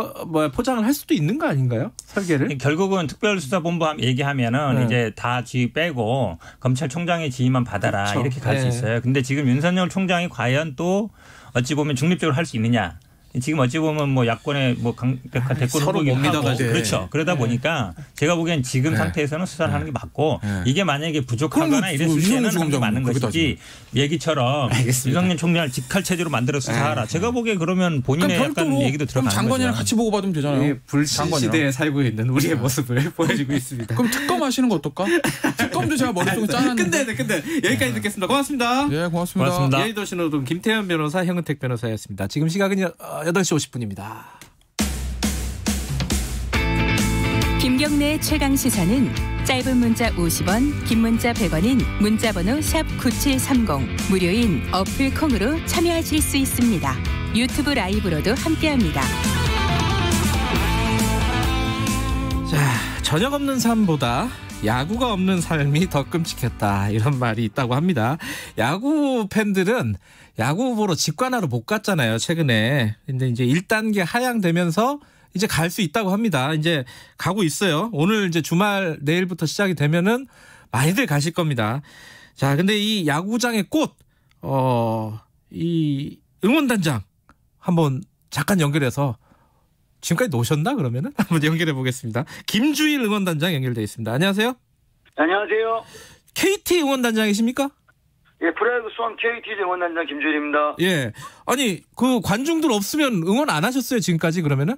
포장을 할 수도 있는 거 아닌가요? 설계를? 결국은 특별수사본부 얘기하면은 이제 다 지휘 빼고 검찰총장의 지휘만 받아라 그렇죠. 이렇게 갈 수 있어요. 근데 지금 윤석열 총장이 과연 또 어찌 보면 중립적으로 할 수 있느냐. 지금 어찌 보면 뭐 야권의 뭐 강력한 대권 후보이기도 하고 그렇죠. 그러다 보니까 제가 보기엔 지금 상태에서는 수사를 하는 게 맞고 이게 만약에 부족하거나 이랬을 때는 하는 게 맞는 것이지 얘기처럼 윤석열 총장을 직할체제로 만들어 수사하라. 제가 보기에 그러면 본인의 약간 얘기도 들어가는 거죠. 장관이랑 같이 보고 받으면 되잖아요. 불신 시대에 살고 있는 우리의 모습을 보여주고 있습니다. 그럼 특검 하시는 거 어떨까? 특검도 제가 머릿속에 짜놨는데. 근데 여기까지 듣겠습니다. 고맙습니다. 네, 고맙습니다. 여의도 신호등 김태현 변호사, 형은택 변호사였습니다. 지금 시각은 8시 50분입니다. 김경래 최강시사는 짧은 문자 50원, 긴 문자 100원인 문자번호 샵 9730 무료인 어플 콩으로 참여하실 수 있습니다. 유튜브 라이브로도 함께합니다. 자, 저녁 없는 삶보다 야구가 없는 삶이 더 끔찍했다 이런 말이 있다고 합니다. 야구 팬들은 야구 보러 직관하러 못 갔잖아요 최근에. 근데 이제 1단계 하향되면서 이제 갈 수 있다고 합니다. 이제 가고 있어요. 오늘 이제 주말 내일부터 시작이 되면은 많이들 가실 겁니다. 자, 근데 이 야구장의 꽃, 이 응원단장 한번 잠깐 연결해서 지금까지 노셨나 그러면은 한번 연결해 보겠습니다. 김주일 응원단장 연결돼 있습니다. 안녕하세요. 안녕하세요. KT 응원단장이십니까? 예, 프로야구 수원 KT 응원단장 김주일입니다. 예, 아니 그 관중들 없으면 응원 안 하셨어요 지금까지 그러면은?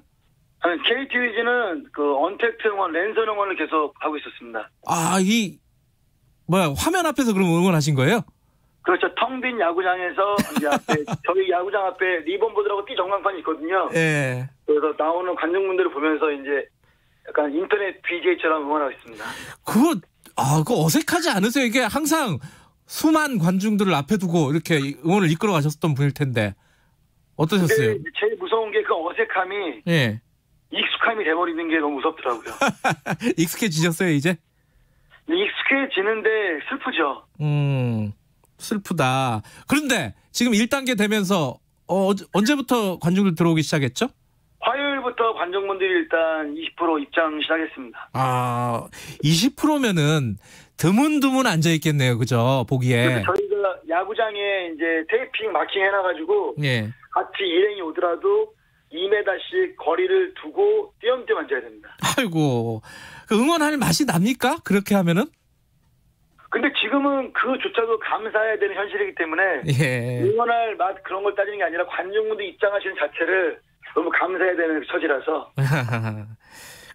아니, KT 위즈는 그 언택트 응원, 랜선 응원을 계속 하고 있었습니다. 아, 이 화면 앞에서 그럼 응원하신 거예요? 그렇죠. 텅 빈 야구장에서 이제 앞에 저희 야구장 앞에 리본보드라고 띠 전광판이 있거든요. 예. 그래서 나오는 관중분들을 보면서 이제 약간 인터넷 BJ처럼 응원하고 있습니다. 그거 어색하지 않으세요? 이게 항상 수만 관중들을 앞에 두고 이렇게 응원을 이끌어 가셨던 분일 텐데 어떠셨어요? 근데 제일 무서운 게 그 어색함이 익숙함이 돼버리는 게 너무 무섭더라고요. 익숙해지셨어요 이제? 익숙해지는데 슬프죠. 슬프다. 그런데 지금 1단계 되면서 언제부터 관중들 들어오기 시작했죠? 화요일부터 관중분들이 일단 20% 입장 시작했습니다. 아, 20%면은 드문드문 앉아 있겠네요, 그죠? 보기에. 저희가 야구장에 이제 테이핑 마킹 해놔가지고 같이 일행이 오더라도 2m씩 거리를 두고 띄엄띄엄 앉아야 됩니다. 아이고, 그 응원할 맛이 납니까? 그렇게 하면은? 근데 지금은 그조차도 감사해야 되는 현실이기 때문에 응원할 맛 그런 걸 따지는 게 아니라 관중분들 입장하시는 자체를 너무 감사해야 되는 처지라서.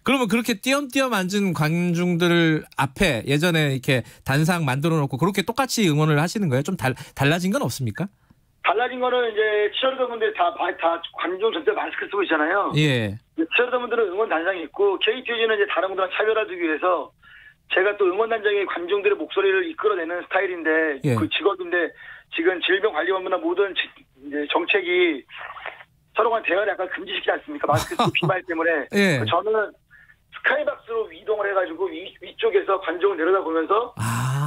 그러면 그렇게 띄엄띄엄 앉은 관중들 앞에 예전에 이렇게 단상 만들어 놓고 그렇게 똑같이 응원을 하시는 거예요? 좀 달라진 건 없습니까? 달라진 거는 이제 치어리더분들이 다 관중 전체 마스크 쓰고 있잖아요. 예. 치어리더분들은 응원 단장이 있고 KT는 이제 다른 분들랑 차별화하기 위해서 제가 또 응원단장이 관중들의 목소리를 이끌어내는 스타일인데 그 직업인데 지금 질병관리본부나 모든 이제 정책이 서로 간 대화를 약간 금지시키지 않습니까? 마스크 쓰고 비말 때문에. 저는 스카이박스로 이동을 해가지고 위쪽에서 관중을 내려다보면서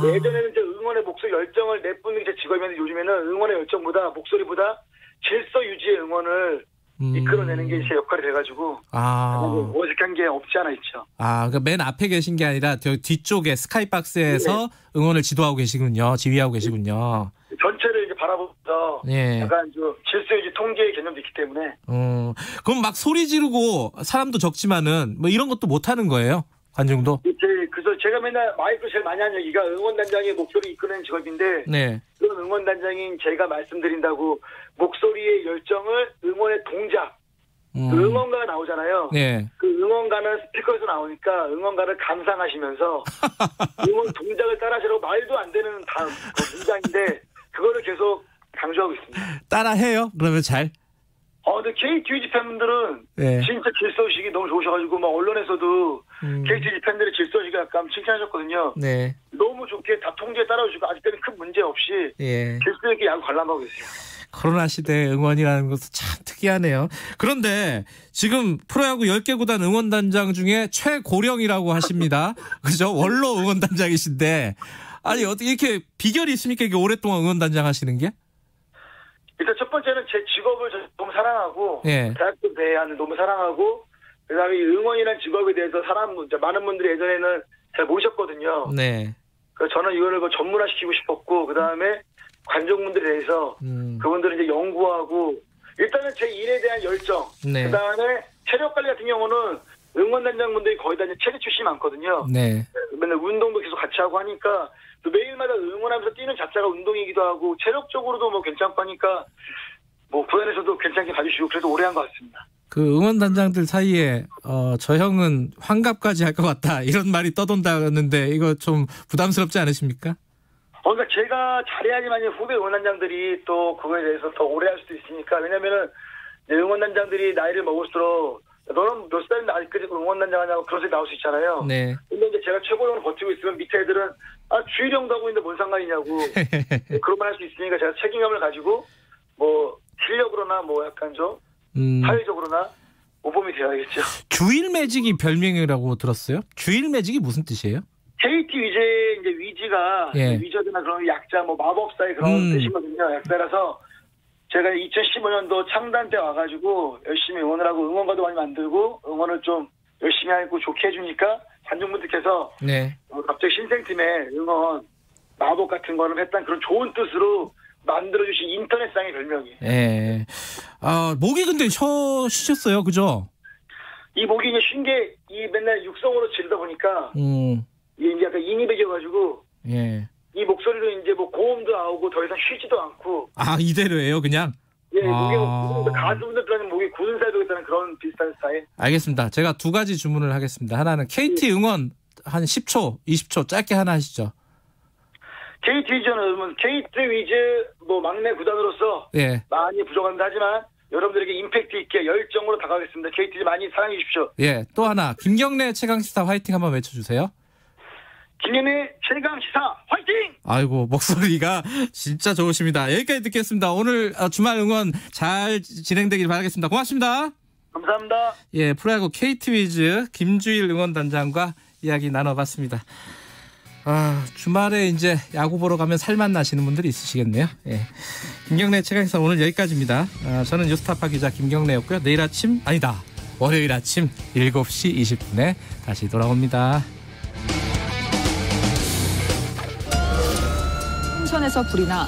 예전에는 이제 응원의 목소리 열정을 내뿜는 게 제 직업이었는데 요즘에는 응원의 열정보다 목소리보다 질서 유지의 응원을 이끌어내는 게 제 역할이 돼가지고 어색한 게 없지 않아 있죠. 그러니까 맨 앞에 계신 게 아니라 저 뒤쪽에 스카이박스에서 응원을 지도하고 계시군요. 지휘하고 계시군요. 전체를 이제 바라보면서 약간 좀 질서 유지 통제의 개념도 있기 때문에. 그럼 막 소리 지르고 사람도 적지만은 뭐 이런 것도 못 하는 거예요? 관중도? 그래서 제가 맨날 마이크로 제일 많이 하는 얘기가 응원단장의 목소리 이끌어내는 직업인데 그런 응원단장인 제가 말씀드린다고 목소리의 열정을 응원의 동작 응원가가 나오잖아요. 그 응원가는 스피커에서 나오니까 응원가를 감상하시면서 응원 동작을 따라하시라고 말도 안 되는 문장인데 그거를 계속 강조하고 있습니다. 따라해요? 그러면 잘? 근데 KT위즈 팬분들은 진짜 질서의식이 너무 좋으셔가지고 막 언론에서도 KT위즈 팬들의 질서의식을 약간 칭찬하셨거든요. 너무 좋게 다 통제에 따라오시고 아직까지 큰 문제 없이 질서 있게 야구 관람하고 계세요. 코로나 시대에 응원이라는 것도 참 특이하네요. 그런데 지금 프로야구 10개 구단 응원단장 중에 최고령이라고 하십니다. 그죠? 원로 응원단장이신데 아니 어떻게 이렇게 비결이 있습니까? 이게 오랫동안 응원단장 하시는 게? 일단 첫 번째는 제 직업을 너무 사랑하고 대학교 대회를 너무 사랑하고 그다음에 응원이라는 직업에 대해서 많은 분들이 예전에는 잘 모르셨거든요. 그래서 저는 이거를 전문화시키고 싶었고 그다음에 관중분들에 대해서 그분들을 이제 연구하고 일단은 제 일에 대한 열정 그다음에 체력 관리 같은 경우는 응원단장분들이 거의 다 이제 체리 출신이 많거든요. 맨날 운동도 계속 같이 하고 하니까 또 매일마다 응원하면서 뛰는 자체가 운동이기도 하고 체력적으로도 뭐 괜찮고 하니까 뭐 구단에서도 괜찮게 봐주시고 그래도 오래 한 것 같습니다. 그 응원단장들 사이에 저 형은 환갑까지 할 것 같다 이런 말이 떠돈다는데 이거 좀 부담스럽지 않으십니까? 그러니까 제가 잘해야지만 후배 응원단장들이 또 그거에 대해서 더 오래 할 수도 있으니까 왜냐면은 응원단장들이 나이를 먹을수록 너는 몇 살인데 아직까지 응원단장 하냐고 그런 소리 나올 수 있잖아요. 근데 이제 제가 최고령으로 버티고 있으면 밑에 애들은 주의령도 하고 있는데 뭔 상관이냐고 그런 말 할 수 있으니까 제가 책임감을 가지고 뭐 실력으로나 뭐 약간 좀 사회적으로나 모범이 되어야겠죠. 주일 매직이 별명이라고 들었어요? 주일 매직이 무슨 뜻이에요? KT 위즈의 이제 위즈가 위저드나 그런 약자 뭐 마법사의 그런 뜻이거든요. 약자라서 제가 2015년도 창단 때 와가지고 열심히 응원을 하고 응원가도 많이 만들고 응원을 좀 열심히 하고 좋게 해주니까 관중분들께서 갑자기 신생팀의 응원 마법 같은 거를 했다는 그런 좋은 뜻으로 만들어주신 인터넷상의 별명이에요. 목이 근데 쉬셨어요, 그죠? 이 목이 이제 쉰 게 이 맨날 육성으로 지르다 보니까 이게 약간 인이 배겨가지고 이 목소리로 이제 뭐 고음도 나오고 더 이상 쉬지도 않고. 이대로예요, 그냥? 목이 가수분들한테는 목이 굳은 살이 되겠다는 그런 비슷한 스타일. 알겠습니다. 제가 두 가지 주문을 하겠습니다. 하나는 KT 응원 한 10초, 20초 짧게 하나 하시죠. KT 위즈는 KT 위즈 뭐 막내 구단으로서 많이 부족합니다. 하지만 여러분들에게 임팩트 있게 열정으로 다가가겠습니다. KT 많이 사랑해 주십시오. 또 하나 김경래 최강시사 화이팅 한번 외쳐주세요. 김경래 최강시사 화이팅! 아이고 목소리가 진짜 좋으십니다. 여기까지 듣겠습니다. 오늘 주말 응원 잘 진행되길 바라겠습니다. 고맙습니다. 감사합니다. 프로야구 KT 위즈 김주일 응원단장과 이야기 나눠봤습니다. 주말에 이제 야구 보러 가면 살만 나시는 분들이 있으시겠네요. 김경래 최강시사 오늘 여기까지입니다. 저는 뉴스타파 기자 김경래였고요. 내일 아침 월요일 아침 7시 20분에 다시 돌아옵니다. 천에서 불이 나